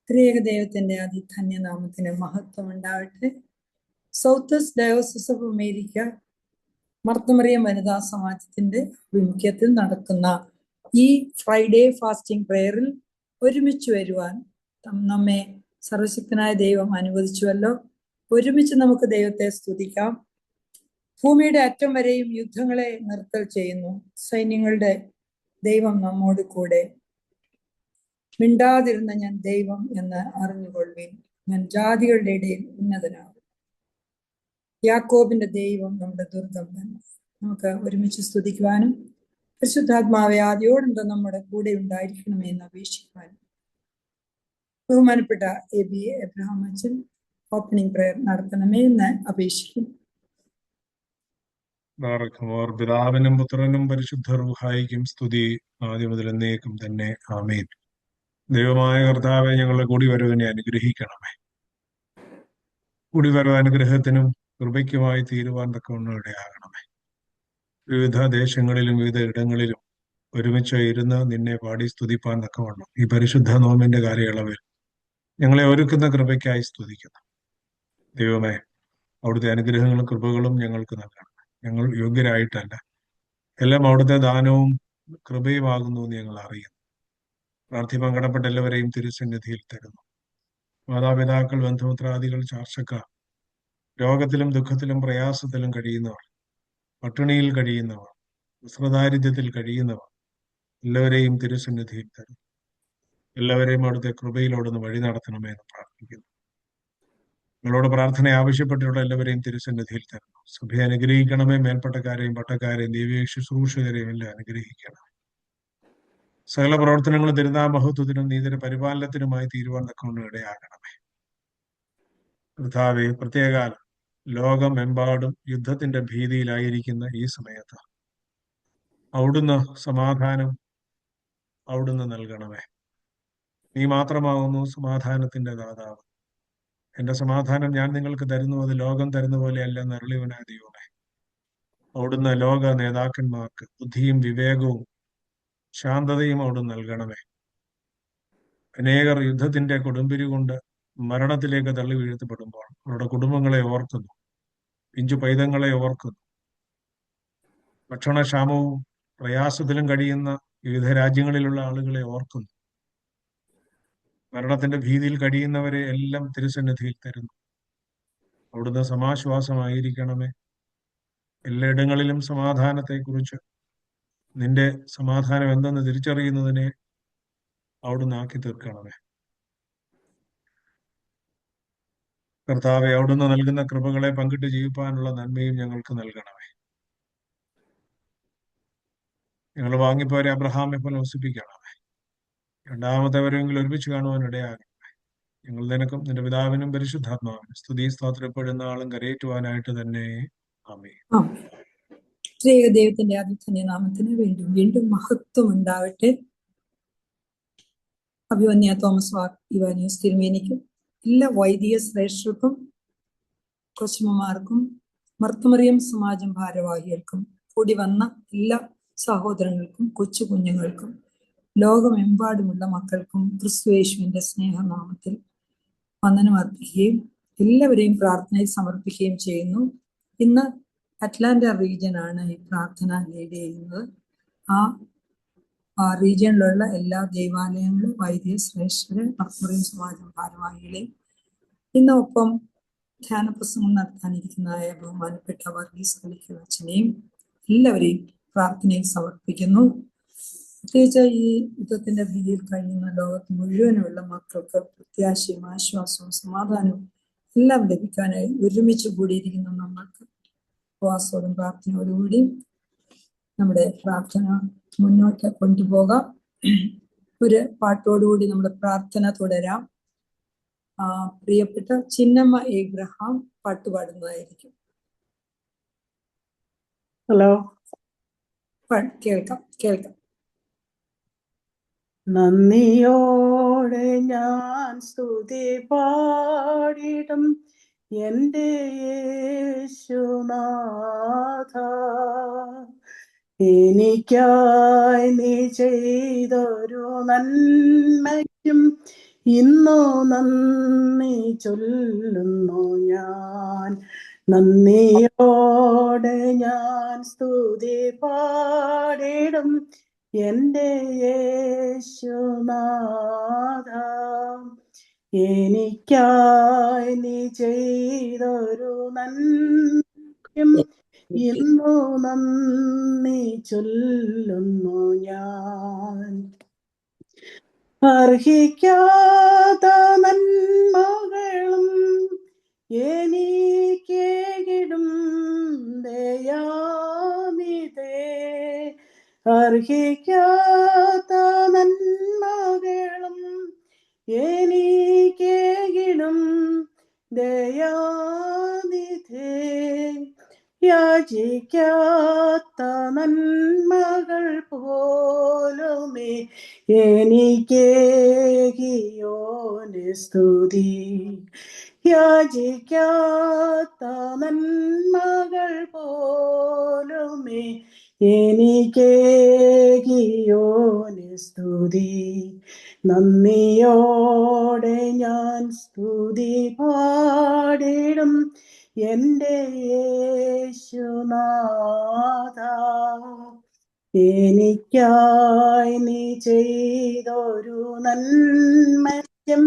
ത്രിയേക ദൈവത്തിന്റെ അതിധന്യനാമത്തിന് മഹത്വം ഉണ്ടാവട്ടെ. South west diocese of America Marth Mariam വനിതാ സമാജത്തിന്റെ ആഭിമുഖ്യത്തിൽ നടക്കുന്ന ഈ ഫ്രൈഡേ ഫാസ്റ്റിംഗ് പ്രേയറിൽ ഒരുമിച്ച് വരുവാൻ നമ്മെ സർവശക്തനായ ദൈവം അനുവദിച്ചുവല്ലോ. ഒരുമിച്ച് നമുക്ക് ദൈവത്തെ സ്തുതിക്കാം. ഭൂമിയുടെ അറ്റം വരെയും യുദ്ധങ്ങളെ നിർത്തൽ ചെയ്യുന്നു. സൈന്യങ്ങളുടെ ദൈവം നമ്മോട് കൂടെ. മിണ്ടാതിരുന്ന ഞാൻ ദൈവം എന്ന് അറിഞ്ഞുകൊള്ളുവിൻ. ഞാൻ ജാതികളുടെ ഇടയിൽ ഉന്നതനാകും. യാക്കോബിന്റെ ദൈവം നമ്മുടെ ദുർഗം തന്നെ. നമുക്ക് ഒരുമിച്ച് സ്തുതിക്കുവാനും പരിശുദ്ധാത്മാവെ ആദ്യോടുണ്ട് നമ്മുടെ കൂടെ ഉണ്ടായിരിക്കണമേ എന്ന് അപേക്ഷിക്കുവാനും ബഹുമാനപ്പെട്ട AB എബ്രഹാം അച്ഛൻ ഓപ്പണിംഗ് പ്രയർ നടത്തണമേ എന്ന് അപേക്ഷിക്കും. പിതാവിനും പുത്രനും പരിശുദ്ധ റൂഹായിക്കും സ്തുതി, ആദ്യം മുതൽ എന്നേക്കും തന്നെ ആമേൻ. ദൈവമായ കർത്താവെ, ഞങ്ങളുടെ കൂടിവരവിനെ അനുഗ്രഹിക്കണമേ. കൂടിവരവ് അനുഗ്രഹത്തിനും കൃപയ്ക്കുമായി തീരുവാൻ തക്കവണ്ണം ഇടയാകണമേ. വിവിധ ദേശങ്ങളിലും വിവിധ ഇടങ്ങളിലും ഒരുമിച്ച് ഇരുന്ന് നിന്നെ പാടി സ്തുതിപ്പാൻ തക്കവണ്ണം ഈ പരിശുദ്ധ നോമ്പിന്റെ കാലയളവിൽ ഞങ്ങളെ ഒരുക്കുന്ന കൃപയ്ക്കായി സ്തുതിക്കുന്നു. ദൈവമേ, അവിടുത്തെ അനുഗ്രഹങ്ങളും കൃപകളും ഞങ്ങൾക്ക് നൽകണം. ഞങ്ങൾ യോഗ്യരായിട്ടല്ല, എല്ലാം അവിടുത്തെ ദാനവും കൃപയുമാകുന്നു എന്ന് ഞങ്ങൾ അറിയുന്നു. പ്രാർത്ഥി പങ്കടപ്പെട്ട എല്ലാവരെയും തിരുസന്നിധിയിൽ തരുന്നു. മാതാപിതാക്കൾ, ബന്ധുമിത്രാദികൾ, ചാർച്ചക്കാർ, രോഗത്തിലും ദുഃഖത്തിലും പ്രയാസത്തിലും കഴിയുന്നവർ, പട്ടിണിയിൽ കഴിയുന്നവർ, വസ്ത്രദാരിദ്ര്യത്തിൽ കഴിയുന്നവർ, എല്ലാവരെയും തിരുസന്നിധിയിൽ തരുന്നു. എല്ലാവരെയും അവിടുത്തെ കൃപയിലോടൊന്ന് വഴി നടത്തണമേ എന്ന് പ്രാർത്ഥിക്കുന്നു. നിങ്ങളോട് പ്രാർത്ഥന ആവശ്യപ്പെട്ടിട്ടുള്ള എല്ലാവരെയും തിരുസന്നിധിയിൽ തരുന്നു. സഭയെ അനുഗ്രഹിക്കണമേ. മേൽപ്പട്ടക്കാരെയും പട്ടക്കാരെയും ദൈവീയ ശുശ്രൂഷകരെയും എല്ലാം അനുഗ്രഹിക്കണം. സകല പ്രവർത്തനങ്ങളും തിരുനാമഹത്വത്തിനും നീതിയുടെ പരിപാലനത്തിനുമായി തീരുവാൻ തക്കൊണ്ട് ഇടയാകണമേ. കർത്താവേ, പ്രത്യേക ലോകമെമ്പാടും യുദ്ധത്തിന്റെ ഭീതിയിലായിരിക്കുന്ന ഈ സമയത്ത് അവിടുന്ന് സമാധാനം അവിടുന്ന് നൽകണമേ. നീ മാത്രമാകുന്നു സമാധാനത്തിന്റെ ദാതാവ്. എന്റെ സമാധാനം ഞാൻ നിങ്ങൾക്ക് തരുന്നു, അത് ലോകം തരുന്ന പോലെയല്ല എന്നരുളിയവനായ ദൈവമേ. അവിടുന്ന് ലോക നേതാക്കന്മാർക്ക് ബുദ്ധിയും വിവേകവും ശാന്തതയും അവിടുന്ന് നൽകണമേ. അനേകർ യുദ്ധത്തിന്റെ കൊടുമ്പിരി കൊണ്ട് മരണത്തിലേക്ക് തള്ളി വീഴ്ത്തപ്പെടുമ്പോൾ അവരുടെ കുടുംബങ്ങളെ ഓർക്കുന്നു, പിഞ്ചു പൈതങ്ങളെ ഓർക്കുന്നു. ഭക്ഷണക്ഷാമവും പ്രയാസത്തിലും കഴിയുന്ന വിവിധ രാജ്യങ്ങളിലുള്ള ആളുകളെ ഓർക്കുന്നു. മരണത്തിന്റെ ഭീതിയിൽ കഴിയുന്നവരെ എല്ലാം തിരുസന്നിധിയിൽ തരുന്നു. അവിടുന്ന് സമാശ്വാസമായിരിക്കണമേ. എല്ലായിടങ്ങളിലും സമാധാനത്തെക്കുറിച്ച്, നിന്റെ സമാധാനം എന്തെന്ന് തിരിച്ചറിയുന്നതിനെ അവിടുന്ന് ആക്കി തീർക്കണമേ. കർത്താവെ, അവിടുന്ന് നൽകുന്ന കൃപകളെ പങ്കിട്ട് ജീവിപ്പാനുള്ള നന്മയും ഞങ്ങൾക്ക് നൽകണമേ. ഞങ്ങൾ വാങ്ങിപ്പോരെ അബ്രഹാമെ പോലെ വസിപ്പിക്കണമേ. രണ്ടാമത്തെ വരെയെങ്കിലും ഒരുമിച്ച് കാണുവാൻ ഇടയാകണമേ. ഞങ്ങൾ നിനക്കും നിന്റെ പിതാവിനും പരിശുദ്ധാത്മാവിനും സ്തുതി സ്തോത്രപ്പെടുന്ന ആളും കരയേറ്റുവാനായിട്ട് തന്നെ ആമേൻ. ത്രിയേക ദൈവത്തിന്റെ അതിധന്യനാമത്തിന് വീണ്ടും വീണ്ടും മഹത്വം ഉണ്ടാവട്ടെ. അഭിവന്യ തോമസ് വാർ ഇവാനിയോസ് തിരുമേനിക്കും എല്ലാ വൈദിക ശ്രേഷ്ഠർക്കും കൊച്ചുമ്മമാർക്കും മർത്തമറിയം സമാജം ഭാരവാഹികൾക്കും കൂടി വന്ന എല്ലാ സഹോദരങ്ങൾക്കും കൊച്ചു കുഞ്ഞുങ്ങൾക്കും ലോകമെമ്പാടുമുള്ള മക്കൾക്കും ക്രിസ്തുയേശുവിന്റെ സ്നേഹനാമത്തിൽ വന്ദനം അർപ്പിക്കുകയും എല്ലാവരെയും പ്രാർത്ഥനയിൽ സമർപ്പിക്കുകയും ചെയ്യുന്നു. ഇന്ന് അറ്റ്ലാന്റ റീജിയനാണ് ഈ പ്രാർത്ഥന ലീഡ് ചെയ്യുന്നത്. ആ റീജിയനിലുള്ള എല്ലാ ദൈവാലയങ്ങളും വൈദിക ശ്രേഷ്ഠരെ മർത്തമറിയം സമാജം ഭാരവാഹികളെയും ഇന്നൊപ്പം ധ്യാന പ്രസംഗം നടത്താനിരിക്കുന്നതായ ബഹുമാനപ്പെട്ട വർഗീസ് കളിക്കൽ അച്ഛനെയും എല്ലാവരെയും പ്രാർത്ഥനയിൽ സമർപ്പിക്കുന്നു. പ്രത്യേകിച്ച് ഈ യുദ്ധത്തിന്റെ ഭീതിയിൽ കഴിയുന്ന ലോകത്ത് മുഴുവനുമുള്ള മക്കൾക്ക് പ്രത്യാശയും ആശ്വാസവും സമാധാനവും എല്ലാം ലഭിക്കാനായി ഒരുമിച്ച് കൂടിയിരിക്കുന്ന നമ്മൾക്ക് ഉപവാസത്തോടും പ്രാർത്ഥനയോടുകൂടി നമ്മുടെ പ്രാർത്ഥന മുന്നോട്ട് കൊണ്ടുപോകാം. ഒരു പാട്ടോടുകൂടി നമ്മുടെ പ്രാർത്ഥന തുടരാം. പ്രിയപ്പെട്ട ചിന്നമ്മ ഏബ്രഹാം പാട്ടുപാടുന്നതായിരിക്കും. ഹലോ, കേൾക്കാം. നന്ദിയോടെ ഞാൻ സ്തുതി പാടിടും എൻ്റെ യേശുനാഥ. എനിക്കായി നീ ചെയ്തൊരു നന്മയ്ക്കും ഇന്നു നന്ദി ചൊല്ലുന്നു ഞാൻ. നന്ദിയോടെ ഞാൻ സ്തുതി പാടിടും എൻ്റെ യേശുനാഥ. എനിക്കായി നീ ചെയ്തൊരു നന്മയ്ക്കും ഇന്നു നന്ദി ചൊല്ലുന്നു ഞാൻ. അർഹിക്കാത്ത നന്മകളും എനിക്കേകിടും ദയാനിധേ. അർഹിക്കാത്ത നന്മകളും എനിക്കേകിടും ദയാനിധേ. യാചിക്കാത്ത നന്മകൾ പോലുമേ എനിക്കേകിയോന് സ്തുതി. യാചിക്കാത്ത നന്മകൾ പോലുമേ എനിക്കേകിയോന് സ്തുതി. നന്ദിയോടെ ഞാൻ സ്തുതി പാടിടും എൻ്റെ യേശുനാഥ. എനിക്കായി നീ ചെയ്തൊരു നന്മയ്ക്കും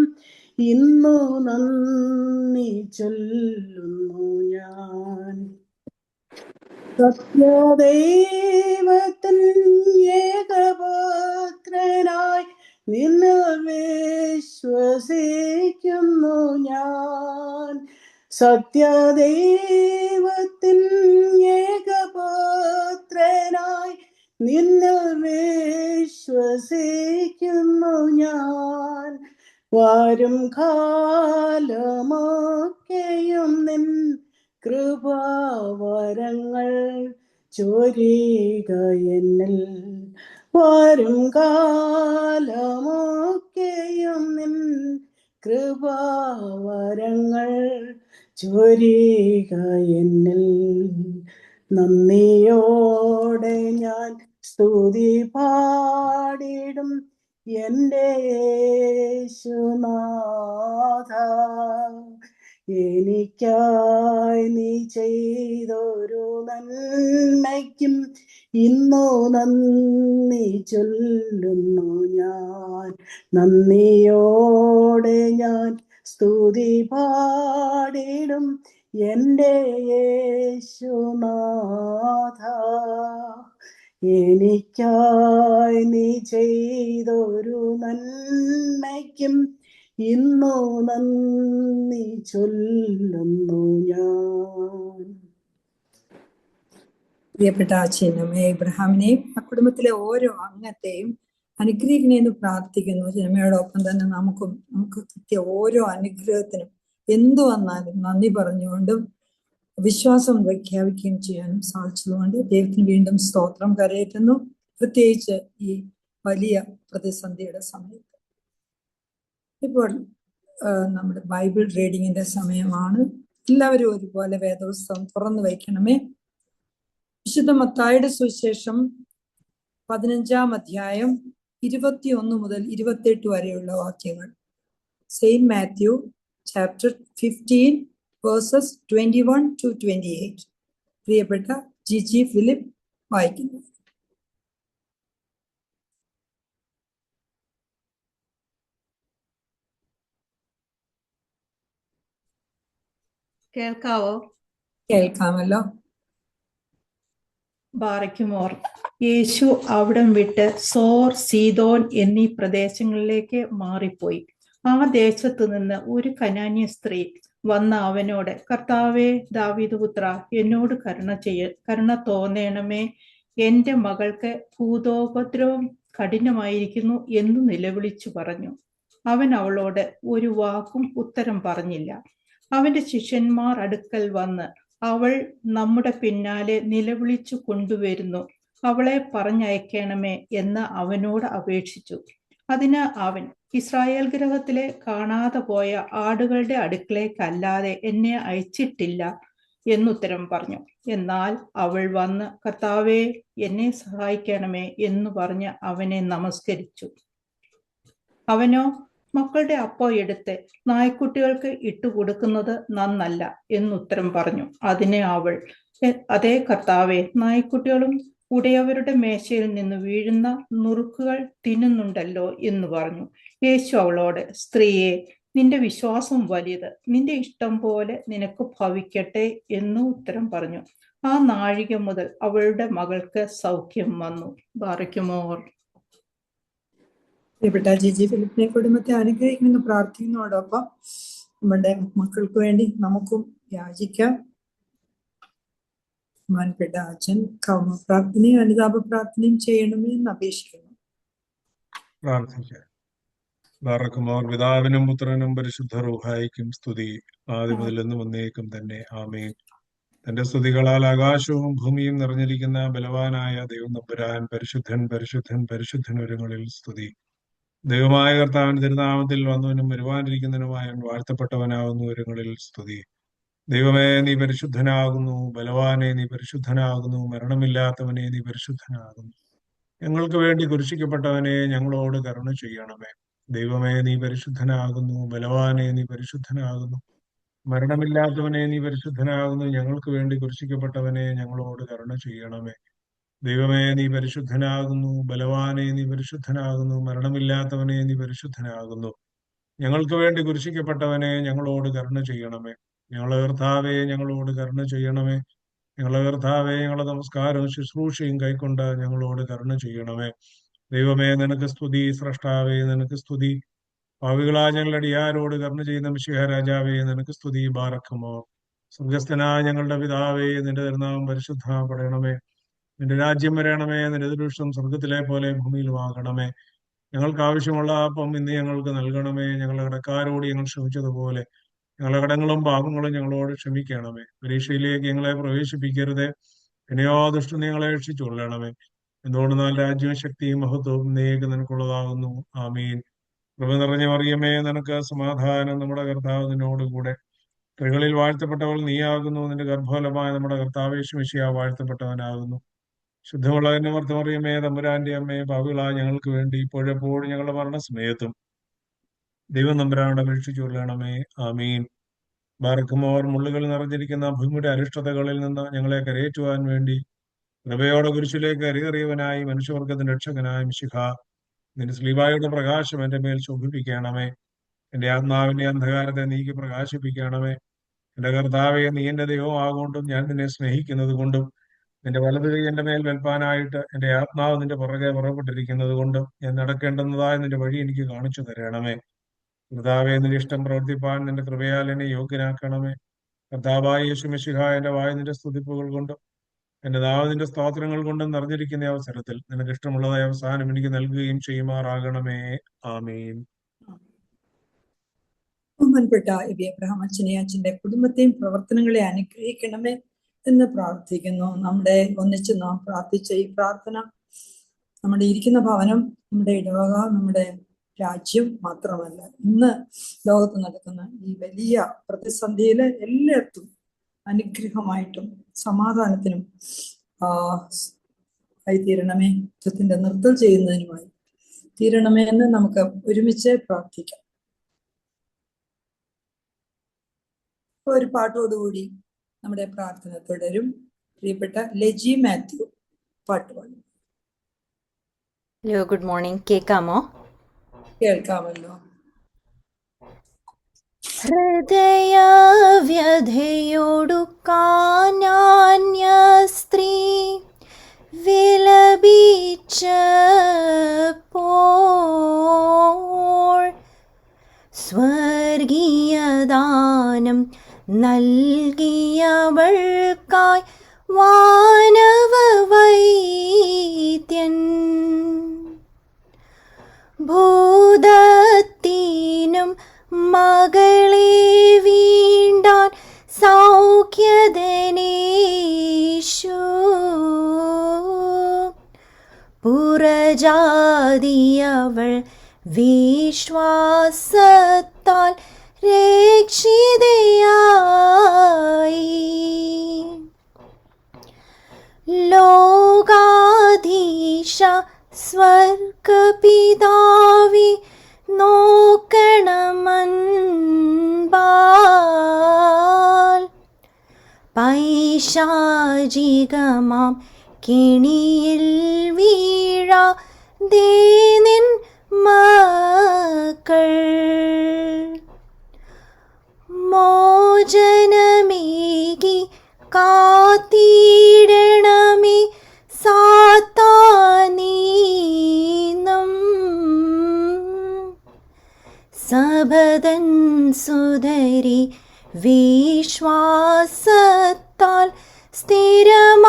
ഇന്നു നന്ദി ചൊല്ലുന്നു ഞാൻ. സത്യദൈവത്തിൻ ഏകപുത്രനായി നിന്നിൽ വിശ്വസിക്കുന്നു ഞാൻ. സത്യദൈവത്തിൻ ഏകപുത്രനായി നിന്നിൽ വിശ്വസിക്കുന്നു ഞാൻ. വരും കാലമൊക്കെയും നിൻ കൃപാവരങ്ങൾ ചൊരിയുക എന്നിൽ. വരും കാലമൊക്കെയും നിൻ കൃപാവരങ്ങൾ ചൊരിയുക എന്നിൽ. നന്ദിയോടെ ഞാൻ സ്തുതി പാടിടും എൻ്റെ യേശുനാഥ. എനിക്കായി നീ ചെയ്തൊരു നന്മയ്ക്കും ഇന്നു നന്ദി ചൊല്ലുന്നു ഞാൻ. നന്ദിയോടെ ഞാൻ സ്തുതി പാടിടും എൻ്റെ യേശുനാഥ. എനിക്കായി നീ ചെയ്തൊരു നന്മയ്ക്കും ഇന്നു നന്ദി ചൊല്ലുന്നു ഞാൻ. പ്രിയപ്പെട്ട അച്ഛനമ്മയെ ഇബ്രഹാമിനെയും ആ കുടുംബത്തിലെ ഓരോ അംഗത്തെയും അനുഗ്രഹിക്കണമെന്ന് പ്രാർത്ഥിക്കുന്നു. ചിന്നമ്മയോടൊപ്പം തന്നെ നമുക്ക് കിട്ടിയ ഓരോ അനുഗ്രഹത്തിനും എന്തു വന്നാലും നന്ദി പറഞ്ഞുകൊണ്ടും വിശ്വാസം പ്രഖ്യാപിക്കുകയും ചെയ്യാനും സാധിച്ചതുകൊണ്ട് ദൈവത്തിന് വീണ്ടും സ്തോത്രം കരയറ്റുന്നു. പ്രത്യേകിച്ച് ഈ വലിയ പ്രതിസന്ധിയുടെ സമയത്ത്. ഇപ്പോൾ നമ്മുടെ ബൈബിൾ റീഡിങ്ങിന്റെ സമയമാണ്. എല്ലാവരും ഒരുപോലെ വേദപുസ്തകം തുറന്നു വയ്ക്കണമേ. വിശുദ്ധ മത്തായിയുടെ സുവിശേഷം 15-ാം അധ്യായം 21 മുതൽ 28 വരെയുള്ള വാക്യങ്ങൾ. Saint Matthew chapter 15 verses 21 to 28. പ്രിയപ്പെട്ട ജിജി ഫിലിപ്പ് വായിക്കുന്നു. കേൾക്കാവോ? കേൾക്കാമല്ലോ. ബാറയ്ക്കുമോർ. യേശു അവിടം വിട്ട് സോർ, സീദോൻ എന്നീ പ്രദേശങ്ങളിലേക്ക് മാറിപ്പോയി. ആ ദേശത്തു നിന്ന് ഒരു കനാന്യ സ്ത്രീ വന്ന അവനോട്, കർത്താവേ, ദാവീദ് പുത്ര, എന്നോട് കരുണ തോന്നണമേ, എന്റെ മകൾക്ക് ഭൂതോപദ്രവം കഠിനമായിരിക്കുന്നു എന്ന് നിലവിളിച്ചു പറഞ്ഞു. അവൻ അവളോട് ഒരു വാക്കും ഉത്തരം പറഞ്ഞില്ല. അവന്റെ ശിഷ്യന്മാർ അടുക്കൽ വന്ന്, അവൾ നമ്മുടെ പിന്നാലെ നിലവിളിച്ചു കൊണ്ടുവരുന്നു, അവളെ പറഞ്ഞയക്കണമേ എന്ന് അവനോട് അപേക്ഷിച്ചു. അതിന് അവൻ, ഇസ്രായേൽ ഗൃഹത്തിലെ കാണാതെ പോയ ആടുകളുടെ അടുക്കളേക്കല്ലാതെ എന്നെ അയച്ചിട്ടില്ല എന്നുത്തരം പറഞ്ഞു. എന്നാൽ അവൾ വന്ന്, കർത്താവേ, എന്നെ സഹായിക്കണമേ എന്ന് പറഞ്ഞ് അവനെ നമസ്കരിച്ചു. അവനോ മക്കളുടെ അപ്പം എടുത്ത് നായ്ക്കുട്ടികൾക്ക് ഇട്ടുകൊടുക്കുന്നത് നന്നല്ല എന്നുത്തരം പറഞ്ഞു. അതിനെ അവൾ, അതേ കർത്താവേ, നായ്ക്കുട്ടികളും ഉടയവരുടെ മേശയിൽ നിന്ന് വീഴുന്ന നുറുക്കുകൾ തിന്നുന്നുണ്ടല്ലോ എന്ന് പറഞ്ഞു. യേശു അവളോട്, സ്ത്രീയെ, നിന്റെ വിശ്വാസം വലിയത്, നിന്റെ ഇഷ്ടം പോലെ നിനക്ക് ഭവിക്കട്ടെ എന്ന് ഉത്തരം പറഞ്ഞു. ആ നാഴിക മുതൽ അവളുടെ മകൾക്ക് സൗഖ്യം വന്നു. ബാറയ്ക്കുമോർ. പ്രിയപ്പെട്ട ജിജി ഫിലിപ്പിനെ കുടുംബത്തെ അനുഗ്രഹിക്കുമെന്ന് പ്രാർത്ഥിക്കുന്നതോടൊപ്പം നമ്മുടെ മക്കൾക്ക് വേണ്ടി നമുക്കും യാചിക്കാം. ബഹുമാനപ്പെട്ട അച്ഛൻ കൗമ പ്രാർത്ഥനയും അനുതാപ പ്രാർത്ഥനയും ചെയ്യണമേ എന്ന് അപേക്ഷിക്കുന്നു. പ്രാർത്ഥിക്കാം. ബാറക്കുമോർ. പിതാവിനും പുത്രനും പരിശുദ്ധ റൂഹായിക്കും സ്തുതി, ആദ്യം മുതൽ എന്നും എന്നേക്കും തന്നെ. ആമേൻ. തന്റെ സ്തുതികളാൽ ആകാശവും ഭൂമിയും നിറഞ്ഞിരിക്കുന്ന ബലവാനായ ദൈവം തമ്പുരാൻ പരിശുദ്ധൻ പരിശുദ്ധൻ പരിശുദ്ധൻ ഒരുങ്ങളിൽ സ്തുതി. ദൈവമായ കർത്താവിന്റെ തിരുനാമത്തിൽ വന്നവനും വരുവാനിരിക്കുന്നതിനുമായ വാഴ്ത്തപ്പെട്ടവനാകുന്നു ഒരുങ്ങളിൽ സ്തുതി. ദൈവമേ, നീ പരിശുദ്ധനാകുന്നു. ബലവാനെ, നീ പരിശുദ്ധനാകുന്നു. മരണമില്ലാത്തവനെ, നീ പരിശുദ്ധനാകുന്നു. ഞങ്ങൾക്ക് വേണ്ടി കുരിശിക്കപ്പെട്ടവനെ, ഞങ്ങളോട് കരുണ ചെയ്യണമേ. ദൈവമേ, നീ പരിശുദ്ധനാകുന്നു. ബലവാനെ, നീ പരിശുദ്ധനാകുന്നു. മരണമില്ലാത്തവനെ, നീ പരിശുദ്ധനാകുന്നു. ഞങ്ങൾക്ക് വേണ്ടി കുരിശിക്കപ്പെട്ടവനെ, ഞങ്ങളോട് കരുണ ചെയ്യണമേ. ദൈവമേ, നീ പരിശുദ്ധനാകുന്നു. ബലവാനെ, നീ പരിശുദ്ധനാകുന്നു. മരണമില്ലാത്തവനെ, നീ പരിശുദ്ധനാകുന്നു. ഞങ്ങൾക്ക് വേണ്ടി കുരിശിക്കപ്പെട്ടവനെ, ഞങ്ങളോട് കരുണ ചെയ്യണമേ. ഞങ്ങളെ കർത്താവേ, ഞങ്ങളോട് കരുണ ചെയ്യണമേ. ഞങ്ങളെ കർത്താവേ, ഞങ്ങളെ നമസ്കാരവും ശുശ്രൂഷയും കൈക്കൊണ്ട് ഞങ്ങളോട് കരുണ ചെയ്യണമേ. ദൈവമേ, നിനക്ക് സ്തുതി. സ്രഷ്ടാവേ, നിനക്ക് സ്തുതി. പാവികളായ ഞങ്ങളുടെ അടിയാരോട് കരുണ ചെയ്യുന്ന മിശിഹാ രാജാവേ, നിനക്ക് സ്തുതി. ബാറക്കുമോ. സ്വർഗസ്ഥനായ ഞങ്ങളുടെ പിതാവേ, നിന്റെ തിരുനാമം പരിശുദ്ധപ്പെടണമേ. നിന്റെ രാജ്യം വരണമേ. നിന്റെ തിരുവിഷ്ടം സ്വർഗത്തിലെ പോലെ ഭൂമിയിലുമാകണമേ. ഞങ്ങൾക്ക് ആവശ്യമുള്ള അപ്പം ഇന്ന് ഞങ്ങൾക്ക് നൽകണമേ. ഞങ്ങളുടെ കടക്കാരോട് ഞങ്ങൾ ക്ഷമിച്ചതുപോലെ ഞങ്ങളുടെ കടങ്ങളും പാപങ്ങളും ഞങ്ങളോട് ക്ഷമിക്കണമേ. പരീക്ഷയിലേക്ക് ഞങ്ങളെ പ്രവേശിപ്പിക്കരുതേ, പിന്നെയോ ദുഷ്ടൻ ഞങ്ങളെ രക്ഷിച്ചുകൊള്ളണമേ. എന്തുകൊണ്ടെന്നാൽ രാജ്യവും ശക്തിയും മഹത്വവും നീക്ക് നിനക്കുള്ളതാകുന്നു. ആമീൻ. കൃപ നിറഞ്ഞ മറിയമേ, നിനക്ക് സമാധാനം. നമ്മുടെ കർത്താവ് നിന്നോടുകൂടെ. സ്ത്രീകളിൽ വാഴ്ത്തപ്പെട്ടവൾ നീയാകുന്നു. നിന്റെ ഗർഭഫലമായ നമ്മുടെ കർത്താവേശു മിശിഹാ വാഴ്ത്തപ്പെട്ടവനാകുന്നു. ശുദ്ധമുള്ളതിന്റെ മറിയമേ, തമ്പുരാന്റെ അമ്മയെ, പാപികളായ ഞങ്ങൾക്ക് വേണ്ടി ഇപ്പോഴെപ്പോഴും ഞങ്ങളുടെ മരണസമയത്തും ദൈവം തമ്പുരാനോട് അപേക്ഷിച്ചു കൊള്ളണമേ. ആമീൻ. ബാറക്കുമോർ. മുള്ളുകൾ നിറഞ്ഞിരിക്കുന്ന ഭൂമിയുടെ അരിഷ്ടതകളിൽ നിന്ന് ഞങ്ങളെ കരയേറ്റുവാൻ വേണ്ടി കൃപയോടെ കുരിശിലേക്ക് അരികറിയവനായി മനുഷ്യവർഗത്തിന്റെ രക്ഷകനായ മിശിഹാ, നിന്റെ സ്ലീബായുടെ പ്രകാശം എന്റെ മേൽ ശോഭിപ്പിക്കണമേ. എന്റെ ആത്മാവിന്റെ അന്ധകാരത്തെ നീക്കി പ്രകാശിപ്പിക്കണമേ. എന്റെ കർത്താവെ, നീ എന്റെ ദൈവമാകൊണ്ടും ഞാൻ നിന്നെ സ്നേഹിക്കുന്നത് കൊണ്ടും നിന്റെ വലതു കൈ എന്റെ മേൽ വെൽപ്പാനായിട്ട് എന്റെ ആത്മാവ് നിന്റെ പുറകെ പുറപ്പെട്ടിരിക്കുന്നത് കൊണ്ടും ഞാൻ നടക്കേണ്ടുന്നതായ നിന്റെ വഴി എനിക്ക് കാണിച്ചു തരണമേ. കർത്താവെ, നിന്റെ ഇഷ്ടം പ്രവർത്തിപ്പാൻ നിന്റെ കൃപയാൽ എന്നെ യോഗ്യനാക്കണമേ. കർത്താവായ യേശു മിശിഹാ, എന്റെ വായ നിന്റെ സ്തുതിപ്പുകൾ കൊണ്ടും എന്റെ നാവ് നിന്റെ സ്തോത്രങ്ങൾ കൊണ്ടും നിറഞ്ഞിരിക്കുന്ന അവസരത്തിൽ നിനക്ക് ഇഷ്ടമുള്ളതായ അവസാനം എനിക്ക് നൽകുകയും ചെയ്യുമാറാകണമേ. ആമീൻ. ബഹുമാനപ്പെട്ട എബ്രഹാം അച്ഛനെ, അച്ഛന്റെ കുടുംബത്തെയും പ്രവർത്തനങ്ങളെ അനുഗ്രഹിക്കണമേ എന്ന് പ്രാർത്ഥിക്കുന്നു. നമ്മുടെ ഒന്നിച്ച് നാം പ്രാർത്ഥിച്ച ഈ പ്രാർത്ഥന നമ്മുടെ ഇരിക്കുന്ന ഭവനം, നമ്മുടെ ഇടവക, നമ്മുടെ രാജ്യം മാത്രമല്ല, ഇന്ന് ലോകത്ത് നടക്കുന്ന ഈ വലിയ പ്രതിസന്ധിയില് എല്ലായിടത്തും അനുഗ്രഹമായിട്ടും സമാധാനത്തിനും ആയി തീരണമേ. യുദ്ധത്തിന്റെ നിർത്തൽ ചെയ്യുന്നതിനുമായി തീരണമേ എന്ന് നമുക്ക് ഒരുമിച്ച് പ്രാർത്ഥിക്കാം. ഒരു പാട്ടോടുകൂടി നമ്മുടെ പ്രാർത്ഥന തുടരും. പ്രിയപ്പെട്ട ലജി മാത്യു പാട്ട് പാടും. Hello, good morning. കേൾക്കാമോ? കേൾക്കാമല്ലോ. ഹൃദയവ്യഥയോടു കാനാന്യ സ്ത്രീ വിലപിച്ചപ്പോൾ സ്വർഗീയദാനം നൽകിയവൾക്കായി വാനവവൈദ്യൻ ഭൂതത്തിനും മകളെ വീണ്ടാൻ സൗഖ്യദനേശു പുറജാതിയവൾ വിശ്വാസത്താൽ രക്ഷിതയായി. ലോകാധീശ സ്വർഗപിതാവി നോക്കണമൻപാൽ പൈശാചികമാം കെണിയിൽ വീഴാതെ നിൻ മക്കൾ മോചനമേകി കാത്തിടണമേ സാത്താനീനം സബദൻ സുധരി വിശ്വാസത്താൽ സ്ഥിരമാക്കേണമേ.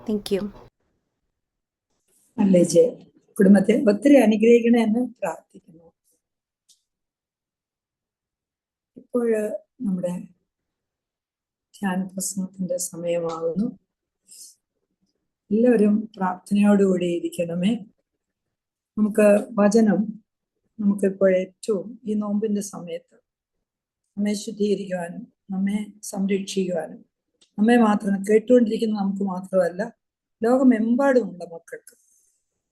Thank you. അല്ലേ ജെ കുടുംബത്തെ ഒത്തിരി അനുഗ്രഹിക്കണേ എന്ന് പ്രാർത്ഥിക്കുന്നു. ഇപ്പോൾ നമ്മുടെ ധ്യാന പ്രസംഗത്തിന്റെ സമയമാകുന്നു. എല്ലാവരും പ്രാർത്ഥനയോടുകൂടി ഇരിക്കണമേ. നമുക്ക് വചനം നമുക്കിപ്പോൾ ഏറ്റവും ഈ നോമ്പിന്റെ സമയത്ത് നമ്മെ ശുദ്ധീകരിക്കുവാനും നമ്മെ സംരക്ഷിക്കുവാനും നമ്മെ മാത്രം കേട്ടുകൊണ്ടിരിക്കുന്ന നമുക്ക് മാത്രമല്ല ലോകമെമ്പാടുമുള്ള മക്കൾക്ക്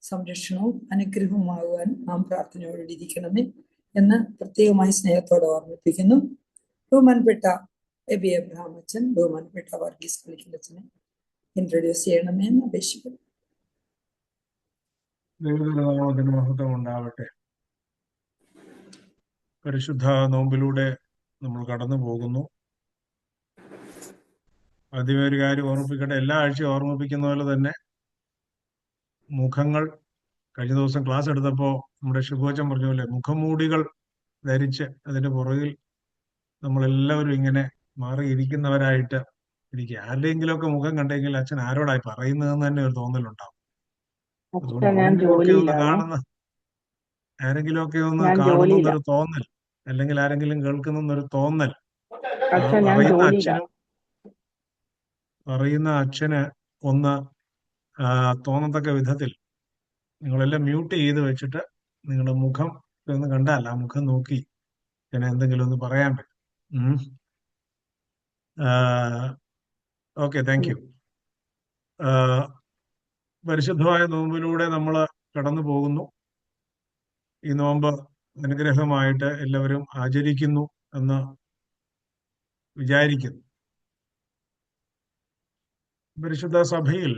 സംരക്ഷണവും അനുഗ്രഹവുമാകുവാൻ നാം പ്രാർത്ഥനയോടുകൂടി ഇരിക്കണമേ എന്ന് പ്രത്യേകമായി സ്നേഹത്തോടെ ഓർമ്മിപ്പിക്കുന്നു. ബഹുമാനപ്പെട്ട എബി എബ്രഹാം അച്ഛൻ, ബഹുമാനപ്പെട്ട വർഗീസ് കളിക്കലച്ഛനെ ഇൻട്രൊഡ്യൂസ് ചെയ്യണമേ എന്ന് അപേക്ഷിക്കുന്നു. ദൈവത്തിന് മഹത്വം ഉണ്ടാവട്ടെ. പരിശുദ്ധ നോമ്പിലൂടെ നമ്മൾ കടന്നു പോകുന്നു. ആദ്യമേ ഒരു കാര്യം ഓർമ്മിപ്പിക്കട്ടെ, എല്ലാ ആഴ്ചയും ഓർമ്മിപ്പിക്കുന്ന പോലെ തന്നെ മുഖങ്ങൾ, കഴിഞ്ഞ ദിവസം ക്ലാസ് എടുത്തപ്പോൾ നമ്മുടെ ശുഭോച്ചൻ പറഞ്ഞ പോലെ മുഖംമൂടികൾ ധരിച്ച് അതിന്റെ പുറകിൽ നമ്മളെല്ലാവരും ഇങ്ങനെ മാറിയിരിക്കുന്നവരായിട്ട് ഇരിക്കുക. ആരുടെയെങ്കിലുമൊക്കെ മുഖം കണ്ടെങ്കിൽ അച്ഛൻ ആരോടായി പറയുന്നതെന്ന് തന്നെ ഒരു തോന്നലുണ്ടാവും. അതുകൊണ്ട് ആരെങ്കിലുമൊക്കെ ഒന്ന് കാണുന്നൊരു തോന്നൽ, അല്ലെങ്കിൽ ആരെങ്കിലും കേൾക്കുന്നൊരു തോന്നൽ പറയുന്ന അച്ഛന് ഒന്ന് തോന്നത്തക്ക വിധത്തിൽ നിങ്ങളെല്ലാം മ്യൂട്ട് ചെയ്ത് വെച്ചിട്ട് നിങ്ങളുടെ മുഖം ഒന്ന് കണ്ടാൽ ആ മുഖം നോക്കി ഞാൻ എന്തെങ്കിലും ഒന്ന് പറയാൻ പറ്റും. Okay, thank you. പരിശുദ്ധമായ നോമ്പിലൂടെ നമ്മൾ കടന്നു പോകുന്നു. ഈ നോമ്പ് അനുഗ്രഹമായിട്ട് എല്ലാവരും ആചരിക്കുന്നു എന്ന് വിചാരിക്കുന്നു. പരിശുദ്ധ സഭയിൽ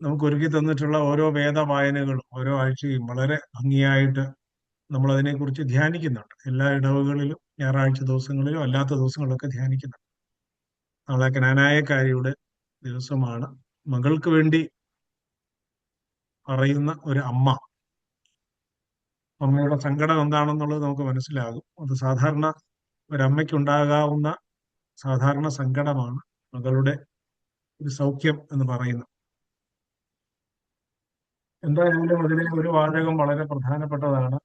നമുക്ക് ഒരുക്കി തന്നിട്ടുള്ള ഓരോ വേദവായനകളും ഓരോ ആഴ്ചയും വളരെ ഭംഗിയായിട്ട് നമ്മൾ അതിനെക്കുറിച്ച് ധ്യാനിക്കുന്നുണ്ട്. എല്ലാ ഇടവകളിലും ഞായറാഴ്ച ദിവസങ്ങളിലും അല്ലാത്ത ദിവസങ്ങളിലൊക്കെ ധ്യാനിക്കുന്നുണ്ട്. നാളെ കനാനായക്കാരിയുടെ ദിവസമാണ്. മകൾക്ക് വേണ്ടി പറയുന്ന ഒരു അമ്മയുടെ സങ്കടം എന്താണെന്നുള്ളത് നമുക്ക് മനസ്സിലാകും. അത് സാധാരണ ഒരമ്മയ്ക്കുണ്ടാകാവുന്ന സാധാരണ സങ്കടമാണ് മകളുടെ ഒരു സൗഖ്യം എന്ന് പറയുന്നത്. എന്തായാലും അതിലെ ഒരു വാചകം വളരെ പ്രധാനപ്പെട്ടതാണ്.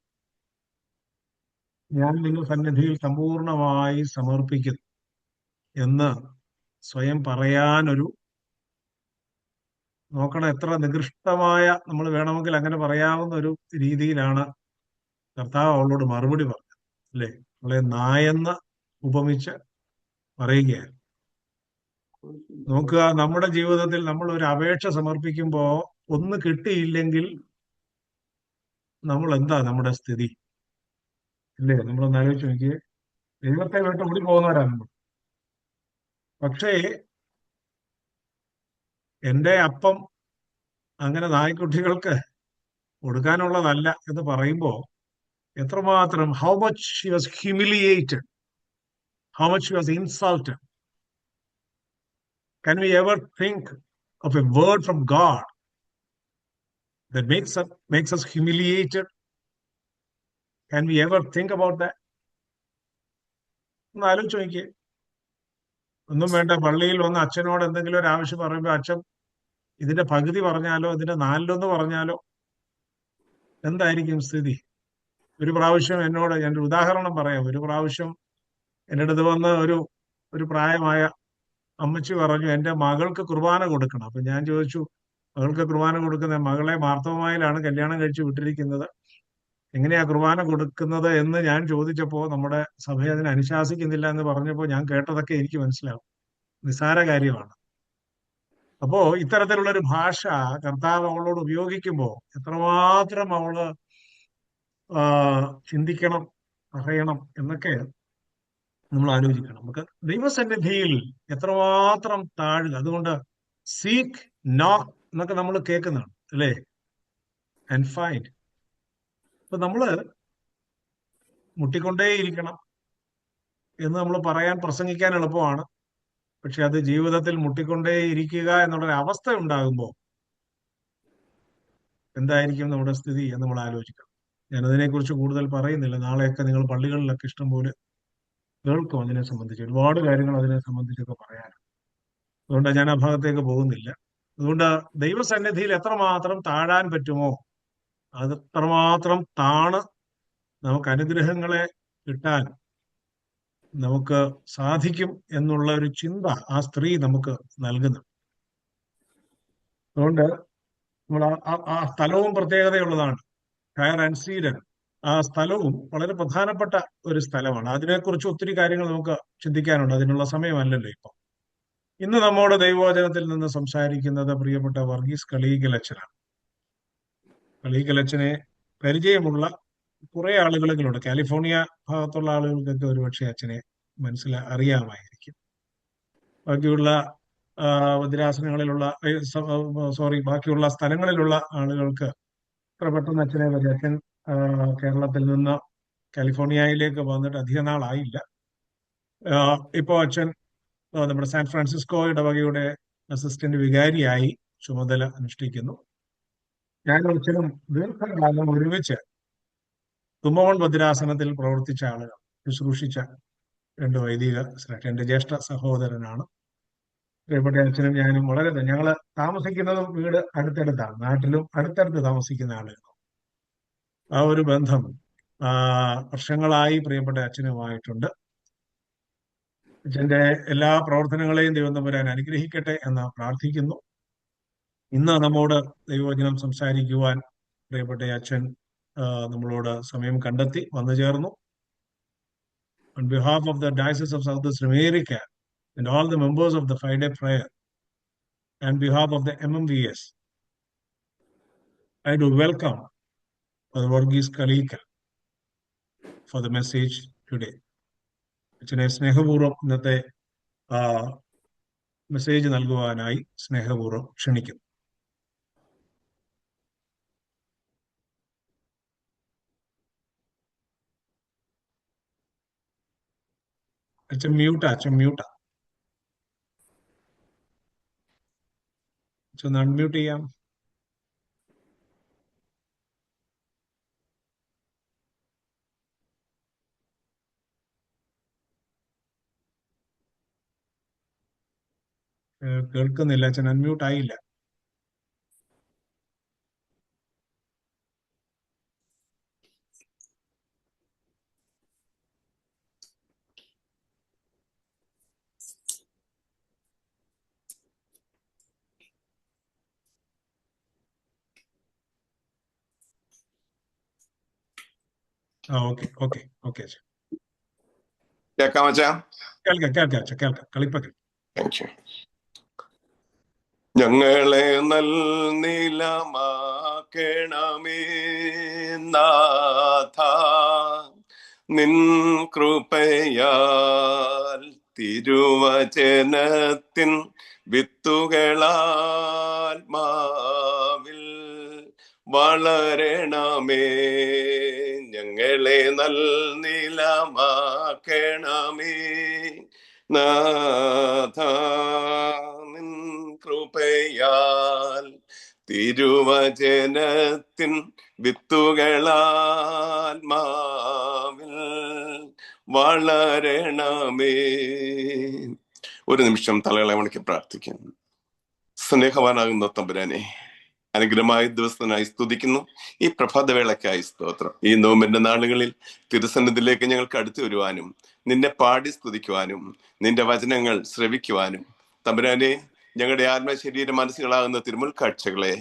ഞാൻ നിങ്ങൾ സന്നിധിയിൽ സമ്പൂർണമായി സമർപ്പിക്കുന്നു എന്ന് സ്വയം പറയാനൊരു നോക്കണം. എത്ര നികൃഷ്ടമായ, നമ്മൾ വേണമെങ്കിൽ അങ്ങനെ പറയാവുന്ന ഒരു രീതിയിലാണ് കർത്താവ് അവളോട് മറുപടി പറഞ്ഞത്, അല്ലേ? അവളെ നായെന്ന് ഉപമിച്ച് പറയുകയാണ്. നോക്കുക, നമ്മുടെ ജീവിതത്തിൽ നമ്മൾ ഒരു അപേക്ഷ സമർപ്പിക്കുമ്പോ ഒന്ന് കിട്ടിയില്ലെങ്കിൽ നമ്മൾ എന്താ നമ്മുടെ സ്ഥിതി, അല്ലേ? നമ്മളൊന്ന് ആലോചിച്ച് നോക്കിയേ. ദൈവത്തെ വിട്ട് ഓടി പോകുന്നവരാണ് നമ്മൾ. പക്ഷേ എൻ്റെ അപ്പം അങ്ങനെ നായ്ക്കുട്ടികൾക്ക് കൊടുക്കാനുള്ളതല്ല എന്ന് പറയുമ്പോൾ എത്രമാത്രം, how much she was humiliated, how much she was insulted. Can we ever think of a word from God that makes us humiliated? Can we ever think about that? ഒന്ന് ആലോചിച്ച് നോക്കിയേ. ഒന്നും വേണ്ട, പള്ളിയിൽ വന്ന് അച്ഛനോട് എന്തെങ്കിലും ഒരു ആവശ്യം പറയുമ്പോൾ അച്ഛൻ ഇതിന്റെ പകുതി പറഞ്ഞാലോ ഇതിന്റെ 1/4 പറഞ്ഞാലോ എന്തായിരിക്കും സ്ഥിതി? ഒരു പ്രാവശ്യം എന്നോട്, ഞാനൊരു ഉദാഹരണം പറയാം. ഒരു പ്രാവശ്യം എൻ്റെ അടുത്ത് വന്ന് ഒരു പ്രായമായ അമ്മച്ചി പറഞ്ഞു, എൻ്റെ മകൾക്ക് കുർബാന കൊടുക്കണം. അപ്പൊ ഞാൻ ചോദിച്ചു, മകൾക്ക് കുർബാന കൊടുക്കുന്ന മകളെ മാർത്തോമായിലാണ് കല്യാണം കഴിച്ച് വിട്ടിരിക്കുന്നത്, എങ്ങനെയാ കുർബാന കൊടുക്കുന്നത് എന്ന് ഞാൻ ചോദിച്ചപ്പോൾ നമ്മുടെ സഭ അതിനെ അനുശാസിക്കുന്നില്ല എന്ന് പറഞ്ഞപ്പോൾ ഞാൻ കേട്ടതൊക്കെ എനിക്ക് മനസ്സിലാവും. നിസ്സാര കാര്യമാണ്. അപ്പോ ഇത്തരത്തിലുള്ളൊരു ഭാഷ കർത്താവ് അവളോട് ഉപയോഗിക്കുമ്പോൾ എത്രമാത്രം അവള് ചിന്തിക്കണം, പറയണം എന്നൊക്കെ നമ്മൾ ആലോചിക്കണം. നമുക്ക് ദൈവസന്നിധിയിൽ എത്രമാത്രം താഴുക. അതുകൊണ്ട് സീക്ക് നോക്ക് എന്നൊക്കെ നമ്മൾ കേൾക്കുന്നതാണ് അല്ലേ, ആൻഡ് ഫൈൻഡ്. അപ്പൊ നമ്മള് മുട്ടിക്കൊണ്ടേയിരിക്കണം എന്ന് നമ്മൾ പ്രസംഗിക്കാൻ എളുപ്പമാണ്. പക്ഷെ അത് ജീവിതത്തിൽ മുട്ടിക്കൊണ്ടേയിരിക്കുക എന്നുള്ളൊരു അവസ്ഥ ഉണ്ടാകുമ്പോൾ എന്തായിരിക്കും നമ്മുടെ സ്ഥിതി എന്ന് നമ്മൾ ആലോചിക്കണം. ഞാനതിനെക്കുറിച്ച് കൂടുതൽ പറയുന്നില്ല. നാളെയൊക്കെ നിങ്ങൾ പള്ളികളിലൊക്കെ ഇഷ്ടംപോലെ കേൾക്കും അതിനെ സംബന്ധിച്ച്. ഒരുപാട് കാര്യങ്ങൾ അതിനെ സംബന്ധിച്ചൊക്കെ പറയാനുണ്ട്. അതുകൊണ്ട് ഞാൻ ആ ഭാഗത്തേക്ക് പോകുന്നില്ല. അതുകൊണ്ട് ദൈവസന്നിധിയിൽ എത്രമാത്രം താഴാൻ പറ്റുമോ അതെത്രമാത്രം താണ് നമുക്ക് അനുഗ്രഹങ്ങളെ കിട്ടാൻ നമുക്ക് സാധിക്കും എന്നുള്ള ഒരു ചിന്ത ആ സ്ത്രീ നമുക്ക് നൽകുന്നു. അതുകൊണ്ട് നമ്മൾ ആ സ്ഥലവും പ്രത്യേകതയുള്ളതാണ്. ടയർ ആൻഡ് സീഡൻ ആ സ്ഥലവും വളരെ പ്രധാനപ്പെട്ട ഒരു സ്ഥലമാണ്. അതിനെക്കുറിച്ച് ഒത്തിരി കാര്യങ്ങൾ നമുക്ക് ചിന്തിക്കാനുണ്ട്. അതിനുള്ള സമയമല്ലല്ലോ ഇപ്പം. ഇന്ന് നമ്മോട് ദൈവവചനത്തിൽ നിന്ന് സംസാരിക്കുന്നത് പ്രിയപ്പെട്ട വർഗീസ് കളീകലച്ചനാണ്. കളീകലച്ചനെ പരിചയമുള്ള കുറെ ആളുകളുണ്ട്. കാലിഫോർണിയ ഭാഗത്തുള്ള ആളുകൾക്കൊക്കെ ഒരുപക്ഷെ അച്ഛനെ അറിയാമായിരിക്കും. ബാക്കിയുള്ള ഭദ്രാസനങ്ങളിലുള്ള ബാക്കിയുള്ള സ്ഥലങ്ങളിലുള്ള ആളുകൾക്ക് അത്ര പെട്ടെന്ന് അച്ഛനെ വരും. അച്ഛൻ കേരളത്തിൽ നിന്ന് കാലിഫോർണിയയിലേക്ക് വന്നിട്ട് അധിക നാളായില്ല. ഇപ്പോ അച്ഛൻ നമ്മുടെ സാൻ ഫ്രാൻസിസ്കോ ഇടവകയുടെ അസിസ്റ്റന്റ് വികാരിയായി ചുമതല അനുഷ്ഠിക്കുന്നു. ഞാനും അച്ഛനും ദീർഘകാലം ഒരുമിച്ച് തുമ്പമൺ ഭദ്രാസനത്തിൽ പ്രവർത്തിച്ച ആളുകൾ, ശുശ്രൂഷിച്ച രണ്ട് വൈദിക ശ്രേഷ്ഠ, എന്റെ ജ്യേഷ്ഠ സഹോദരനാണ്. പ്രിയപ്പെട്ട അച്ഛനും ഞാനും ഞങ്ങള് താമസിക്കുന്നതും വീട് അടുത്തടുത്താണ്, നാട്ടിലും അടുത്തടുത്ത് താമസിക്കുന്ന ആളുകൾ. ആ ഒരു ബന്ധം വർഷങ്ങളായി പ്രിയപ്പെട്ട അച്ഛനുമായിട്ടുണ്ട്. അച്ഛന്റെ എല്ലാ പ്രവർത്തനങ്ങളെയും ദൈവം തമ്പുരാൻ അനുഗ്രഹിക്കട്ടെ എന്ന് പ്രാർത്ഥിക്കുന്നു. ഇന്ന് നമ്മോട് ദൈവവചനം സംസാരിക്കുവാൻ പ്രിയപ്പെട്ട അച്ഛൻ നമ്മളോട് സമയം കണ്ടെത്തി വന്നു ചേർന്നു. On behalf of the Diocese of Southeast America and all the members of the Friday prayer, and behalf of the MMVS, I do welcome Father Varghese Kalika for the message today. അച്ഛനെ സ്നേഹപൂർവ്വം ഇന്നത്തെ message നൽകുവാനായി സ്നേഹപൂർവ്വം ക്ഷണിക്കുന്നു. അച്ഛൻ മ്യൂട്ടാ. അച്ഛൻ unmute ചെയ്യാം. കേൾക്കുന്നില്ല. അച്ഛൻ അൺമ്യൂട്ട് ആയില്ല. ഓക്കെ അച്ഛൻ കേൾക്കാം അച്ഛാ? കേൾക്കാം. കളിപ്പ ഞങ്ങളെ നിലമാക്കണമേ നാഥ, നിൻ കൃപയാൽ തിരുവചനത്തിൻ വിത്തുകളാത്മാവിൽ വളരണമേ. ഞങ്ങളെ നിലമാക്കണമേ നാഥ, നിൻ കൃപയാൽ തിരുവചനത്തിൻ വിത്തുകളാത്മാവിൽ വളരണമേ. ഒരു നിമിഷം തലകളെ വണക്കി പ്രാർത്ഥിക്കാം. സ്നേഹവാനാകുന്ന തമ്പുരാനെ, അനുഗ്രഹമായ ദിവസത്തിനായി സ്തുതിക്കുന്നു. ഈ പ്രഭാതവേളയ്ക്കായി സ്തോത്രം. ഈ നോമ്പിന്റെ നാളുകളിൽ തിരുസന്നിധിയിലേക്ക് ഞങ്ങൾക്ക് അടുത്തു വരുവാനും നിന്നെ പാടി സ്തുതിക്കുവാനും നിന്റെ വചനങ്ങൾ ശ്രവിക്കുവാനും തമ്പുരാനെ ഞങ്ങളുടെ ആത്മശരീര മനസ്സുകളാകുന്ന തിരുമുൽ കാഴ്ചകളെ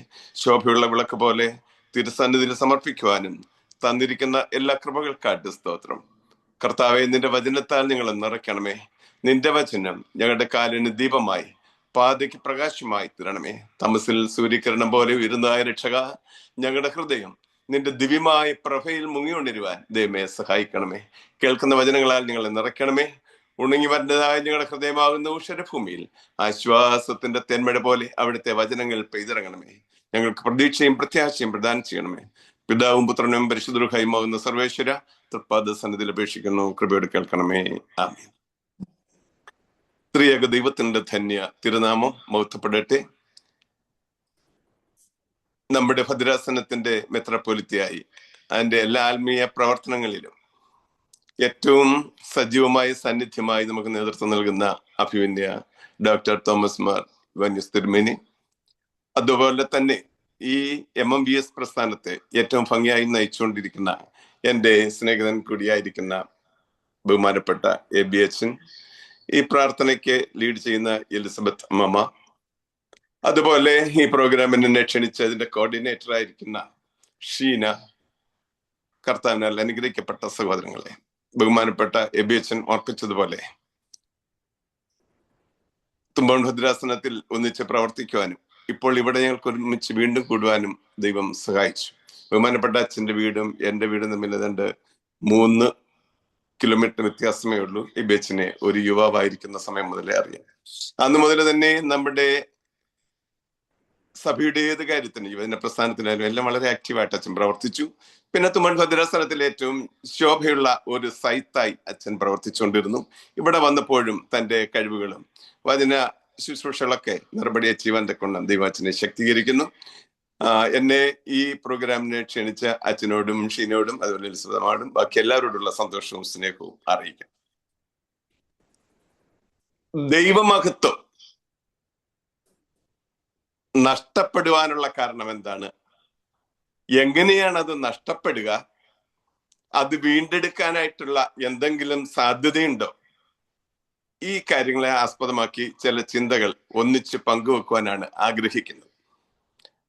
ശോഭയുള്ള വിളക്ക് പോലെ തിരുസന്നിധിയിൽ സമർപ്പിക്കുവാനും തന്നിരിക്കുന്ന എല്ലാ കൃപകൾക്കായിട്ട് സ്തോത്രം. കർത്താവെ, നിന്റെ വചനത്താൽ ഞങ്ങളെ നിറയ്ക്കണമേ. നിന്റെ വചനം ഞങ്ങളുടെ കാലിന് ദീപമായി പാതയ്ക്ക് പ്രകാശമായി തീരണമേ. തമസിൽ സൂര്യകിരണം പോലെ ഉയരുന്നതായ രക്ഷക, ഞങ്ങളുടെ ഹൃദയം നിന്റെ ദിവ്യമായ പ്രഭയിൽ മുങ്ങിക്കൊണ്ടിരുവാൻ ദൈവമേ സഹായിക്കണമേ. കേൾക്കുന്ന വചനങ്ങളാൽ ഞങ്ങളെ നിറയ്ക്കണമേ. ഉണങ്ങി വരേണ്ടതായ ഞങ്ങളുടെ ഹൃദയമാകുന്ന ഉഷരഭൂമിയിൽ ആശ്വാസത്തിന്റെ തെന്മഴ പോലെ അവിടുത്തെ വചനങ്ങൾ പെയ്തിറങ്ങണമേ. ഞങ്ങൾക്ക് പ്രതീക്ഷയും പ്രത്യാശയും പ്രദാനം ചെയ്യണമേ. പിതാവും പുത്രനും പരിശുദ്ധരുമാകുന്ന സർവേശ്വര തൃപ്പാദ സന്നിധിയിൽ അപേക്ഷിക്കുന്നു, കൃപയോട് കേൾക്കണമേ. ആമേൻ. ത്രിയേക ദൈവത്തിന്റെ ധന്യ തിരുനാമം മഹത്വപ്പെടട്ടെ. നമ്മുടെ ഭദ്രാസനത്തിന്റെ മെത്രാപ്പൊലിത്തയായി അതിന്റെ എല്ലാ ആത്മീയ പ്രവർത്തനങ്ങളിലും ഏറ്റവും സജീവമായ സാന്നിധ്യമായി നമുക്ക് നേതൃത്വം നൽകുന്ന അഭിമന്യ ഡോക്ടർ തോമസ് മാർ വന്യസ് തിരുമേനി, അതുപോലെ തന്നെ ഈ MMBS പ്രസ്ഥാനത്തെ ഏറ്റവും ഭംഗിയായി നയിച്ചുകൊണ്ടിരിക്കുന്ന എൻ്റെ സ്നേഹിതൻ കൂടിയായിരിക്കുന്ന ബഹുമാനപ്പെട്ട AB അച്ഛൻ, ഈ പ്രാർത്ഥനയ്ക്ക് ലീഡ് ചെയ്യുന്ന എലിസബത്ത് അമ്മ, അതുപോലെ ഈ പ്രോഗ്രാമിനെ ക്ഷണിച്ച് അതിന്റെ കോർഡിനേറ്റർ ആയിരിക്കുന്ന ഷീന, കർത്താവിനാൽ അനുഗ്രഹിക്കപ്പെട്ട സഹോദരങ്ങളെ, ബഹുമാനപ്പെട്ട AB അച്ഛൻ ഓർപ്പിച്ചതുപോലെ തുമ്പൺ ഭദ്രാസനത്തിൽ ഒന്നിച്ച് പ്രവർത്തിക്കുവാനും ഇപ്പോൾ ഇവിടെ ഞങ്ങൾക്ക് ഒരുമിച്ച് വീണ്ടും കൂടുവാനും ദൈവം സഹായിച്ചു. ബഹുമാനപ്പെട്ട അച്ഛൻ്റെ വീടും എൻ്റെ വീടും തമ്മിൽ ഏതാണ്ട് 3 കിലോമീറ്റർ വ്യത്യാസമേ ഉള്ളൂ. AB അച്ഛനെ ഒരു യുവാവായിരിക്കുന്ന സമയം മുതലേ അറിയാം. അന്ന് മുതൽ തന്നെ നമ്മുടെ സഭയുടെ ഏത് കാര്യത്തിനും യുവജന പ്രസ്ഥാനത്തിനായാലും എല്ലാം വളരെ ആക്റ്റീവായിട്ട് അച്ഛൻ പ്രവർത്തിച്ചു. പിന്നെ തുമ്പൺ ഭദ്രാസനത്തിൽ ഏറ്റവും ശോഭയുള്ള ഒരു സൈത്തായി അച്ഛൻ പ്രവർത്തിച്ചുകൊണ്ടിരുന്നു. ഇവിടെ വന്നപ്പോഴും തൻ്റെ കഴിവുകളും വചന ശുശ്രൂഷകളൊക്കെ നിർബടിയെ ചെയ്യുവാൻ തക്കൊണ്ട് ദൈവം അച്ഛനെ ശക്തീകരിക്കുന്നു. എന്നെ ഈ പ്രോഗ്രാമിനെ ക്ഷണിച്ച അച്ഛനോടും ഷീനോടും അതുപോലെ എലിസബത്തും ബാക്കി എല്ലാവരോടുള്ള സന്തോഷവും സ്നേഹവും അറിയിക്കാം. ദൈവമഹത്വം നഷ്ടപ്പെടുവാനുള്ള കാരണം എന്താണ്? എങ്ങനെയാണ് അത് നഷ്ടപ്പെടുക? അത് വീണ്ടെടുക്കാനായിട്ടുള്ള എന്തെങ്കിലും സാധ്യതയുണ്ടോ? ഈ കാര്യങ്ങളെ ആസ്പദമാക്കി ചില ചിന്തകൾ ഒന്നിച്ച് പങ്കുവെക്കുവാനാണ് ആഗ്രഹിക്കുന്നത്.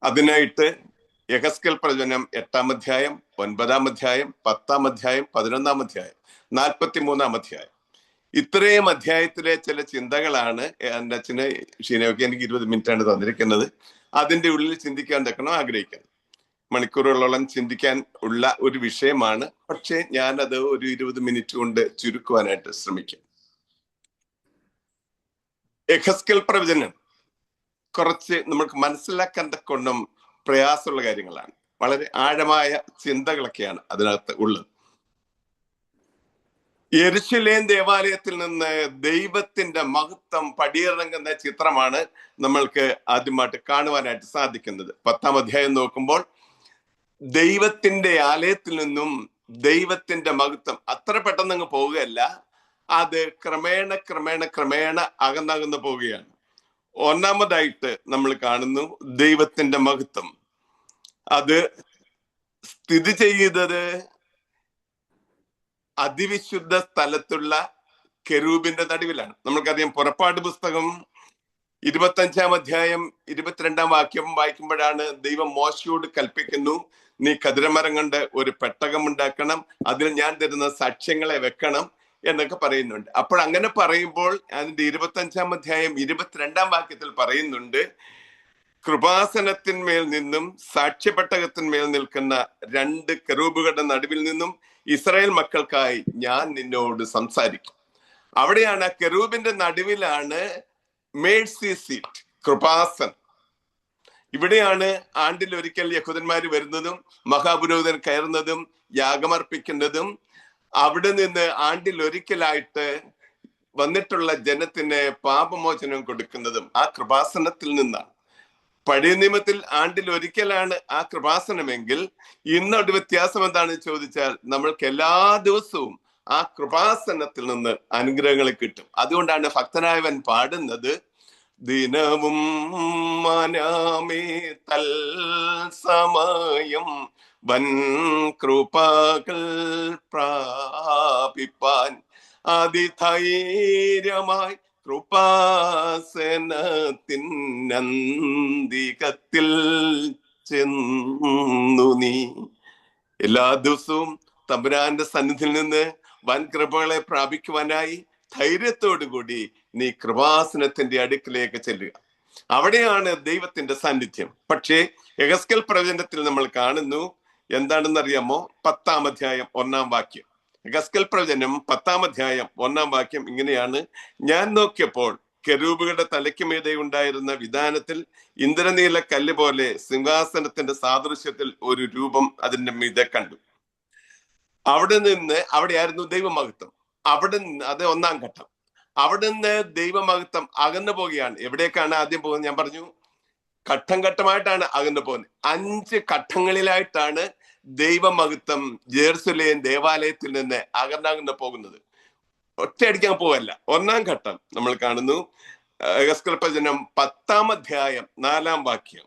അതിനായിട്ട് യെഹെസ്കേൽ പ്രവചനം 8-ാം അധ്യായം, 9-ാം അധ്യായം, 10-ാം അധ്യായം, 11-ാം അധ്യായം, 43-ാം അധ്യായം, ഇത്രയും അധ്യായത്തിലെ ചില ചിന്തകളാണ് എൻ്റെ അച്ഛന് ഷീനയൊക്കെ എനിക്ക് 20 മിനിറ്റാണ് തന്നിരിക്കുന്നത്. അതിൻ്റെ ഉള്ളിൽ ചിന്തിക്കാൻ തക്കണം ആഗ്രഹിക്കുന്നത്. മണിക്കൂറുകളോളം ചിന്തിക്കാൻ ഉള്ള ഒരു വിഷയമാണ്. പക്ഷെ ഞാനത് ഒരു 20 മിനിറ്റ് കൊണ്ട് ചുരുക്കുവാനായിട്ട് ശ്രമിക്കാം. യെഹെസ്കേൽ പ്രവചനം കുറച്ച് നമുക്ക് മനസ്സിലാക്കാൻ തക്കൊണ്ടും പ്രയാസമുള്ള കാര്യങ്ങളാണ്. വളരെ ആഴമായ ചിന്തകളൊക്കെയാണ് അതിനകത്ത് ഉള്ളത്. യെരുശലേം ദേവാലയത്തിൽ നിന്ന് ദൈവത്തിന്റെ മഹത്വം പടിയിറങ്ങുന്ന ചിത്രമാണ് നമ്മൾക്ക് ആദ്യമായിട്ട് കാണുവാനായിട്ട് സാധിക്കുന്നത്. 10-ാം അധ്യായം നോക്കുമ്പോൾ ദൈവത്തിന്റെ ആലയത്തിൽ നിന്നും ദൈവത്തിന്റെ മഹത്വം അത്ര പെട്ടെന്ന് അങ്ങ് പോവുകയല്ല, അത് ക്രമേണ ക്രമേണ ക്രമേണ അകന്നകന്ന് പോവുകയാണ്. ഒന്നാമതായിട്ട് നമ്മൾ കാണുന്നു ദൈവത്തിന്റെ മഹത്വം. അത് സ്ഥിതി ചെയ്തത് അതിവിശുദ്ധ സ്ഥലത്തുള്ള കെരൂബിന്റെ നടുവിലാണ്. നമ്മൾക്കറിയാം, പുറപ്പാട് പുസ്തകം 25-ാം അധ്യായം 22-ാം വാക്യം വായിക്കുമ്പോഴാണ് ദൈവം മോശയോട് കൽപ്പിക്കുന്നു, നീ കതിരമരം കൊണ്ട് ഒരു പെട്ടകം ഉണ്ടാക്കണം, അതിൽ ഞാൻ തരുന്ന സാക്ഷ്യങ്ങളെ വെക്കണം എന്നൊക്കെ പറയുന്നുണ്ട്. അപ്പോൾ അങ്ങനെ പറയുമ്പോൾ അതിന്റെ 25-ാം അധ്യായം 22-ാം വാക്യത്തിൽ പറയുന്നുണ്ട്, കൃപാസനത്തിന്മേൽ നിന്നും സാക്ഷ്യപ്പെട്ടകത്തിന്മേൽ നിൽക്കുന്ന 2 കെരൂബുകളുടെ നടുവിൽ നിന്നും ഇസ്രായേൽ മക്കൾക്കായി ഞാൻ നിന്നോട് സംസാരിക്കും. അവിടെയാണ് ആ കെരൂബിന്റെ നടുവിലാണ് മേഴ്സി സീറ്റ്, കൃപാസനം. ഇവിടെയാണ് ആണ്ടിൽ ഒരിക്കൽ യഹൂദന്മാർ വരുന്നതും മഹാപുരോഹിതൻ കയറുന്നതും യാഗമർപ്പിക്കുന്നതും അവിടെ നിന്ന് ആണ്ടിൽ ഒരിക്കലായിട്ട് വന്നിട്ടുള്ള ജനത്തിന് പാപമോചനം കൊടുക്കുന്നതും ആ കൃപാസനത്തിൽ നിന്നാണ്. പഴയ നിയമത്തിൽ ആണ്ടിൽ ഒരിക്കലാണ് ആ കൃപാസനമെങ്കിൽ ഇന്നൊരു വ്യത്യാസം എന്താണെന്ന് ചോദിച്ചാൽ നമ്മൾക്ക് എല്ലാ ദിവസവും ആ കൃപാസനത്തിൽ നിന്ന് അനുഗ്രഹങ്ങൾ കിട്ടും. അതുകൊണ്ടാണ് ഭക്തനായവൻ പാടുന്നത്, ദിനവും മനമേ തൽ സമയം വൻ കൃപകൾ പ്രാപിപ്പാൻ അതിധൈര്യമായി കൃപാസനത്തിനന്തികത്തിൽ ചെന്നു നീ. എല്ലാ ദിവസവും തമ്പുരാന്റെ സന്നിധിയിൽ നിന്ന് വൻ കൃപകളെ പ്രാപിക്കുവാനായി ധൈര്യത്തോടു കൂടി നീ കൃപാസനത്തിന്റെ അടുക്കിലേക്ക് ചെല്ലുക. അവിടെയാണ് ദൈവത്തിന്റെ സാന്നിധ്യം. പക്ഷേ യെഹെസ്കേൽ പ്രവചനത്തിൽ നമ്മൾ കാണുന്നു, എന്താണെന്ന് അറിയാമോ? 10-ാം അധ്യായം 1-ാം വാക്യം. യെഹെസ്കേൽ പ്രവചനം 10-ാം അധ്യായം 1-ാം വാക്യം ഇങ്ങനെയാണ്: ഞാൻ നോക്കിയപ്പോൾ കെരൂബുകളുടെ തലയ്ക്ക് മീതെ ഉണ്ടായിരുന്ന വിധാനത്തിൽ ഇന്ദ്രനീല കല്ല് പോലെ സിംഹാസനത്തിന്റെ സാദൃശ്യത്തിൽ ഒരു രൂപം അതിന്റെ മീതെ കണ്ടു. അവിടെയായിരുന്നു ദൈവമഹത്വം. അത് 1-ാം ഘട്ടം. അവിടുന്ന് ദൈവമഹത്വം അകന്നു പോവുകയാണ്. എവിടേക്കാണ് ആദ്യം പോകുന്നത്? ഞാൻ പറഞ്ഞു, ഘട്ടം ഘട്ടമായിട്ടാണ് അകന്നു പോകുന്നത്. 5 ഘട്ടങ്ങളിലായിട്ടാണ് ദൈവമഹത്വം ജെറുസലേം ദേവാലയത്തിൽ നിന്ന് അകന്നകന്ന് പോകുന്നത്. ഒറ്റയടിക്കാൻ പോവല്ല. 1-ാം ഘട്ടം നമ്മൾ കാണുന്നു. യെഹെസ്കേൽ പ്രവചനം 10-ാം അധ്യായം 4-ാം വാക്യം.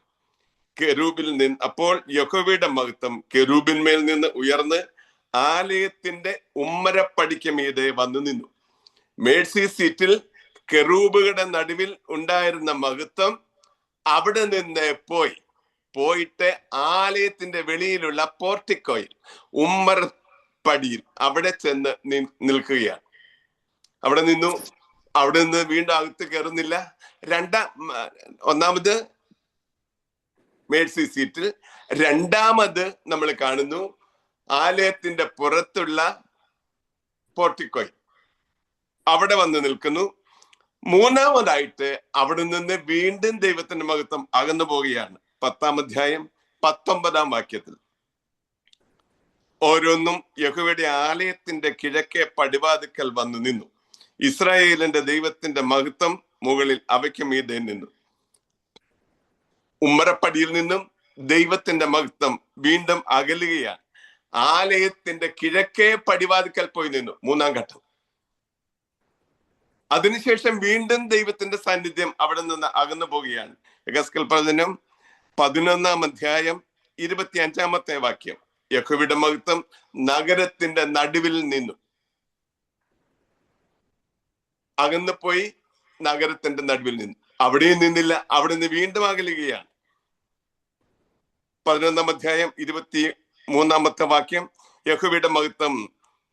കെരൂബിൽ നിന്ന് അപ്പോൾ യഹോവയുടെ മഹത്വം കെരൂബിന്മേൽ നിന്ന് ഉയർന്ന് ആലയത്തിന്റെ ഉമ്മരപ്പടിക്ക് മീതെ വന്നു നിന്നു. മേഴ്സി സീറ്റിൽ കെരൂബുകളുടെ നടുവിൽ ഉണ്ടായിരുന്ന മഹത്വം അവിടെ നിന്ന് പോയിട്ട് ആലയത്തിന്റെ വെളിയിലുള്ള പോർട്ടിക്കോയിൽ ഉമ്മരപ്പടിയിൽ അവിടെ ചെന്ന് നിൽക്കുകയാണ്. അവിടെ നിന്നു. അവിടെ നിന്ന് വീണ്ടും അകത്ത് കയറുന്നില്ല. ഒന്നാമത് മേഴ്സി സീറ്റിൽ, രണ്ടാമത് നമ്മൾ കാണുന്നു ആലയത്തിന്റെ പുറത്തുള്ള പോർട്ടിക്കോയിൽ അവിടെ വന്ന് നിൽക്കുന്നു. മൂന്നാമതായിട്ട് അവിടെ നിന്ന് വീണ്ടും ദൈവത്തിന്റെ മഹത്വം അകന്നു പോവുകയാണ്. 10-ാം അധ്യായം 19-ാം വാക്യത്തിൽ, ഓരോന്നും യഹോവയുടെ ആലയത്തിന്റെ കിഴക്കേ പടിവാതിക്കൽ വന്നു നിന്നു. ഇസ്രായേലിന്റെ ദൈവത്തിന്റെ മഹത്വം മുകളിൽ അവയ്ക്ക് മീതെ നിന്നു. ഉമ്മരപ്പടിയിൽ നിന്നും ദൈവത്തിന്റെ മഹത്വം വീണ്ടും അകലുകയാണ്. ആലയത്തിന്റെ കിഴക്കേ പടിവാതിക്കൽ പോയി നിന്നു. 3-ാം ഘട്ടം. അതിനുശേഷം വീണ്ടും ദൈവത്തിന്റെ സാന്നിധ്യം അവിടെ നിന്ന് അകന്നു പോവുകയാണ്. യെഹെസ്കേൽ പ്രവചനം 11-ാം അധ്യായം 25-ാമത്തെ വാക്യം. യഹോവയുടെ മഹത്വം നഗരത്തിന്റെ നടുവിൽ നിന്നു അകന്നു പോയി. നഗരത്തിന്റെ നടുവിൽ നിന്നു. അവിടെയും നിന്നില്ല. അവിടെ നിന്ന് വീണ്ടും അകലുകയാണ്. 11-ാം അധ്യായം 23-ാമത്തെ വാക്യം. യഹോവയുടെ മഹത്വം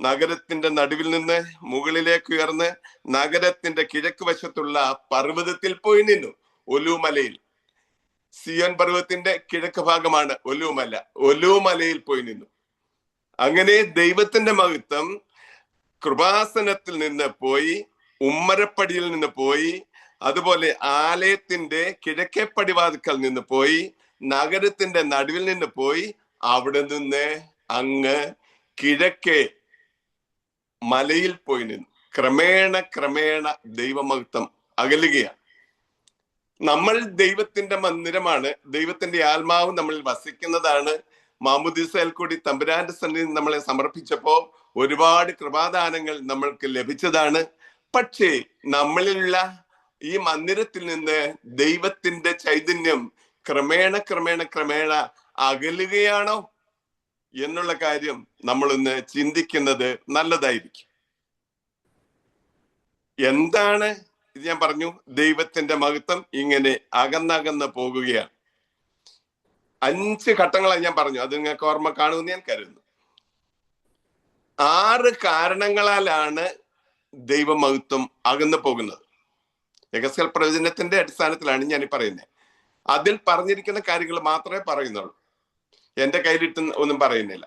നഗരത്തിന്റെ നടുവിൽ നിന്ന് മുകളിലേക്ക് ഉയർന്ന് നഗരത്തിന്റെ കിഴക്ക് വശത്തുള്ള പർവ്വതത്തിൽ പോയി നിന്നു. ഒലൂമലയിൽ, സിയോൻ പർവ്വതത്തിന്റെ കിഴക്ക് ഭാഗമാണ് ഒലൂമല. ഒലൂമലയിൽ പോയി നിന്നു. അങ്ങനെ ദൈവത്തിന്റെ മഹത്വം കൃപാസനത്തിൽ നിന്ന് പോയി, ഉമ്മരപ്പടിയിൽ നിന്ന് പോയി, അതുപോലെ ആലയത്തിന്റെ കിഴക്കേ പടിവാതിക്കൽ നിന്ന് പോയി, നഗരത്തിന്റെ നടുവിൽ നിന്ന് പോയി, അവിടെ നിന്ന് അങ്ങ് കിഴക്കേ മലയിൽ പോയി നിന്നു. ക്രമേണ ദൈവമഹത്വം അകലുകയാണ്. നമ്മൾ ദൈവത്തിന്റെ മന്ദിരമാണ്. ദൈവത്തിന്റെ ആത്മാവ് നമ്മളിൽ വസിക്കുന്നതാണ്. മാമുദീസയിൽ കൂടി തമ്പുരാന്റെ സന്നിധിയിൽ നമ്മളെ സമർപ്പിച്ചപ്പോ ഒരുപാട് കൃപാദാനങ്ങൾ നമ്മൾക്ക് ലഭിച്ചതാണ്. പക്ഷേ നമ്മളിലുള്ള ഈ മന്ദിരത്തിൽ നിന്ന് ദൈവത്തിന്റെ ചൈതന്യം ക്രമേണ അകലുകയാണോ എന്നുള്ള കാര്യം നമ്മളൊന്ന് ചിന്തിക്കുന്നത് നല്ലതായിരിക്കും. എന്താണ് ഇത്? ഞാൻ പറഞ്ഞു, ദൈവത്തിന്റെ മഹത്വം ഇങ്ങനെ അകന്നകന്ന് പോകുകയാണ്. 5 ഘട്ടങ്ങളായി ഞാൻ പറഞ്ഞു. അത് നിങ്ങൾക്ക് ഓർമ്മ കാണുമെന്ന് ഞാൻ കരുതുന്നു. 6 കാരണങ്ങളാലാണ് ദൈവമഹത്വം അകന്നു പോകുന്നത്. യെഹെസ്കേൽ പ്രവചനത്തിന്റെ അടിസ്ഥാനത്തിലാണ് ഞാൻ ഈ പറയുന്നത്. അതിൽ പറഞ്ഞിരിക്കുന്ന കാര്യങ്ങൾ മാത്രമേ പറയുന്നുള്ളൂ. എന്റെ കയ്യിലിട്ട് ഒന്നും പറയുന്നില്ല.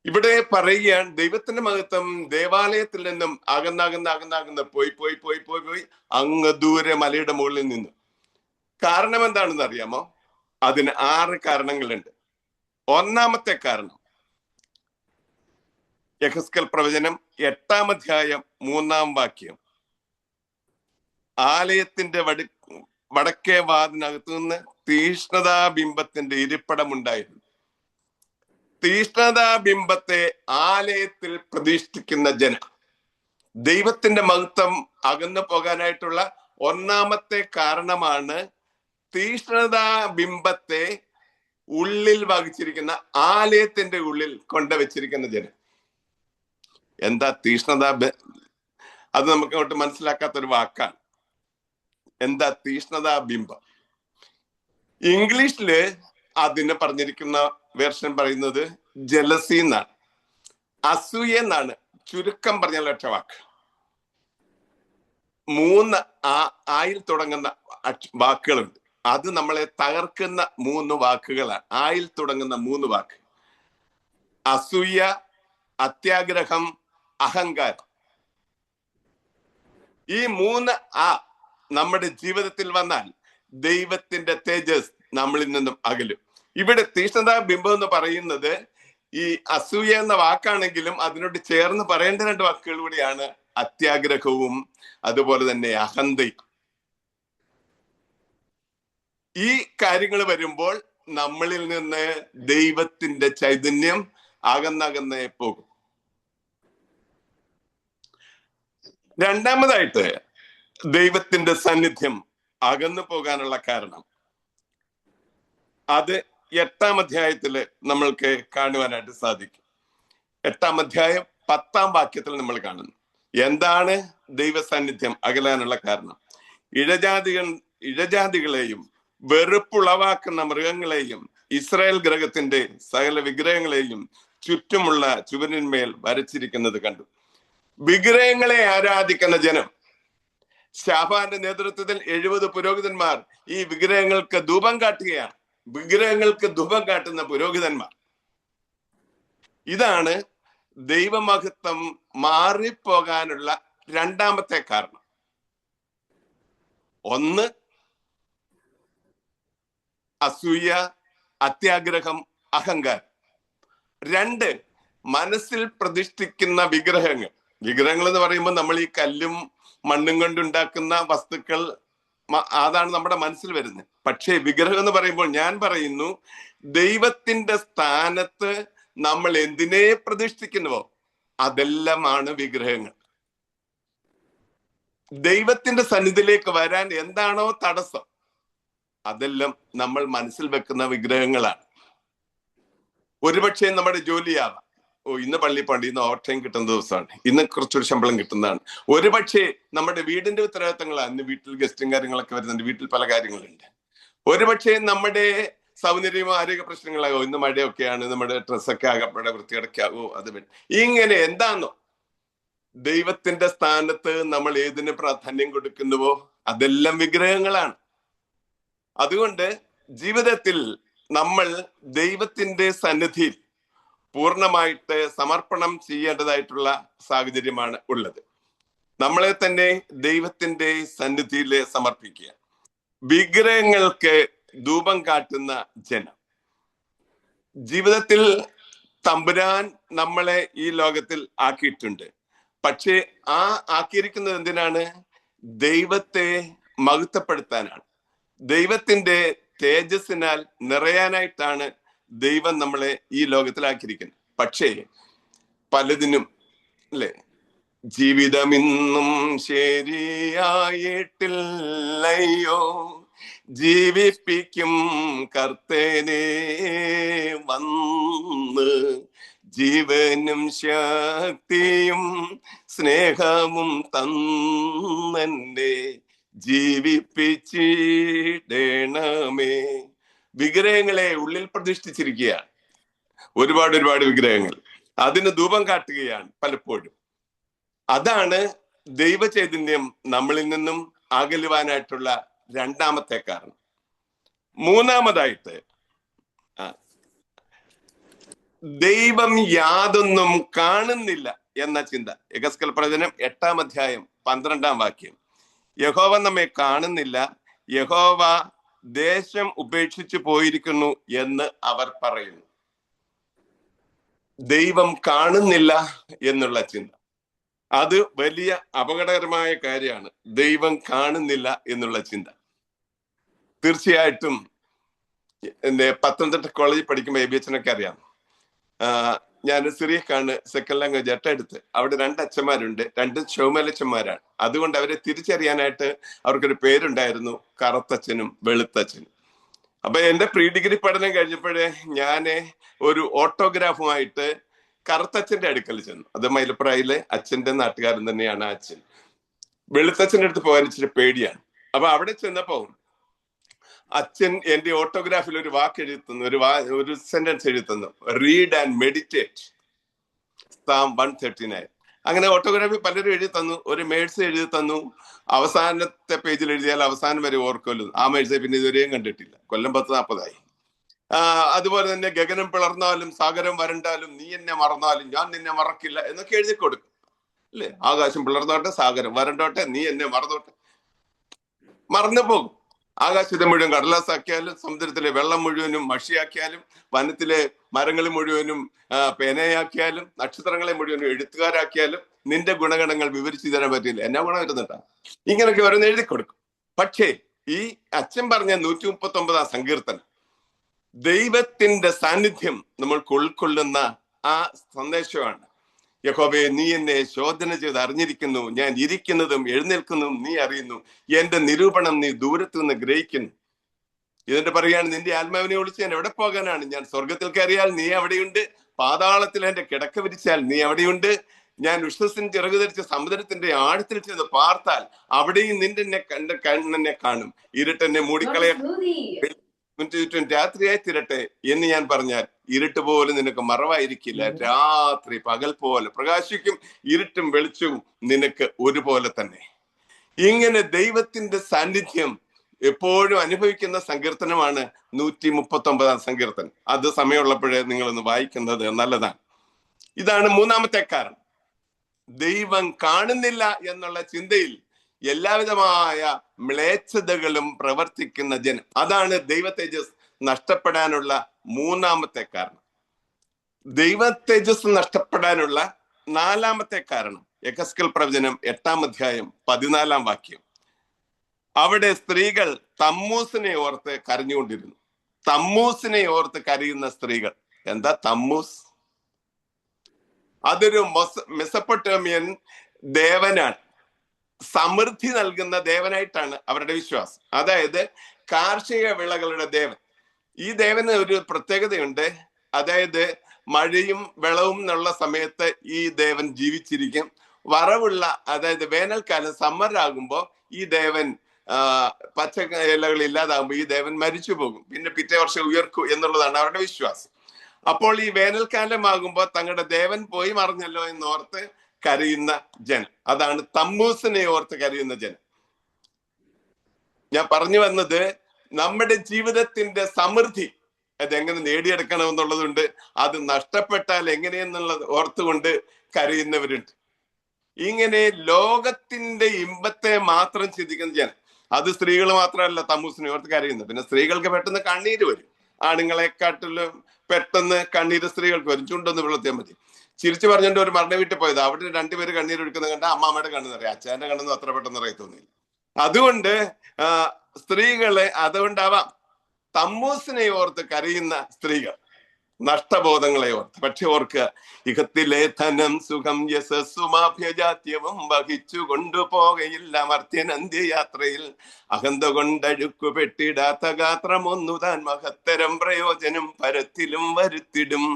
ഇവിടെ പറയുകയാണ്, ദൈവത്തിന്റെ മഹത്വം ദേവാലയത്തിൽ നിന്നും അകന്നകന്ന് പോയി അങ്ങ് ദൂരെ മലയുടെ മുകളിൽ നിന്നു. കാരണം എന്താണെന്ന് അറിയാമോ? അതിന് 6 കാരണങ്ങളുണ്ട്. ഒന്നാമത്തെ കാരണം, യെഹെസ്കേൽ പ്രവചനം 8-ാം അധ്യായം 3-ാം വാക്യം. ആലയത്തിന്റെ വടക്കേ വാതിനകത്തു നിന്ന് തീഷ്ണതാബിംബത്തിന്റെ ഇരിപ്പിടം ഉണ്ടായിരുന്നു. തീഷ്ണതാബിംബത്തെ ആലയത്തിൽ പ്രതിഷ്ഠിക്കുന്ന ജനം. ദൈവത്തിന്റെ മഹത്വം അകന്നു പോകാനായിട്ടുള്ള ഒന്നാമത്തെ കാരണമാണ് തീഷ്ണതാബിംബത്തെ ഉള്ളിൽ വഹിച്ചിരിക്കുന്ന, ആലയത്തിന്റെ ഉള്ളിൽ കൊണ്ടുവച്ചിരിക്കുന്ന ജനം. എന്താ അത് നമുക്ക് അങ്ങോട്ട് മനസ്സിലാക്കാത്തൊരു വാക്കാണ്. എന്താ തീഷ്ണതാബിംബം? ഇംഗ്ലീഷില് അതിന് പറഞ്ഞിരിക്കുന്ന വേർഷൻ പറയുന്നത് ജലസി എന്നാണ്, അസൂയ എന്നാണ്. ചുരുക്കം പറഞ്ഞാൽ ഒറ്റ വാക്ക്. 3 ആയിൽ തുടങ്ങുന്ന വാക്കുകളുണ്ട്. അത് നമ്മളെ തകർക്കുന്ന 3 വാക്കുകളാണ്. ആയിൽ തുടങ്ങുന്ന 3 വാക്ക്: അസൂയ, അത്യാഗ്രഹം, അഹങ്കാരം. ഈ 3 നമ്മുടെ ജീവിതത്തിൽ വന്നാൽ ദൈവത്തിന്റെ തേജസ് നമ്മളിൽ നിന്നും അകലും. ഇവിടെ തീഷ്ണതാ ബിംബം എന്ന് പറയുന്നത് ഈ അസൂയ എന്ന വാക്കാണെങ്കിലും അതിനോട് ചേർന്ന് പറയേണ്ട 2 വാക്കുകൾ കൂടിയാണ് അത്യാഗ്രഹവും അതുപോലെ തന്നെ അഹന്തയും. ഈ കാര്യങ്ങൾ വരുമ്പോൾ നമ്മളിൽ നിന്ന് ദൈവത്തിന്റെ ചൈതന്യം അകന്നകന്നേ പോകും. രണ്ടാമതായിട്ട് ദൈവത്തിന്റെ സാന്നിധ്യം അകന്നു പോകാനുള്ള കാരണം അത് 8-ാം അധ്യായത്തില് നമ്മൾക്ക് കാണുവാനായിട്ട് സാധിക്കും. 8-ാം അധ്യായം 10-ാം വാക്യത്തിൽ നമ്മൾ കാണുന്നു എന്താണ് ദൈവ സാന്നിധ്യം അകലാനുള്ള കാരണം. ഇഴജാതികളെയും വെറുപ്പുളവാക്കുന്ന മൃഗങ്ങളെയും ഇസ്രായേൽ ഗ്രഹത്തിന്റെ സകല വിഗ്രഹങ്ങളെയും ചുറ്റുമുള്ള ചുവരിന്മേൽ വരച്ചിരിക്കുന്നത് കണ്ടു. വിഗ്രഹങ്ങളെ ആരാധിക്കുന്ന ജനം, ശാഫാന്റെ നേതൃത്വത്തിൽ 70 പുരോഹിതന്മാർ ഈ വിഗ്രഹങ്ങൾക്ക് ധൂപം കാട്ടുകയാണ്. വിഗ്രഹങ്ങൾക്ക് ധൂപം കാട്ടുന്ന പുരോഹിതന്മാർ. ഇതാണ് ദൈവമഹത്വം മാറിപ്പോകാനുള്ള 2-ാമത്തെ കാരണം. 1 അസൂയ, അത്യാഗ്രഹം, അഹങ്കാരം. 2 മനസ്സിൽ പ്രതിഷ്ഠിക്കുന്ന വിഗ്രഹങ്ങൾ. വിഗ്രഹങ്ങൾ എന്ന് പറയുമ്പോൾ നമ്മൾ ഈ കല്ലും മണ്ണും കൊണ്ടുണ്ടാക്കുന്ന വസ്തുക്കൾ, അതാണ് നമ്മുടെ മനസ്സിൽ വരുന്നത്. പക്ഷേ വിഗ്രഹം എന്ന് പറയുമ്പോൾ ഞാൻ പറയുന്നു, ദൈവത്തിന്റെ സ്ഥാനത്ത് നമ്മൾ എന്തിനെ പ്രതിഷ്ഠിക്കുന്നുവോ അതെല്ലാമാണ് വിഗ്രഹങ്ങൾ. ദൈവത്തിന്റെ സന്നിധിയിലേക്ക് വരാൻ എന്താണോ തടസ്സം അതെല്ലാം നമ്മൾ മനസ്സിൽ വെക്കുന്ന വിഗ്രഹങ്ങളാണ്. ഒരുപക്ഷെ നമ്മുടെ ജോലിയാവാം. ഇന്ന് പള്ളി പോകണ്ട, ഇന്ന് ഓവർ ടൈം കിട്ടുന്ന ദിവസമാണ്, ഇന്ന് കുറച്ചൊരു ശമ്പളം കിട്ടുന്നതാണ്. ഒരുപക്ഷെ നമ്മുടെ വീടിന്റെ ഉത്തരവാദിത്തങ്ങളാണ്. ഇന്ന് വീട്ടിൽ ഗസ്റ്റും കാര്യങ്ങളൊക്കെ വരുന്നുണ്ട്, വീട്ടിൽ പല കാര്യങ്ങളുണ്ട്. ഒരുപക്ഷെ നമ്മുടെ സൗന്ദര്യമോ ആരോഗ്യ പ്രശ്നങ്ങളാകോ, ഇന്ന് മഴയൊക്കെയാണ്, നമ്മുടെ ഡ്രസ്സൊക്കെ ആകപ്പെടെ വൃത്തിയടക്കാവോ, അത് ഇങ്ങനെ എന്താണോ ദൈവത്തിന്റെ സ്ഥാനത്ത് നമ്മൾ ഏതിന് പ്രാധാന്യം കൊടുക്കുന്നുവോ അതെല്ലാം വിഗ്രഹങ്ങളാണ്. അതുകൊണ്ട് ജീവിതത്തിൽ നമ്മൾ ദൈവത്തിന്റെ സന്നിധിയിൽ പൂർണ്ണമായിട്ട് സമർപ്പണം ചെയ്യേണ്ടതായിട്ടുള്ള സാഹചര്യമാണ് ഉള്ളത്. നമ്മളെ തന്നെ ദൈവത്തിന്റെ സന്നിധിയിൽ സമർപ്പിക്കുക. വിഗ്രഹങ്ങൾക്ക് ധൂപം കാട്ടുന്ന ജനം. ജീവിതത്തിൽ തമ്പുരാൻ നമ്മളെ ഈ ലോകത്തിൽ ആക്കിയിട്ടുണ്ട്. പക്ഷേ ആക്കിയിരിക്കുന്നത് എന്തിനാണ്? ദൈവത്തെ മഹത്വപ്പെടുത്താനാണ്. ദൈവത്തിന്റെ തേജസ്സിനാൽ നിറയാനായിട്ടാണ് ദൈവം നമ്മളെ ഈ ലോകത്തിലാക്കിയിരിക്കുന്നത്. പക്ഷേ പലതിനും അല്ലെ, ജീവിതമിന്നും ശരിയായിട്ടില്ലയോ, ജീവിപ്പിക്കും കർത്തനെ വന്ന്, ജീവനും ശക്തിയും സ്നേഹവും തന്നെന്നെ ജീവിപ്പിച്ചിടണമേ. വിഗ്രഹങ്ങളെ ഉള്ളിൽ പ്രതിഷ്ഠിച്ചിരിക്കുകയാണ്. ഒരുപാട് വിഗ്രഹങ്ങൾ. അതിന് ധൂപം കാട്ടുകയാണ് പലപ്പോഴും. അതാണ് ദൈവചൈതന്യം നമ്മളിൽ നിന്നും അകലുവാനായിട്ടുള്ള 2-ാമത്തെ കാരണം. 3-ാമതായിട്ട് ദൈവം യാതൊന്നും കാണുന്നില്ല എന്ന ചിന്ത. യെഹെസ്കേൽ പ്രവചനം 8-ാം അധ്യായം 12-ാം വാക്യം. യഹോവ നമ്മെ കാണുന്നില്ല, യഹോവ ദേശം ഉപേക്ഷിച്ചു പോയിരിക്കുന്നു എന്ന് അവർ പറയുന്നു. ദൈവം കാണുന്നില്ല എന്നുള്ള ചിന്ത അത് വലിയ അപകടകരമായ കാര്യമാണ്. ദൈവം കാണുന്നില്ല എന്നുള്ള ചിന്ത. തീർച്ചയായിട്ടും എന്റെ പത്തനംതിട്ട കോളേജിൽ പഠിക്കുമ്പോൾ ABHനൊക്കെ അറിയാം. ഞാൻ സിറിയക്കാണ് സെക്കൻഡ് ലാംഗ്വേജ് എടുത്ത്. അവിടെ 2 അച്ഛന്മാരുണ്ട്, 2 ശൗമലച്ചന്മാരാണ്. അതുകൊണ്ട് അവരെ തിരിച്ചറിയാനായിട്ട് അവർക്കൊരു പേരുണ്ടായിരുന്നു, കറുത്തച്ഛനും വെളുത്തച്ഛനും. അപ്പൊ എന്റെ പ്രീ ഡിഗ്രി പഠനം കഴിഞ്ഞപ്പോഴേ ഞാൻ ഒരു ഓട്ടോഗ്രാഫുമായിട്ട് കറുത്തച്ഛന്റെ അടുക്കൽ ചെന്നു. അത് മൈലപ്രായിലെ അച്ഛന്റെ നാട്ടുകാരൻ തന്നെയാണ് ആ അച്ഛൻ. വെളുത്തച്ഛൻ്റെ അടുത്ത് പോകാൻ ഇച്ചിരി പേടിയാണ്. അപ്പൊ അവിടെ ചെന്നപ്പോ അച്ഛൻ എന്റെ ഓട്ടോഗ്രാഫിൽ ഒരു വാക്ക് എഴുതുന്നു, ഒരു സെന്റൻസ് എഴുതുന്നു: റീഡ് ആൻഡ് മെഡിറ്റേറ്റ് Psalm 139. അങ്ങനെ ഓട്ടോഗ്രാഫി പലരും എഴുതി തന്നു. ഒരു മേഴ്സ് എഴുതി തന്നു. അവസാനത്തെ പേജിൽ എഴുതിയാൽ അവസാനം വരെ ഓർക്കുമല്ലോ. ആ മേഴ്സെ പിന്നെ ഇതുവരെയും കണ്ടിട്ടില്ല. കൊല്ലം 10-40 അതുപോലെ തന്നെ ഗഗനം പിളർന്നാലും സാഗരം വരണ്ടാലും നീ എന്നെ മറന്നാലും ഞാൻ നിന്നെ മറക്കില്ല എന്നൊക്കെ എഴുതി കൊടുക്കും അല്ലേ. ആകാശം പിളർന്നോട്ടെ, സാഗരം വരണ്ടോട്ടെ, നീ എന്നെ മറന്നോട്ടെ. മറന്നു പോകും. ആകാശത്തെ മുഴുവൻ കടലാസാക്കിയാലും, സമുദ്രത്തിലെ വെള്ളം മുഴുവനും മഷിയാക്കിയാലും, വനത്തിലെ മരങ്ങൾ മുഴുവനും പേനയാക്കിയാലും, നക്ഷത്രങ്ങളെ മുഴുവനും എഴുത്തുകാരാക്കിയാലും നിന്റെ ഗുണഗണങ്ങൾ വിവരിച്ചു തരാൻ പറ്റില്ല. എന്നാ ഗുണം വരുന്നുണ്ടാ? ഇങ്ങനെയൊക്കെ ഓരോന്ന് എഴുതി കൊടുക്കും. പക്ഷേ ഈ അച്ഛൻ പറഞ്ഞ 139 സങ്കീർത്തനം ദൈവത്തിന്റെ സാന്നിധ്യം നമ്മൾക്ക് ഉൾക്കൊള്ളുന്ന ആ സന്ദേശമാണ്. യഹോവേ, നീ എന്നെ ശോധന ചെയ്ത് അറിഞ്ഞിരിക്കുന്നു, ഞാൻ ഇരിക്കുന്നതും എഴുന്നേൽക്കുന്നതും നീ അറിയുന്നു, എന്റെ നിരൂപണം നീ ദൂരത്തു നിന്ന് ഗ്രഹിക്കുന്നു. ഇതിന്റെ പറയാണ്, നിന്റെ ആത്മാവിനെ ഒളിച്ച് ഞാൻ എവിടെ പോകാനാണ്? ഞാൻ സ്വർഗത്തിൽ കയറിയാൽ നീ അവിടെയുണ്ട്, പാതാളത്തിൽ എന്റെ കിടക്ക വിരിച്ചാൽ നീ അവിടെയുണ്ട്, ഞാൻ ഉഷസ്സിന് ചിറകു ധരിച്ച സമുദ്രത്തിന്റെ ആഴത്തിൽ ചെന്ന് പാർത്താൽ അവിടെയും നിന്റെ കണ്ണെന്നെ കാണും. ഇരുട്ടെന്നെ മൂടിക്കളയട്ടെ, ചുറ്റും രാത്രിയായി തീരട്ടെ എന്ന് ഞാൻ പറഞ്ഞാൽ ഇരുട്ട് പോലും നിനക്ക് മറവായിരിക്കില്ല. രാത്രി പകൽ പോലെ പ്രകാശിക്കും, ഇരുട്ടും വെളിച്ചവും നിനക്ക് ഒരുപോലെ തന്നെ. ഇങ്ങനെ ദൈവത്തിന്റെ സാന്നിധ്യം എപ്പോഴും അനുഭവിക്കുന്ന സങ്കീർത്തനമാണ് 139 സങ്കീർത്തനം. അത് സമയമുള്ളപ്പോഴേ നിങ്ങളൊന്ന് വായിക്കുന്നത് നല്ലതാണ്. ഇതാണ് മൂന്നാമത്തെ കാരണം. ദൈവം കാണുന്നില്ല എന്നുള്ള ചിന്തയിൽ എല്ലാവിധമായ മ്ലേച്ഛതകളും പ്രവർത്തിക്കുന്ന ജനം. അതാണ് ദൈവ തേജസ് നഷ്ടപ്പെടാനുള്ള മൂന്നാമത്തെ കാരണം. ദൈവ തേജസ് നഷ്ടപ്പെടാനുള്ള നാലാമത്തെ കാരണം യെഹെസ്കേൽ പ്രവചനം 8-ാം അധ്യായം 14-ാം വാക്യം. അവിടെ സ്ത്രീകൾ തമ്മൂസിനെ ഓർത്ത് കരഞ്ഞുകൊണ്ടിരുന്നു. തമ്മൂസിനെ ഓർത്ത് കരയുന്ന സ്ത്രീകൾ. എന്താ തമ്മൂസ്? അതൊരു മെസപ്പൊട്ടേമിയൻ ദേവനാണ്. സമൃദ്ധി നൽകുന്ന ദേവനായിട്ടാണ് അവരുടെ വിശ്വാസം. അതായത് കാർഷിക വിളകളുടെ ദേവൻ. ഈ ദേവന് ഒരു പ്രത്യേകതയുണ്ട്. അതായത് മഴയും വെള്ളവും എന്നുള്ള സമയത്ത് ഈ ദേവൻ ജീവിച്ചിരിക്കും. വറവുള്ള, അതായത് വേനൽക്കാലം സമ്മറാകുമ്പോൾ ഈ ദേവൻ പച്ച ഇലകൾ ഇല്ലാതാകുമ്പോൾ ഈ ദേവൻ മരിച്ചു പോകും. പിന്നെ പിറ്റേ വർഷം ഉയർക്കും എന്നുള്ളതാണ് അവരുടെ വിശ്വാസം. അപ്പോൾ ഈ വേനൽക്കാലമാകുമ്പോൾ തങ്ങളുടെ ദേവൻ പോയി മറിഞ്ഞല്ലോ എന്നോർത്ത് കരയുന്ന ജനം. അതാണ് തമ്മൂസിനെ ഓർത്ത് കരയുന്ന ജനം. ഞാൻ പറഞ്ഞു വന്നത്, നമ്മുടെ ജീവിതത്തിന്റെ സമൃദ്ധി അതെങ്ങനെ നേടിയെടുക്കണം എന്നുള്ളതുണ്ട്. അത് നഷ്ടപ്പെട്ടാൽ എങ്ങനെയെന്നുള്ളത് ഓർത്തുകൊണ്ട് കരയുന്നവരുണ്ട്. ഇങ്ങനെ ലോകത്തിന്റെ ഇമ്പത്തെ മാത്രം ചിന്തിക്കുന്ന ജനം. അത് സ്ത്രീകൾ മാത്രമല്ല തമ്മൂസിനെ ഓർത്ത് കരയുന്നത്. പിന്നെ സ്ത്രീകൾക്ക് പെട്ടെന്ന് കണ്ണീര് വരും. ആണുങ്ങളെക്കാട്ടിലും പെട്ടെന്ന് കണ്ണീര് സ്ത്രീകൾക്ക് വരും. ചുണ്ടൊന്ന് വെള്ളത്തിയാൽ മതി. ചിരിച്ചു പറഞ്ഞിട്ട് ഒരു മരണ വീട്ടിൽ പോയത്, അവിടെ 2 പേര് കണ്ണീരൊഴുക്കുന്നത് കണ്ട അമ്മാമ്മയുടെ കണ്ണ് നിറയും. അച്ഛൻ്റെ കണ്ണൊന്നും അത്ര പെട്ടെന്ന് നിറയത്തൊന്നുമില്ല. അതുകൊണ്ട് സ്ത്രീകളെ, അതുകൊണ്ടാവാം തമ്മൂസിനെ ഓർത്ത് കരയുന്ന സ്ത്രീകൾ, നഷ്ടബോധങ്ങളെ ഓർത്ത്. പക്ഷെ ഓർക്കുക, ഇഹത്തിലെ ധനം സുഖം യശസ്സുമാഭ്യജാത്യവും വഹിച്ചു കൊണ്ടുപോകയില്ല മർത്യൻ അന്ത്യയാത്രയിൽ. അഹന്ത കൊണ്ടഴുക്കു പെട്ടിടാത്ത ഗാത്രമൊന്നു താൻ മഹത്തരം പ്രയോജനം പരത്തിലും വരുത്തിടും.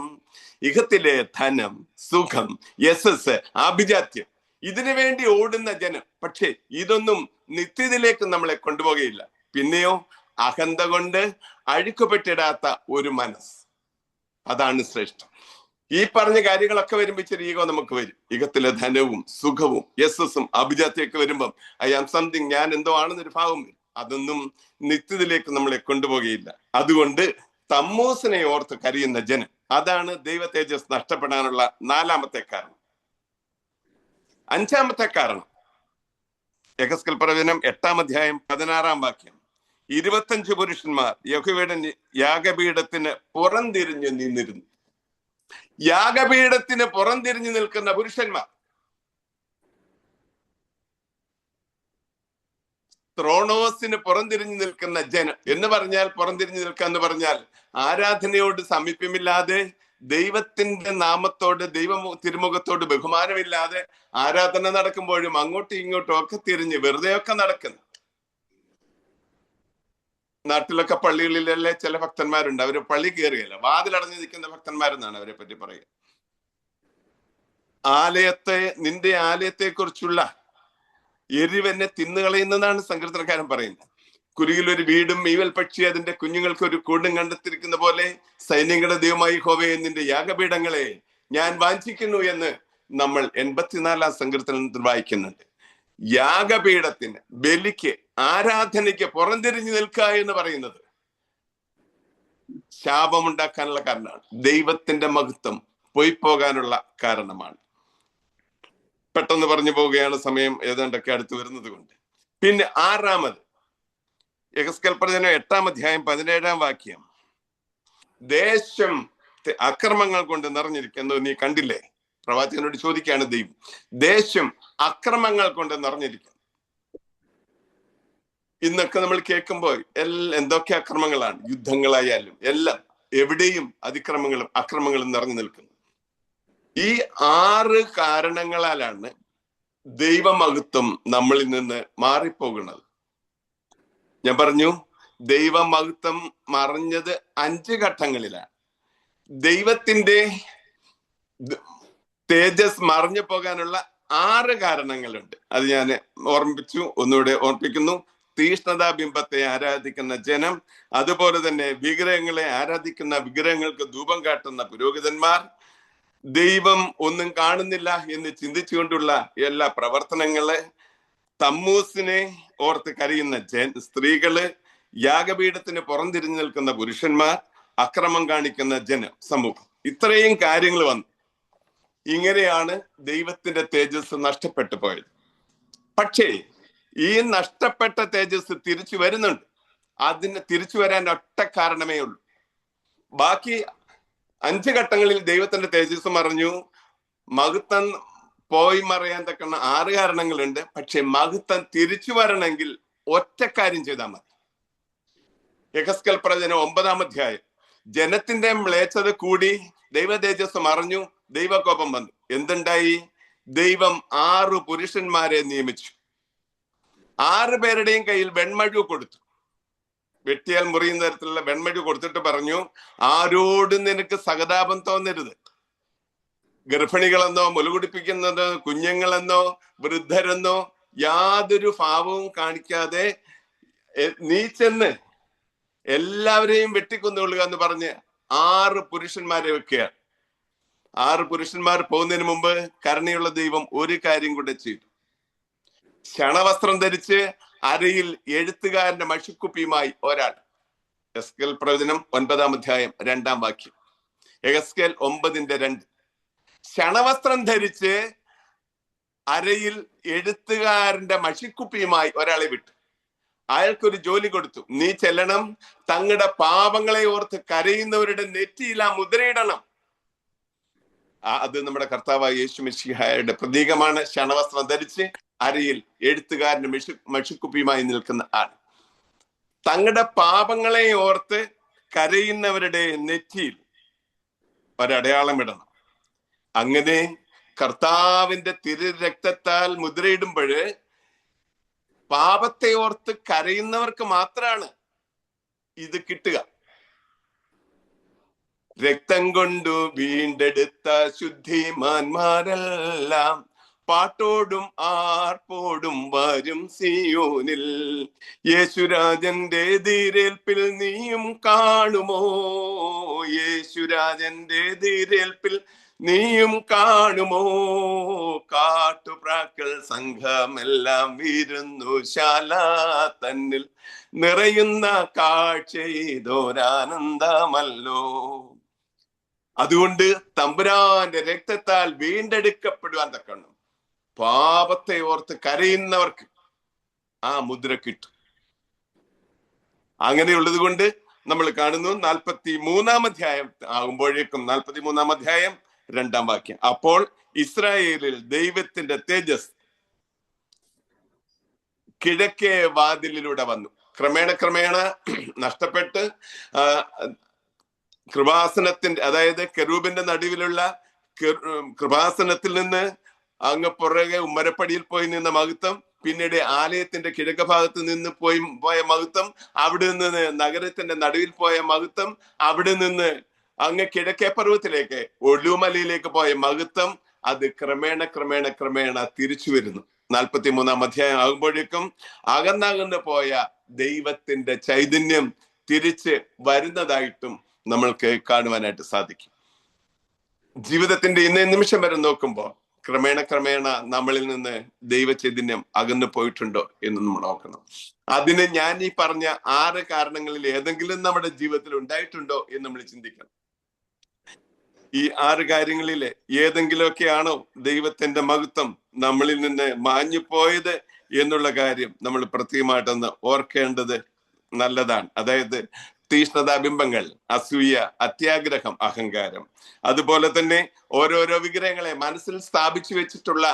ഇഹത്തിലെ ധനം, സുഖം, യശസ്, ആഭിജാത്യം, ഇതിനു വേണ്ടി ഓടുന്ന ജനം. പക്ഷെ ഇതൊന്നും നിത്യത്തിലേക്ക് നമ്മളെ കൊണ്ടുപോകുകയില്ല. പിന്നെയോ അഹന്ത കൊണ്ട് അഴുക്കുപെട്ടിടാത്ത ഒരു മനസ്സ്, അതാണ് ശ്രേഷ്ഠം. ഈ പറഞ്ഞ കാര്യങ്ങളൊക്കെ വരുമ്പോൾ ഇച്ചിരി ഈഗോ നമുക്ക് വരും. ഇഹത്തിലെ ധനവും സുഖവും യശസ്സും അഭിജാത്യമൊക്കെ വരുമ്പം ഐ ആം സംതിങ്, ഞാൻ എന്തോ ആണെന്നൊരു ഭാവം വരും. അതൊന്നും നിത്യത്തിലേക്ക് നമ്മളെ കൊണ്ടുപോകുകയില്ല. അതുകൊണ്ട് തമ്മൂസിനെ ഓർത്ത് കരയുന്ന ജനം, അതാണ് ദൈവ തേജസ് നഷ്ടപ്പെടാനുള്ള നാലാമത്തെ കാരണം. അഞ്ചാമത്തെ കാരണം യെഹെസ്കേൽ പ്രവചനം 8-ാം അധ്യായം 16-ാം വാക്യം. 25 പുരുഷന്മാർ യഹോവയുടെ യാഗപീഠത്തിന് പുറംതിരിഞ്ഞു നിന്നിരുന്നു. യാഗപീഠത്തിന് പുറംതിരിഞ്ഞു നിൽക്കുന്ന പുരുഷന്മാർ. ത്രോണോസിന് പുറംതിരിഞ്ഞു നിൽക്കുന്ന ജനം എന്ന് പറഞ്ഞാൽ, പുറംതിരിഞ്ഞു നിൽക്കുക എന്ന് പറഞ്ഞാൽ ആരാധനയോട് സമീപ്യമില്ലാതെ, ദൈവത്തിന്റെ നാമത്തോട്, തിരുമുഖത്തോട് ബഹുമാനമില്ലാതെ, ആരാധന നടക്കുമ്പോഴും അങ്ങോട്ടും ഇങ്ങോട്ടും ഒക്കെ തിരിഞ്ഞ് വെറുതെയൊക്കെ നടക്കുന്നു. നാട്ടിലൊക്കെ പള്ളികളിലല്ലേ ചില ഭക്തന്മാരുണ്ട്, അവര് പള്ളി കയറുകയല്ല, വാതിലടഞ്ഞു നിൽക്കുന്ന ഭക്തന്മാരെന്നാണ് അവരെ പറ്റി പറയുക. നിന്റെ ആലയത്തെ കുറിച്ചുള്ള എരിവെന്നെ തിന്നുകളയുന്നതാണ് സങ്കീർത്തനക്കാരൻ പറയുന്നത്. കുരുകിൽ ഒരു വീടും മീവൽ പക്ഷി അതിന്റെ കുഞ്ഞുങ്ങൾക്ക് ഒരു കൂടും കണ്ടെത്തിരിക്കുന്ന പോലെ സൈന്യങ്ങളുടെ ദൈവമായി യഹോവേ, നിന്റെ യാഗപീഠങ്ങളെ ഞാൻ വാഞ്ചിക്കുന്നു എന്ന് നമ്മൾ 84 സങ്കീർത്തനത്തിൽ വായിക്കുന്നുണ്ട്. യാഗപീഠത്തിന്, ബലിക്ക്, ആരാധനയ്ക്ക് പുറംതിരിഞ്ഞു നിൽക്കുക എന്ന് പറയുന്നത് ശാപമുണ്ടാക്കാനുള്ള കാരണമാണ്. ദൈവത്തിന്റെ മഹത്വം പോയി പോകാനുള്ള കാരണമാണ്. പെട്ടെന്ന് പറഞ്ഞു പോവുകയാണ്, സമയം ഏതാണ്ടൊക്കെ അടുത്ത് വരുന്നത് കൊണ്ട്. പിന്നെ 6 യെഹെസ്കേൽ പ്രവചനം 8-ാം അധ്യായം 17-ാം വാക്യം. ദേശം അക്രമങ്ങൾ കൊണ്ട് നിറഞ്ഞിരിക്കുന്നത് നീ കണ്ടില്ലേ? പ്രവാചകനോട് ചോദിക്കുകയാണ് ദൈവം. ദേശം അക്രമങ്ങൾ കൊണ്ട് നിറഞ്ഞിരിക്കുന്നു. ഇന്നൊക്കെ നമ്മൾ കേൾക്കുമ്പോൾ എന്തൊക്കെ അക്രമങ്ങളാണ്, യുദ്ധങ്ങളായാലും എല്ലാം, എവിടെയും അക്രമങ്ങളും നിറഞ്ഞു നിൽക്കുന്നു. ഈ 6 കാരണങ്ങളാലാണ് ദൈവമഹത്വം നമ്മളിൽ നിന്ന് മാറിപ്പോകുന്നത്. ഞാൻ പറഞ്ഞു, ദൈവമഹത്വം മറഞ്ഞത് 5 ഘട്ടങ്ങളിലാണ്. ദൈവത്തിന്റെ തേജസ് മറിഞ്ഞു പോകാനുള്ള 6 കാരണങ്ങളുണ്ട്. അത് ഞാൻ ഒന്നുകൂടെ ഓർമ്മിപ്പിക്കുന്നു. തീഷ്ണതാബിംബത്തെ ആരാധിക്കുന്ന ജനം, അതുപോലെ തന്നെ വിഗ്രഹങ്ങളെ ആരാധിക്കുന്ന, വിഗ്രഹങ്ങൾക്ക് ധൂപം കാട്ടുന്ന പുരോഹിതന്മാർ, ദൈവം ഒന്നും കാണുന്നില്ല എന്ന് ചിന്തിച്ചുകൊണ്ടുള്ള എല്ലാ പ്രവർത്തനങ്ങള്, തമ്മൂസിനെ ഓർത്ത് കരയുന്ന സ്ത്രീകള്, യാഗപീഠത്തിന് പുറംതിരിഞ്ഞു നിൽക്കുന്ന പുരുഷന്മാർ, അക്രമം കാണിക്കുന്ന സമൂഹം. ഇത്രയും കാര്യങ്ങൾ വന്നു. ഇങ്ങനെയാണ് ദൈവത്തിന്റെ തേജസ് നഷ്ടപ്പെട്ടു പോയത്. പക്ഷേ ഈ നഷ്ടപ്പെട്ട തേജസ് തിരിച്ചു വരുന്നുണ്ട്. അതിന് തിരിച്ചു വരാൻ ഒറ്റ കാരണമേ ഉള്ളൂ. ബാക്കി 5 ഘട്ടങ്ങളിൽ ദൈവത്തിന്റെ തേജസ് മറഞ്ഞു. മഹത്വം പോയി മറയാൻ തക്കുന്ന 6 കാരണങ്ങളുണ്ട്. പക്ഷെ മഹത്വം തിരിച്ചു വരണമെങ്കിൽ ഒറ്റ കാര്യം ചെയ്താൽ മതി. യെഹെസ്കേൽ പ്രവചനം 9-ാം അധ്യായം. ജനത്തിന്റെ മ്ലേച്ഛത കൂടി, ദൈവ തേജസ് മറഞ്ഞു, ദൈവകോപം വന്നു. എന്തുണ്ടായി? ദൈവം 6 പുരുഷന്മാരെ നിയമിച്ചു. 6 പേരുടെയും കയ്യിൽ വെൺമഴു കൊടുത്തു. വെട്ടിയാൽ മുറിയുന്ന തരത്തിലുള്ള വെൺമഴു കൊടുത്തിട്ട് പറഞ്ഞു, ആരോടും നിനക്ക് സഹതാപം തോന്നരുത്. ഗർഭിണികളെന്നോ, മുലകുടിപ്പിക്കുന്നതോ, കുഞ്ഞുങ്ങളെന്നോ, വൃദ്ധരെന്നോ യാതൊരു ഭാവവും കാണിക്കാതെ നീ ചെന്ന് എല്ലാവരെയും വെട്ടിക്കൊന്നുകൊള്ളുക എന്ന് പറഞ്ഞ് 6 പുരുഷന്മാരെ വെക്കുകയാണ്. 6 പുരുഷന്മാർ പോകുന്നതിന് മുമ്പ് കരുണയുള്ള ദൈവം ഒരു കാര്യം കൂടെ ചെയ്തു. ശണവസ്ത്രം ധരിച്ച് അരയിൽ എഴുത്തുകാരന്റെ മഷിക്കുപ്പിയുമായി ഒരാൾ. യെഹെസ്കേൽ പ്രവചനം 9-ാം അധ്യായം 2-ാം വാക്യം. യെഹെസ്കേൽ 9:2. ശണവസ്ത്രം ധരിച്ച് അരയിൽ എഴുത്തുകാരന്റെ മഷിക്കുപ്പിയുമായി ഒരാളെ വിട്ടു. അയാൾക്കൊരു ജോലി കൊടുത്തു. നീ ചെല്ലണം, തങ്ങളുടെ പാപങ്ങളെ ഓർത്ത് കരയുന്നവരുടെ നെറ്റിയിൽ ആ മുദ്രയിടണം. അത് നമ്മുടെ കർത്താവായ യേശു മിശിഹായുടെ പ്രതീകമാണ്. ശണവസ്ത്രം ധരിച്ച് അരയിൽ എഴുത്തുകാരന്റെ മഷിക്കുപ്പിയുമായി നിൽക്കുന്ന ആൾ. തങ്ങളുടെ പാപങ്ങളെ ഓർത്ത് കരയുന്നവരുടെ നെറ്റിയിൽ ഒരടയാളം ഇടണം. അങ്ങനെ കർത്താവിന്റെ തിരുരക്തത്താൽ മുദ്രയിടുമ്പോൾ പാപത്തെ ഓർത്ത് കരയുന്നവർക്ക് മാത്രമാണ് ഇത് കിട്ടുക. രക്തം കൊണ്ടു വീണ്ടെടുത്ത ശുദ്ധിമാന്മാരെല്ലാം പാട്ടോടും ആർപ്പോടും വരും സിയോനിൽ. യേശുരാജന്റെ ധീരേൽപ്പിൽ നീയും കാണുമോ? യേശുരാജന്റെ ധീരേൽപ്പിൽ നീയും കാണുമോ? കാട്ടുപ്രാക്കൾ സംഘമെല്ലാം വിരുന്നുശാല തന്നിൽ നിറയുന്ന കാഴ്ചയിതോരാനന്ദമല്ലോ. അതുകൊണ്ട് തമ്പുരാന്റെ രക്തത്താൽ വീണ്ടെടുക്കപ്പെടുവാൻ തക്കണം പാപത്തെ ഓർത്ത് കരയുന്നവർക്ക് ആ മുദ്ര കിട്ടും. അങ്ങനെയുള്ളത് കൊണ്ട് നമ്മൾ കാണുന്നു 43-ാം അധ്യായം ആകുമ്പോഴേക്കും, 43-ാം അധ്യായം 2-ാം വാക്യം. അപ്പോൾ ഇസ്രായേലിൽ ദൈവത്തിന്റെ തേജസ് കിഴക്കേ വാതിലിലൂടെ വന്നു. ക്രമേണ നഷ്ടപ്പെട്ട് കൃപാസനത്തിന്റെ, അതായത് കെരൂബിന്റെ നടുവിലുള്ള കൃപാസനത്തിൽ നിന്ന് അങ്ങ് പുറകെ ഉമ്മരപ്പടിയിൽ പോയി നിന്ന മഹത്വം, പിന്നീട് ആലയത്തിന്റെ കിഴക്ക് ഭാഗത്ത് നിന്ന് പോയ മഹത്വം, അവിടെ നിന്ന് നഗരത്തിന്റെ നടുവിൽ പോയ മഹത്വം, അവിടെ നിന്ന് അങ്ങ് കിഴക്കേ പർവ്വതത്തിലേക്ക് ഒലുമലയിലേക്ക് പോയ മഹത്വം, അത് ക്രമേണ തിരിച്ചു വരുന്നു. 43-ാം അധ്യായം ആകുമ്പോഴേക്കും അകന്നകന്ന് പോയ ദൈവത്തിന്റെ ചൈതന്യം തിരിച്ച് വരുന്നതായിട്ടും നമ്മൾക്ക് കാണുവാനായിട്ട് സാധിക്കും. ജീവിതത്തിന്റെ ഇന്നേ നിമിഷം വരെ നോക്കുമ്പോൾ ക്രമേണ നമ്മളിൽ നിന്ന് ദൈവചൈതന്യം അകന്നു പോയിട്ടുണ്ടോ എന്ന് നമ്മൾ നോക്കണം. അതിന് ഞാൻ ഈ പറഞ്ഞ 6 കാരണങ്ങളിൽ ഏതെങ്കിലും നമ്മുടെ ജീവിതത്തിൽ ഉണ്ടായിട്ടുണ്ടോ എന്ന് നമ്മൾ ചിന്തിക്കണം. ഈ 6 കാര്യങ്ങളിൽ ഏതെങ്കിലുമൊക്കെയാണോ ദൈവത്തിന്റെ മഹത്വം നമ്മളിൽ നിന്ന് മാഞ്ഞു പോയത് എന്നുള്ള കാര്യം നമ്മൾ പ്രത്യേകമായിട്ടൊന്ന് ഓർക്കേണ്ടത് നല്ലതാണ്. അതായത് തീഷ്ണതാബിംബങ്ങൾ, അസൂയ, അത്യാഗ്രഹം, അഹങ്കാരം, അതുപോലെ തന്നെ ഓരോരോ വിഗ്രഹങ്ങളെ മനസ്സിൽ സ്ഥാപിച്ചു വെച്ചിട്ടുള്ള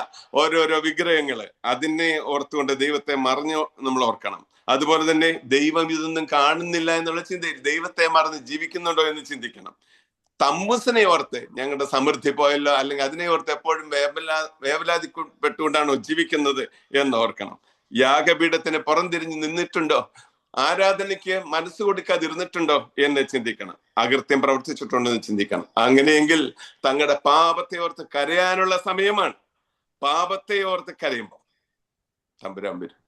ഓരോരോ വിഗ്രഹങ്ങള്, അതിനെ ഓർത്തുകൊണ്ട് ദൈവത്തെ മറഞ്ഞു നമ്മൾ ഓർക്കണം. അതുപോലെ തന്നെ ദൈവം ഇതൊന്നും കാണുന്നില്ല എന്നുള്ള ചിന്തയിൽ ദൈവത്തെ മറന്ന് ജീവിക്കുന്നുണ്ടോ എന്ന് ചിന്തിക്കണം. തമ്പുസിനെ ഓർത്ത് ഞങ്ങളുടെ സമൃദ്ധി പോയല്ലോ, അല്ലെങ്കിൽ അതിനെ ഓർത്ത് എപ്പോഴും വേവലാതിപ്പെട്ടുകൊണ്ടാണോ ജീവിക്കുന്നത് എന്ന് ഓർക്കണം. യാഗപീഠത്തിന് പുറംതിരിഞ്ഞ് നിന്നിട്ടുണ്ടോ? ആരാധനയ്ക്ക് മനസ്സ് കൊടുക്കാതിരുന്നിട്ടുണ്ടോ എന്ന് ചിന്തിക്കണം. അകൃത്യം പ്രവർത്തിച്ചിട്ടുണ്ടോ എന്ന് ചിന്തിക്കണം. അങ്ങനെയെങ്കിൽ തങ്ങളുടെ പാപത്തെ ഓർത്ത് കരയാനുള്ള സമയമാണ്. പാപത്തെ ഓർത്ത് കരയുമ്പോൾ തമ്പുരാൻ വരും.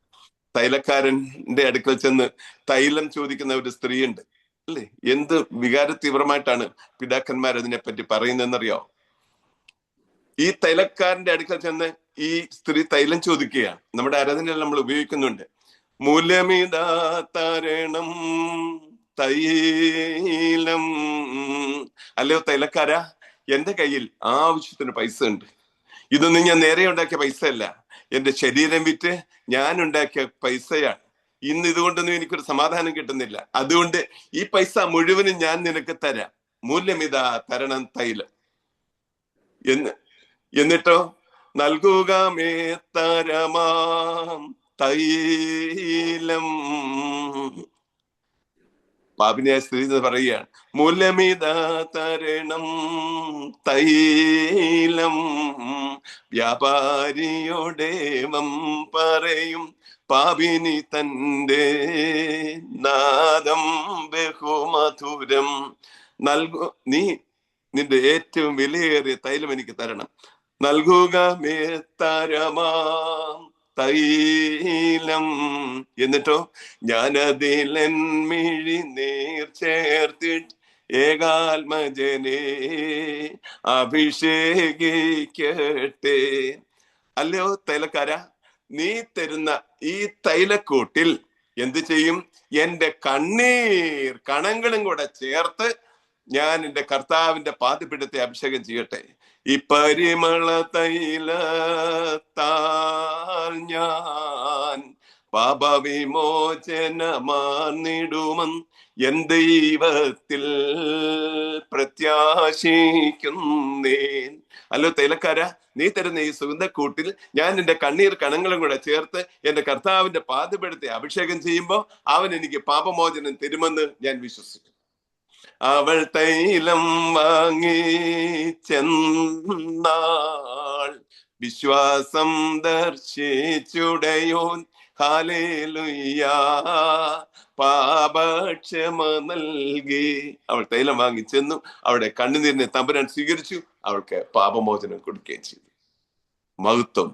തൈലക്കാരന്റെ അടുക്കൽ ചെന്ന് തൈലം ചോദിക്കുന്ന ഒരു സ്ത്രീയുണ്ട് അല്ലേ? എന്ത് വികാര തീവ്രമായിട്ടാണ് പിതാക്കന്മാർ അതിനെപ്പറ്റി പറയുന്നതെന്നറിയാവോ? ഈ തൈലക്കാരന്റെ അടുക്കൽ ചെന്ന് ഈ സ്ത്രീ തൈലം ചോദിക്കുകയാണ്. നമ്മുടെ ആരാധനയിൽ നമ്മൾ ഉപയോഗിക്കുന്നുണ്ട്, മൂല്യമിതാ തരണം തൈലം. അല്ലയോ തൈലക്കാര, എന്റെ കയ്യിൽ ആവശ്യത്തിന് പൈസ ഉണ്ട്. ഇതൊന്നും ഞാൻ നേരെ ഉണ്ടാക്കിയ പൈസ അല്ല, എന്റെ ശരീരം വിറ്റ് ഞാൻ ഉണ്ടാക്കിയ പൈസയാണ്. ഇന്ന് ഇതുകൊണ്ടൊന്നും എനിക്കൊരു സമാധാനം കിട്ടുന്നില്ല. അതുകൊണ്ട് ഈ പൈസ മുഴുവനും ഞാൻ നിനക്ക് തരാം. മൂല്യമിതാ തരണം തൈലം എന്നിട്ടോ നൽകുക മേ തരമാം തൈലം. പാപിനിയായ സ്ത്രീ പറയുകയാണ്, മൂല്യമിതാ തരണം തൈലം. വ്യാപാരിയോടേവം പറയും പാപിനി തന്റെ നാദം ബഹുമധുരം. നീ നിന്റെ ഏറ്റവും വിലയേറിയ തൈലം എനിക്ക് തരണം. നൽകുക മേ തരമാം തൈലം. എന്നിട്ടോ ഞാനതിലെൻമിഴി നീർ ചേർത്തിട്ട് ഏകാത്മജനെ അഭിഷേകിക്കട്ടെ. അല്ലയോ തൈലക്കാര, നീ തരുന്ന ഈ തൈലക്കൂട്ടിൽ എന്ത് ചെയ്യും? എന്റെ കണ്ണീർ കണങ്ങളും കൂടെ ചേർത്ത് ഞാൻ എന്റെ കർത്താവിന്റെ പാദപീഠത്തെ അഭിഷേകം ചെയ്യട്ടെ. ഈ പരിമള തൈലത്താൽ ഞാൻ പാപവിമോചനമാർന്നിടുമെന്ന് എൻ ദൈവത്തിൽ പ്രത്യാശിക്കുന്നേൻ. അല്ലോ തൈലക്കാര, നീ തരുന്ന ഈ സുഗന്ധക്കൂട്ടിൽ ഞാൻ എന്റെ കണ്ണീർ കണങ്ങളും കൂടെ ചേർത്ത് എന്റെ കർത്താവിന്റെ പാദപീഠത്തെ അഭിഷേകം ചെയ്യുമ്പോൾ അവൻ എനിക്ക് പാപമോചനം തരുമെന്ന് ഞാൻ വിശ്വസിക്കുന്നു. അവൾ തൈലം വാങ്ങി ചെന്നാൾ വിശ്വാസം ദർശിച്ചുടയോൻ. ഹല്ലേലൂയാ, പാപക്ഷമ നൽകി. അവൾ തൈലം വാങ്ങി ചെന്നു, അവിടെ കണ്ണുനീരിനെ തമ്പുരാൻ സ്വീകരിച്ചു, അവൾക്ക് പാപമോചനം കൊടുക്കുകയും ചെയ്തു. മഹത്വം,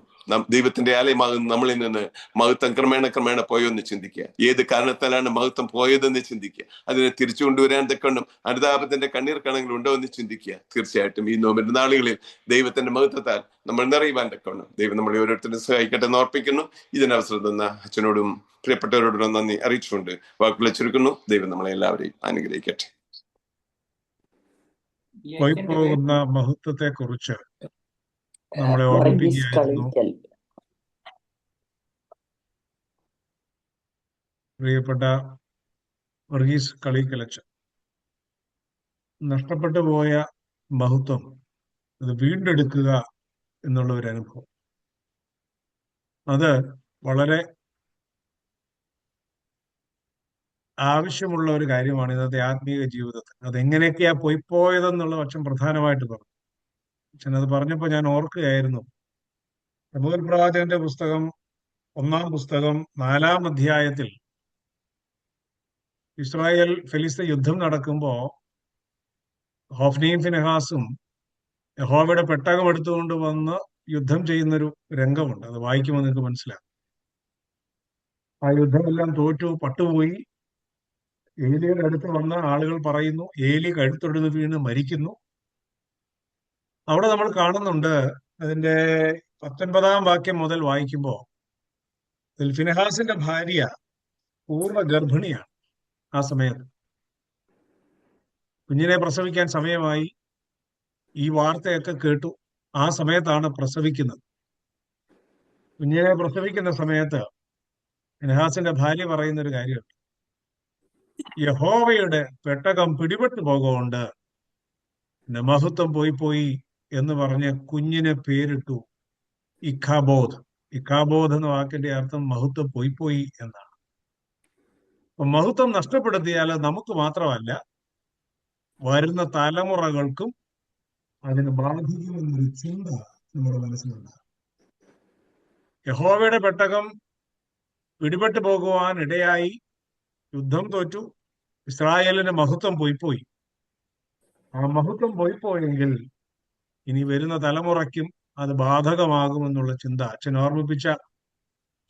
ദൈവത്തിന്റെ ആലയമാകുന്ന നമ്മളിൽ നിന്ന് മഹത്വം ക്രമേണ പോയോ എന്ന് ചിന്തിക്കുക. ഏത് കാരണത്താലാണ് മഹത്വം പോയതെന്ന് ചിന്തിക്കുക. അതിനെ തിരിച്ചു കൊണ്ടുവരാൻ തക്കവണ്ണം അനുതാപത്തിന്റെ കണ്ണീർ കണങ്ങൾ ഉണ്ടോ എന്ന് ചിന്തിക്കുക. തീർച്ചയായിട്ടും ഈ നോമ്പിന്റെ നാളുകളിൽ ദൈവത്തിന്റെ മഹത്വത്താൽ നമ്മൾ നിറയുവാൻ തക്കവണ്ണം ദൈവം നമ്മളെ ഓരോരുത്തരും സഹായിക്കട്ടെ എന്ന് ഓർപ്പിക്കുന്നു. ഇതിനവസരം തന്ന അച്ഛനോടും പ്രിയപ്പെട്ടവരോടും നന്ദി അറിയിച്ചുകൊണ്ട് വാക്കുകൾ ചുരുക്കുന്നു. ദൈവം നമ്മളെ എല്ലാവരെയും അനുഗ്രഹിക്കട്ടെ. പോയിപ്പോകുന്ന മഹത്വത്തെ കുറിച്ച് നമ്മളെ ഓർമ്മിപ്പിക്കുകയായിരുന്നു പ്രിയപ്പെട്ട വർഗീസ് കളിക്കലച്ചൻ. നഷ്ടപ്പെട്ടു പോയ മഹത്വം അത് വീണ്ടെടുക്കുക എന്നുള്ള ഒരു അനുഭവം, അത് വളരെ ആവശ്യമുള്ള ഒരു കാര്യമാണ് ഇന്നത്തെ ആത്മീയ ജീവിതത്തിൽ. അതെങ്ങനെയൊക്കെയാ പോയിപ്പോയതെന്നുള്ള പക്ഷം പ്രധാനമായിട്ട് പറഞ്ഞു. അച്ഛൻ അത് പറഞ്ഞപ്പോൾ ഞാൻ ഓർക്കുകയായിരുന്നു, ശമൂവേൽ പ്രവാചകന്റെ പുസ്തകം 1-ാം പുസ്തകം 4-ാം അധ്യായത്തിൽ ഇസ്രായേൽ ഫെലിസ്ത്യ യുദ്ധം നടക്കുമ്പോ ഹോഫ്നിയും ഫിനെഹാസും യഹോവയുടെ പെട്ടകം എടുത്തുകൊണ്ട് വന്ന് യുദ്ധം ചെയ്യുന്നൊരു രംഗമുണ്ട്. അത് വായിക്കുമ്പോൾ നിങ്ങൾക്ക് മനസ്സിലാകും. ആ യുദ്ധമെല്ലാം തോറ്റു, പട്ടുപോയി. ഏലിയുടെ അടുത്ത് വന്ന ആളുകൾ പറയുന്നു ഏലി കഴുത്തൊടുത്ത് വീണ് മരിക്കുന്നു. അവിടെ നമ്മൾ കാണുന്നുണ്ട് അതിന്റെ 19-ാം വാക്യം മുതൽ വായിക്കുമ്പോൾ ഫിനെഹാസിന്റെ ഭാര്യ പൂർണ്ണ ഗർഭിണിയാണ്. ആ സമയത്ത് കുഞ്ഞിനെ പ്രസവിക്കാൻ സമയമായി. ഈ വാർത്തയൊക്കെ കേട്ടു. ആ സമയത്താണ് പ്രസവിക്കുന്നത്. കുഞ്ഞിനെ പ്രസവിക്കുന്ന സമയത്ത് ഫിനെഹാസിന്റെ ഭാര്യ പറയുന്ന ഒരു കാര്യമുണ്ട്. യഹോവയുടെ പെട്ടകം പിടിപെട്ടു പോകുകൊണ്ട് മഹത്വം പോയി എന്ന് പറഞ്ഞ് കുഞ്ഞിനെ പേരിട്ടു ഇഖാബോധ്. ഇഖാബോധ് എന്ന വാക്കിന്റെ അർത്ഥം മഹത്വം പോയി എന്നാണ്. അപ്പൊ മഹത്വം നഷ്ടപ്പെടുത്തിയാൽ നമുക്ക് മാത്രമല്ല, വരുന്ന തലമുറകൾക്കും അതിന് ബാധിക്കുമെന്നൊരു ചിന്ത നമ്മുടെ മനസ്സിലുണ്ടാകും. യഹോവയുടെ പെട്ടകം പിടിപെട്ടു പോകുവാൻ ഇടയായി. യുദ്ധം തോറ്റു. ഇസ്രായേലിന്റെ മഹത്വം പോയി. ആ മഹത്വം പോയെങ്കിൽ ഇനി വരുന്ന തലമുറയ്ക്കും അത് ബാധകമാകുമെന്നുള്ള ചിന്ത അച്ഛൻ ഓർമ്മിപ്പിച്ച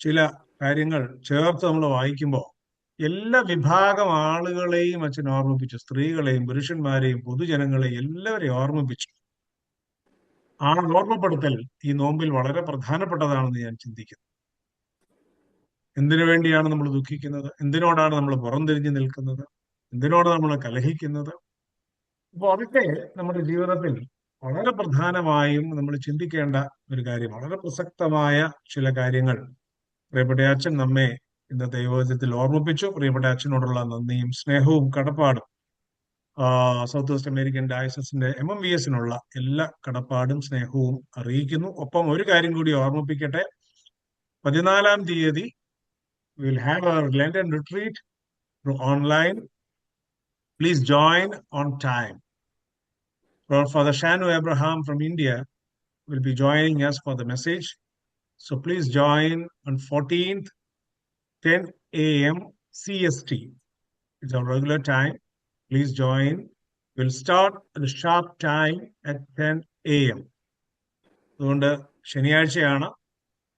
ചില കാര്യങ്ങൾ ചേർത്ത് നമ്മൾ വായിക്കുമ്പോൾ എല്ലാ വിഭാഗം ആളുകളെയും അച്ഛൻ ഓർമ്മിപ്പിച്ചു. സ്ത്രീകളെയും പുരുഷന്മാരെയും പൊതുജനങ്ങളെയും എല്ലാവരെയും ഓർമ്മിപ്പിച്ചു. ആ ഓർമ്മപ്പെടുത്തൽ ഈ നോമ്പിൽ വളരെ പ്രധാനപ്പെട്ടതാണെന്ന് ഞാൻ ചിന്തിക്കുന്നു. എന്തിനു വേണ്ടിയാണ് നമ്മൾ ദുഃഖിക്കുന്നത്? എന്തിനോടാണ് നമ്മൾ പുറംതിരിഞ്ഞു നിൽക്കുന്നത്? എന്തിനോട് നമ്മൾ കലഹിക്കുന്നത്? അപ്പോൾ അതൊക്കെ നമ്മുടെ ജീവിതത്തിൽ വളരെ പ്രധാനമായും നമ്മൾ ചിന്തിക്കേണ്ട ഒരു കാര്യം, വളരെ പ്രസക്തമായ ചില കാര്യങ്ങൾ പ്രിയപ്പെട്ട അച്ഛൻ നമ്മെ ഇന്നത്തെ യുവജനത്തിൽ ഓർമ്മിപ്പിച്ചു. പ്രിയപ്പെട്ട അച്ഛനോടുള്ള നന്ദിയും സ്നേഹവും കടപ്പാടും സൗത്ത് വെസ്റ്റ് അമേരിക്കൻ ഡയസസിന്റെ MMVSനുള്ള എല്ലാ കടപ്പാടും സ്നേഹവും അറിയിക്കുന്നു. ഒപ്പം ഒരു കാര്യം കൂടി ഓർമ്മിപ്പിക്കട്ടെ. 14-ാം തീയതി we'll have a Lenten retreat through online. Please join on time. Father Shanu Abraham from India will be joining us for the message. So please join on 14th, 10 a.m. CST. It's our regular time. Please join. We'll start at a sharp time at 10 a.m. അതുകൊണ്ട് ശനിയാഴ്ചയാണ്.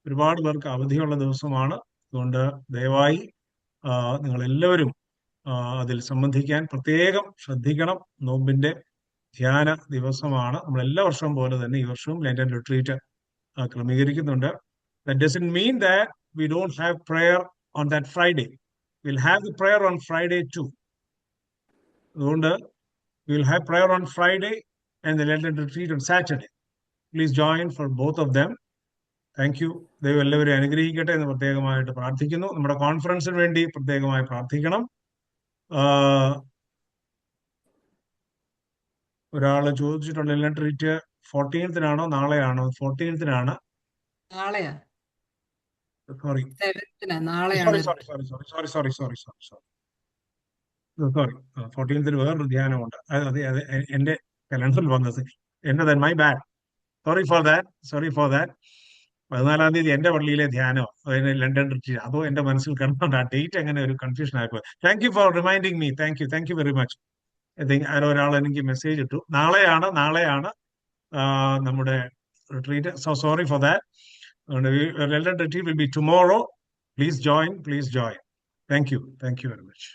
ഒരുപാട് പേർക്ക് അവധിയുള്ള ദിവസമാണ്. അതുകൊണ്ട് ദയവായി നിങ്ങൾ എല്ലാവരും അതിൽ സംബന്ധിക്കാൻ പ്രത്യേകം ശ്രദ്ധിക്കണം. നോമ്പിന്റെ ധ്യാന ദിവസമാണ്. നമ്മൾ എല്ലാ വർഷവും പോലെ തന്നെ ഈ വർഷവും ലെന്റൻ retreat ക്രമീകരിക്കുന്നുണ്ട്. That doesn't mean that we don't have prayer on that Friday. We'll have the prayer on Friday too. അതുകൊണ്ട് we'll have prayer on Friday and the Lenten retreat on Saturday. Please join for both of them. Thank you. ദൈവം എല്ലാവരും അനുഗ്രഹിക്കട്ടെ എന്ന് പ്രത്യേകമായിട്ട് പ്രാർത്ഥിക്കുന്നു. നമ്മുടെ കോൺഫറൻസിന് വേണ്ടി പ്രത്യേകമായി പ്രാർത്ഥിക്കണം. ഒരാള് ചോദിച്ചിട്ടുണ്ട് ലെന്റൻ retreat 14th നാളെയാണോ? 14th sorry 14th വേറൊരു ധ്യാനമുണ്ട്. അതെ എന്റെ കലണ്ടറിൽ വന്നത് എന്റെ my bad. Sorry for that. 14-ാം തീയതി എന്റെ പള്ളിയിലെ ധ്യാനോ ലണ്ടൻ റിട്രീറ്റ് അതോ എന്റെ മനസ്സിൽ കിടന്നുണ്ട്. ആ ഡേറ്റ് എങ്ങനെ ഒരു കൺഫ്യൂഷൻ ആയിപ്പോയി. Thank you for reminding me. Thank you very much. I think ഒരാൾ എനിക്ക് മെസ്സേജ് ഇട്ടു. നാളെയാണ് നമ്മുടെ retreat. So sorry for that. London retreat will be tomorrow. Please join. Thank you very much.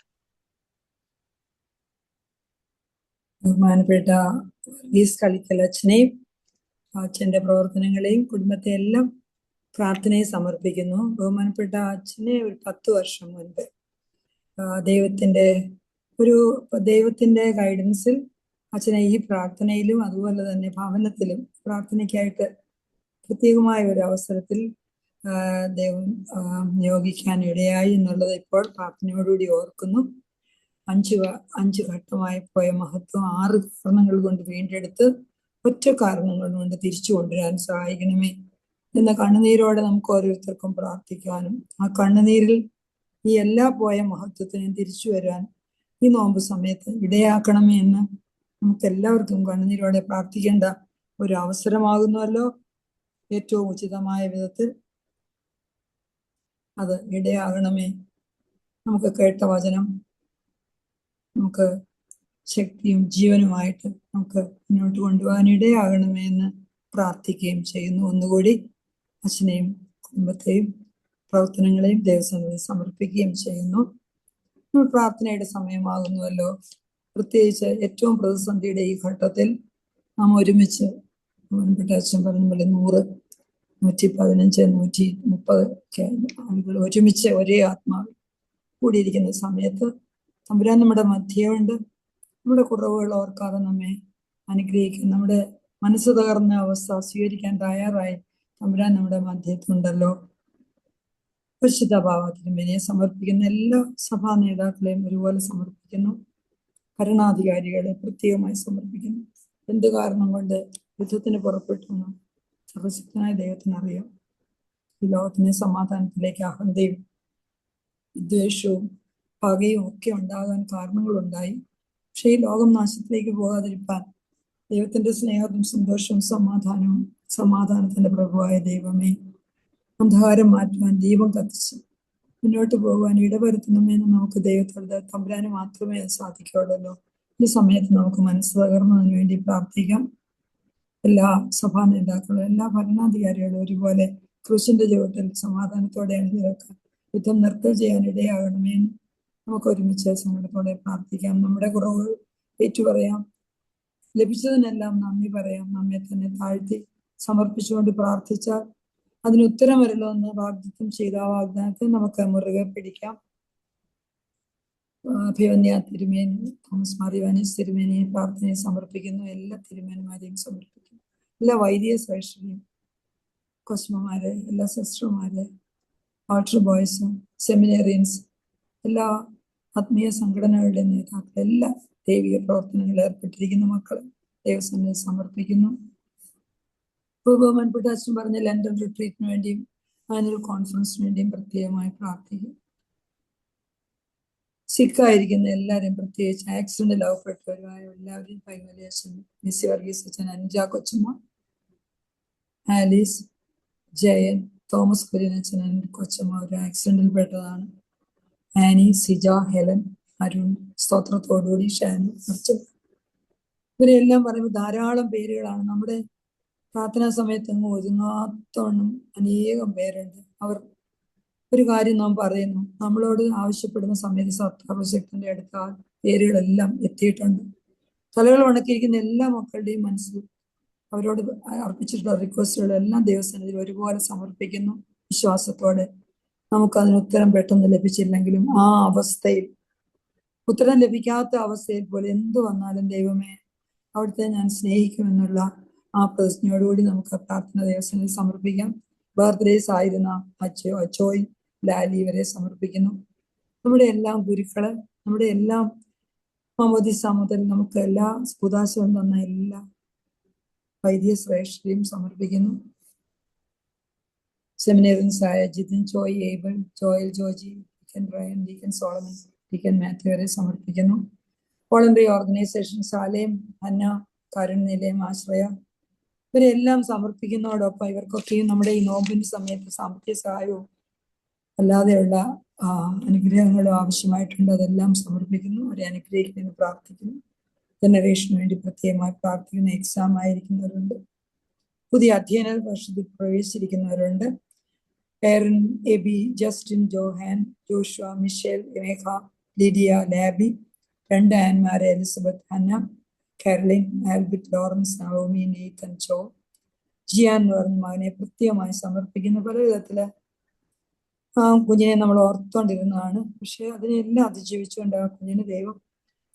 ബഹുമാനപ്പെട്ട വർഗീസ് കളിക്കൽ അച്ഛനെയും അച്ഛന്റെ പ്രവർത്തനങ്ങളെയും കുടുംബത്തെ എല്ലാം പ്രാർത്ഥനയെ സമർപ്പിക്കുന്നു. ബഹുമാനപ്പെട്ട അച്ഛനെ ഒരു 10 വർഷം മുൻപ് ദൈവത്തിന്റെ ഗൈഡൻസിൽ അച്ഛനെ ഈ പ്രാർത്ഥനയിലും അതുപോലെ തന്നെ ഭവനത്തിലും പ്രാർത്ഥനയ്ക്കായിട്ട് പ്രത്യേകമായ ഒരു അവസരത്തിൽ ദൈവം നിയോഗിക്കാൻ ഇടയായി എന്നുള്ളത് ഇപ്പോൾ പ്രാർത്ഥനയോടുകൂടി ഓർക്കുന്നു. 5 ഘട്ടമായി പോയ മഹത്വം 6 കാരണങ്ങൾ കൊണ്ട് വീണ്ടെടുത്ത് ഒറ്റ കാരണങ്ങൾ കൊണ്ട് തിരിച്ചു കൊണ്ടുവരാൻ സഹായിക്കണമേ എന്ന കണ്ണുനീരോടെ നമുക്ക് ഓരോരുത്തർക്കും പ്രാർത്ഥിക്കാനും ആ കണ്ണുനീരിൽ ഈ എല്ലാ പോയ മഹത്വത്തിനും തിരിച്ചു വരാൻ ഈ നോമ്പ് സമയത്ത് ഇടയാക്കണമേ എന്ന് നമുക്ക് എല്ലാവർക്കും കണ്ണുനീരോടെ പ്രാർത്ഥിക്കേണ്ട ഒരു അവസരമാകുന്നുവല്ലോ. ഏറ്റവും ഉചിതമായ വിധത്തിൽ അത് ഇടയാകണമേ. നമുക്ക് കേട്ട വചനം നമുക്ക് ശക്തിയും ജീവനുമായിട്ട് നമുക്ക് മുന്നോട്ട് കൊണ്ടുപോകാൻ ഇടയാകണമേ എന്ന് പ്രാർത്ഥിക്കുകയും ചെയ്യുന്നു. ഒന്നുകൂടി അച്ഛനെയും കുടുംബത്തെയും പ്രവർത്തനങ്ങളെയും ദൈവസന്നിധിയിൽ സമർപ്പിക്കുകയും ചെയ്യുന്നു. പ്രാർത്ഥനയുടെ സമയമാകുന്നുവല്ലോ. പ്രത്യേകിച്ച് ഏറ്റവും പ്രതിസന്ധിയുടെ ഈ ഘട്ടത്തിൽ നാം ഒരുമിച്ച് ബഹുമാനപ്പെട്ട അച്ഛൻ പറഞ്ഞ പോലെ 100, 115, 130 ഒക്കെ ആളുകൾ ഒരുമിച്ച് ഒരേ ആത്മാവ് കൂടിയിരിക്കുന്ന സമയത്ത് തമ്പുരാൻ നമ്മുടെ മധ്യമുണ്ട്. നമ്മുടെ കുറവുകൾ ഓർക്കാതെ നമ്മെ അനുഗ്രഹിക്കും. നമ്മുടെ മനസ്സ് തകർന്ന അവസ്ഥ സ്വീകരിക്കാൻ തയ്യാറായി തമ്പുരാൻ നമ്മുടെ മധ്യത്തുണ്ടല്ലോ. പരിശുദ്ധ ഭാവത്തിനുമേനെ സമർപ്പിക്കുന്ന എല്ലാ സഭാ നേതാക്കളെയും ഒരുപോലെ സമർപ്പിക്കുന്നു. ഭരണാധികാരികളെ പ്രത്യേകമായി സമർപ്പിക്കുന്നു. എന്ത് കാരണം കൊണ്ട് യുദ്ധത്തിന് പുറപ്പെട്ടെന്ന് സർവശക്തനായ ദൈവത്തിനറിയാം. ഈ ലോകത്തിനെ സമാധാനത്തിലേക്ക് അഹന്തയും വിദ്വേഷവും പകയും ഒക്കെ ഉണ്ടാകാൻ കാരണങ്ങളുണ്ടായി. പക്ഷെ ഈ ലോകം നാശത്തിലേക്ക് പോകാതിരിക്കാൻ ദൈവത്തിന്റെ സ്നേഹവും സന്തോഷവും സമാധാനത്തിന്റെ പ്രഭുവായ ദൈവമേ, അന്ധകാരം മാറ്റുവാൻ ദീപം കത്തിച്ച് മുന്നോട്ട് പോകുവാൻ ഇടവരുത്തണമെന്ന് നമുക്ക് ദൈവത്തോട് തമ്പുരാന് മാത്രമേ അത് സാധിക്കുകയുള്ളൂ. ഈ സമയത്ത് നമുക്ക് മനസ്സ് തകർന്നതിന് വേണ്ടി പ്രാർത്ഥിക്കാം. എല്ലാ സഭാ നേതാക്കളും എല്ലാ ഭരണാധികാരികളും ഒരുപോലെ ക്രൂശിന്റെ ചുവട്ടിൽ സമാധാനത്തോടെ അണിനിരക്കാൻ യുദ്ധം നിർത്തൽ ചെയ്യാൻ ഇടയാകണമേ. നമുക്ക് ഒരുമിച്ച് സങ്കടത്തോടെ പ്രാർത്ഥിക്കാം. നമ്മുടെ കുറവുകൾ ഏറ്റുപറയാം. ലഭിച്ചതിനെല്ലാം നന്ദി പറയാം. നമ്മെ തന്നെ താഴ്ത്തി സമർപ്പിച്ചുകൊണ്ട് പ്രാർത്ഥിച്ചാൽ അതിന് ഉത്തരം വരല്ലോ എന്ന് വാഗ്ദത്തം ചെയ്ത ആ വാഗ്ദാനത്തെ നമുക്ക് മുറുകെ പിടിക്കാം. അഭിവന്യ തിരുമേനി, തോമസ് മാർ യോഹന്നാസ് തിരുമേനിയെ പ്രാർത്ഥനയെ സമർപ്പിക്കുന്നു. എല്ലാ തിരുമേന്മാരെയും സമർപ്പിക്കുന്നു. എല്ലാ വൈദിക ശ്രേഷ്ഠരെയും, കൊസ്മമാരെ, എല്ലാ സിസ്റ്റർമാരെ, ആൾട്ടർ ബോയ്സ്, സെമിനേറിയൻസ്, എല്ലാ ആത്മീയ സംഘടനകളുടെ നേതാക്കൾ, എല്ലാ ദൈവിക പ്രവർത്തനങ്ങളിൽ ഏർപ്പെട്ടിരിക്കുന്ന മക്കളെ ദൈവസന്നിധിയിൽ സമർപ്പിക്കുന്നു. ബഹുമാനപ്പെട്ട അച്ഛൻ പറഞ്ഞ ലണ്ടൻ റിട്രീറ്റിന് വേണ്ടിയും ആനുവൽ കോൺഫറൻസിന് വേണ്ടിയും പ്രത്യേകമായി പ്രാർത്ഥിക്കും. സിക്കായിരിക്കുന്ന എല്ലാവരെയും, പ്രത്യേകിച്ച് ആക്സിഡന്റിൽ അകപ്പെട്ടവരുമായ എല്ലാവരെയും, പൈമലി അച്ഛൻ, മിസ്സി വർഗീസ് അച്ഛൻ, അഞ്ച കൊച്ചുമ്മ, ആലീസ്, ജയൻ, തോമസ് കുര്യൻ അച്ഛൻ, കൊച്ചുമ്മ ഒരു ആക്സിഡന്റിൽ പെട്ടതാണ്. ആനി, സിജ, ഹെലൻ, അരുൺ, സ്തോത്രത്തോടുകൂടി ഷാനു, അർച്ചന, ഇവരെല്ലാം പറയുമ്പോൾ ധാരാളം പേരുകളാണ്. നമ്മുടെ പ്രാർത്ഥനാ സമയത്ത് അങ്ങ് ഒതുങ്ങാത്തോണം അനേകം പേരുണ്ട്. അവർ ഒരു കാര്യം നാം പറയുന്നു, നമ്മളോട് ആവശ്യപ്പെടുന്ന സമയത്ത് സർവശക്തന്റെ അടുത്ത പേരുകളെല്ലാം എത്തിയിട്ടുണ്ട്. തലകൾ ഉണക്കിയിരിക്കുന്ന എല്ലാ മക്കളുടെയും മനസ്സിൽ അവരോട് അർപ്പിച്ചിട്ടുള്ള റിക്വസ്റ്റുകളെല്ലാം ദൈവസന്നിധിയിൽ ഒരുപോലെ സമർപ്പിക്കുന്നു. വിശ്വാസത്തോടെ നമുക്കതിന് ഉത്തരം പെട്ടെന്ന് ലഭിച്ചില്ലെങ്കിലും ആ അവസ്ഥയിൽ, ഉത്തരം ലഭിക്കാത്ത അവസ്ഥയിൽ പോലെ എന്തു വന്നാലും ദൈവമേ അവിടുത്തെ ഞാൻ സ്നേഹിക്കുമെന്നുള്ള ആ പ്രതിജ്ഞയോടുകൂടി നമുക്ക് പ്രാർത്ഥന ദൈവസന്നിധിയിൽ സമർപ്പിക്കാം. ബർത്ത്ഡേസ് ആയിരുന്ന അച്ചോയ്, ലാലി ഇവരെ സമർപ്പിക്കുന്നു. നമ്മുടെ എല്ലാം ഗുരുക്കള്, നമ്മുടെ എല്ലാം മാമോദിസ മുതൽ നമുക്ക് എല്ലാ സ്പുദാശവും തന്ന എല്ലാ വൈദിക ശ്രേഷ്ഠരെയും സമർപ്പിക്കുന്നു. സെമിനേറിയൻസായ Jithin, Joy, Abel, Joel, Joji, deacon Ryan, deacon Solomon, deacon Mathew വരെ സമർപ്പിക്കുന്നു. Voluntary organisation Salem, Hannah, Karun Nilayam, Ashraya ഇവരെല്ലാം സമർപ്പിക്കുന്നതോടൊപ്പം ഇവർക്കൊക്കെയും നമ്മുടെ ഈ നോമ്പിന്റെ സമയത്ത് സാമ്പത്തിക സഹായവും അല്ലാതെയുള്ള അനുഗ്രഹങ്ങളും ആവശ്യമായിട്ടുണ്ട്. അതെല്ലാം സമർപ്പിക്കുന്നു. അവരെ അനുഗ്രഹിക്കുന്നതിന് പ്രാർത്ഥിക്കുന്നു. ജനറേഷന് വേണ്ടി പ്രത്യേകമായി പ്രാർത്ഥിക്കുന്ന. എക്സാം ആയിരിക്കുന്നവരുണ്ട്, പുതിയ അധ്യയന വർഷത്തിൽ പ്രവേശിച്ചിരിക്കുന്നവരുണ്ട്. Erin, Aby, Justin, Johan, Joshua, Michelle, Megha, Lydia, Laby, 2 ആൻമാരെ, Elizabeth, Hannah, Caroline, Albit, Lawrence, Naomi, Nathan, Jo, Jiyan എന്ന് പറഞ്ഞ മകനെ പ്രത്യേകമായി സമർപ്പിക്കുന്ന. പല വിധത്തില് കുഞ്ഞിനെ നമ്മൾ ഓർത്തുകൊണ്ടിരുന്നതാണ്. പക്ഷെ അതിനെല്ലാം അതിജീവിച്ചുകൊണ്ട് ആ കുഞ്ഞിനെ ദൈവം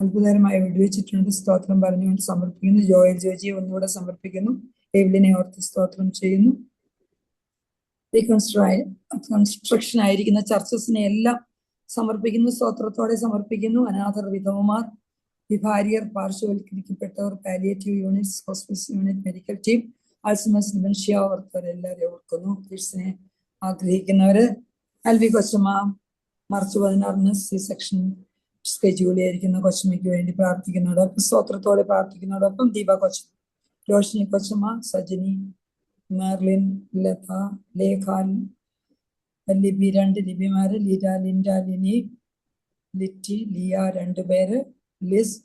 അത്ഭുതകരമായി വിടുവിച്ചിട്ടുണ്ട്. സ്തോത്രം പറഞ്ഞുകൊണ്ട് സമർപ്പിക്കുന്നു. ജോയൽ, ജോജിയെ ഒന്നുകൂടെ സമർപ്പിക്കുന്നു. എവ്ലിനെ ഓർത്ത് സ്തോത്രം ചെയ്യുന്നു. കൺസ്ട്രക്ഷൻ ആയിരിക്കുന്ന ചർച്ചസിനെ എല്ലാം സമർപ്പിക്കുന്നു. സ്തോത്രത്തോടെ സമർപ്പിക്കുന്നു. അനാഥർ, വിധവമാർ, വിഭാര്യർ, പാർശ്വവൽക്കരിക്കപ്പെട്ടവർ, palliative units, hospice unit, medical team, Alzheimer's, dementia ഓർത്തവരെല്ലാവരെയും ഓർക്കുന്നു. ക്രിസ്റ്റിനെ ആഗ്രഹിക്കുന്നവര്, ആൽവി കൊച്ചമ്മ, മാർച്ച് 16 സി സെക്ഷൻ സ്കെഡ്യൂൾ ചെയ്തിരിക്കുന്ന കൊച്ചമ്മയ്ക്ക് വേണ്ടി പ്രാർത്ഥിക്കുന്നതോടൊപ്പം, സ്തോത്രത്തോടെ പ്രാർത്ഥിക്കുന്നതോടൊപ്പം ദീപ കൊച്ചമ്മ, രോഷിനി കൊച്ചമ്മ, സജിനി, മെർലിൻ, ലത, ലേഖ, ലിബി, 2 ലിബിമാര്, ലീല, ലിൻഡ, ലിനി, ലിറ്റി, ലിയ 2 പേര്, ലിസ്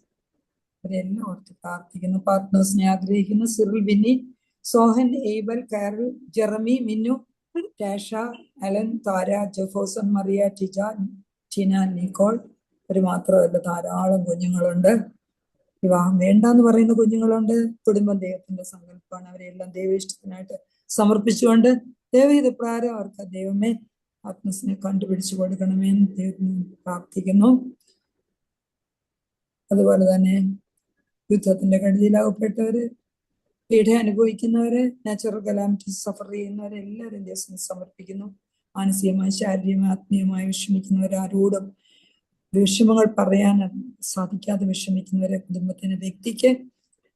ഇവരെല്ലാം ഓർത്ത് പ്രാർത്ഥിക്കുന്നു. പാർട്ട്നേഴ്സിനെ ആഗ്രഹിക്കുന്നു. Cyril, Binny, Sohan, Abel, Carol, Jeremy, Minnu, Tasha, Alan, Thara, Jefoson, Maria, Tija, Tina, Nicole. ഒരു മാത്രമല്ല, ധാരാളം കുഞ്ഞുങ്ങളുണ്ട്. വിവാഹം വേണ്ടെന്ന് പറയുന്ന കുഞ്ഞുങ്ങളുണ്ട്. കുടുംബം ദൈവത്തിന്റെ സങ്കല്പം. നിൽപ്പാണ്. അവരെല്ലാം ദൈവേഷ്ടത്തിനായിട്ട് സമർപ്പിച്ചുകൊണ്ട് ദൈവഹിത പ്രകാരം അവർക്ക് ദൈവമേ ആത്മസിനെ കണ്ടുപിടിച്ചു കൊടുക്കണമേ എന്ന് ദൈവത്തിന് പ്രാർത്ഥിക്കുന്നു. അതുപോലെ തന്നെ യുദ്ധത്തിന്റെ കടുതിയിലാകപ്പെട്ടവര്, പീഡ അനുഭവിക്കുന്നവര്, നാച്ചുറൽ കലാമിറ്റീസ് സഫർ ചെയ്യുന്നവരെ എല്ലാവരും ദിവസം സമർപ്പിക്കുന്നു. മാനസികമായി, ശാരീരികമായി, ആത്മീയമായി വിഷമിക്കുന്നവർ, ആരോടും വിഷമങ്ങൾ പറയാൻ സാധിക്കാതെ വിഷമിക്കുന്നവരെ, കുടുംബത്തിന്, വ്യക്തിക്ക്,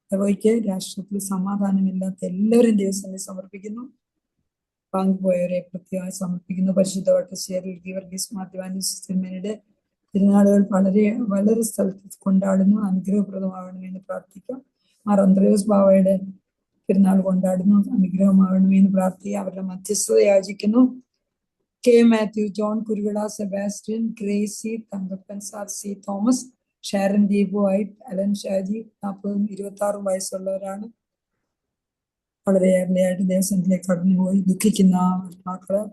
അവയ്ക്ക്, രാഷ്ട്രത്തിൽ സമാധാനമില്ലാത്ത എല്ലാവരും ദിവസം സമർപ്പിക്കുന്നു. പങ്കുപോയവരെ പ്രത്യേകമായി സമർപ്പിക്കുന്നു. പരിശുദ്ധ വട്ടശ്ശേരിൽ ഗീവർഗീസ് മാത്യുവാനിയുടെ തിരുനാളുകൾ വളരെ സ്ഥലത്ത് കൊണ്ടാടുന്നു. അനുഗ്രഹപ്രദമാകണമെന്ന് പ്രാർത്ഥിക്കാം. മാർ അന്ത്രയോസ് ബാവയുടെ തിരുനാൾ കൊണ്ടാടുന്നു. അനുഗ്രഹമാകണമെന്ന് പ്രാർത്ഥിക്കുക. അവരുടെ മധ്യസ്ഥത യാചിക്കുന്നു. K Mathew, John Kuruvila, Sebastian, Gracy, Thankappan sir, C Thomas, Sharon Deepu, White, Alan Shaji 40 26 വയസ്സുള്ളവരാണ്. വളരെ ഏറെയായിട്ട് ദേവസത്തിലേക്ക് കടന്നുപോയി ദുഃഖിക്കുന്ന ആത്മാക്കള്,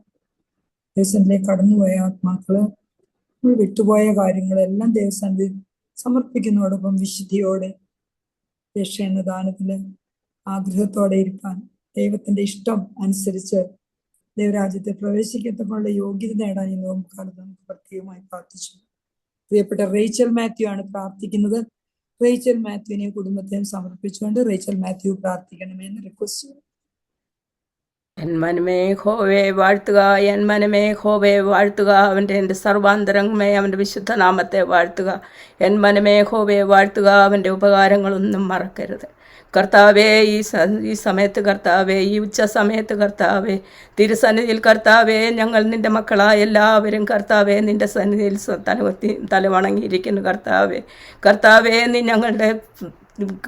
ദേവസത്തിലേക്ക് കടന്നുപോയ ആത്മാക്കള്, വിട്ടുപോയ കാര്യങ്ങളെല്ലാം ദേവസന്ധി സമർപ്പിക്കുന്നതോടൊപ്പം വിശുദ്ധിയോടെ രക്ഷ എന്ന ദാനത്തില് ആഗ്രഹത്തോടെ ഇരിക്കാൻ, ദൈവത്തിന്റെ ഇഷ്ടം അനുസരിച്ച് ദൈവരാജ്യത്തെ പ്രവേശിക്കത്തക്കുള്ള യോഗ്യത നേടാൻ ഈ നോമ്പുകാലത്ത് നമുക്ക് പ്രത്യേകമായി പ്രാർത്ഥിച്ചു. പ്രിയപ്പെട്ട റേച്ചൽ മാത്യു ആണ് പ്രാർത്ഥിക്കുന്നത്. റേച്ചൽ മാത്യുവിനെ കുടുംബത്തെയും സമർപ്പിച്ചുകൊണ്ട് റേച്ചൽ മാത്യു പ്രാർത്ഥിക്കണമെന്ന് റിക്വസ്റ്റ് ചെയ്തു. എൻ മനമേ ഹോവേ വാഴ്ത്തുക, എൻ മനമേ ഹോവേ വാഴ്ത്തുക, എൻ്റെ സർവാന്തരംഗമേ അവൻ്റെ വിശുദ്ധ നാമത്തെ വാഴ്ത്തുക. എൻ മനമേ ഹോവേ വാഴ്ത്തുക, അവൻ്റെ ഉപകാരങ്ങളൊന്നും മറക്കരുത്. കർത്താവേ, ഈ സമയത്ത് കർത്താവേ, ഈ ഉച്ച സമയത്ത് കർത്താവേ, തിരുസന്നിധിയിൽ കർത്താവേ, ഞങ്ങൾ നിൻ്റെ മക്കളായ എല്ലാവരും കർത്താവേ നിൻ്റെ സന്നിധിയിൽ തലവണങ്ങിയിരിക്കുന്നു. കർത്താവേ, നീ ഞങ്ങളുടെ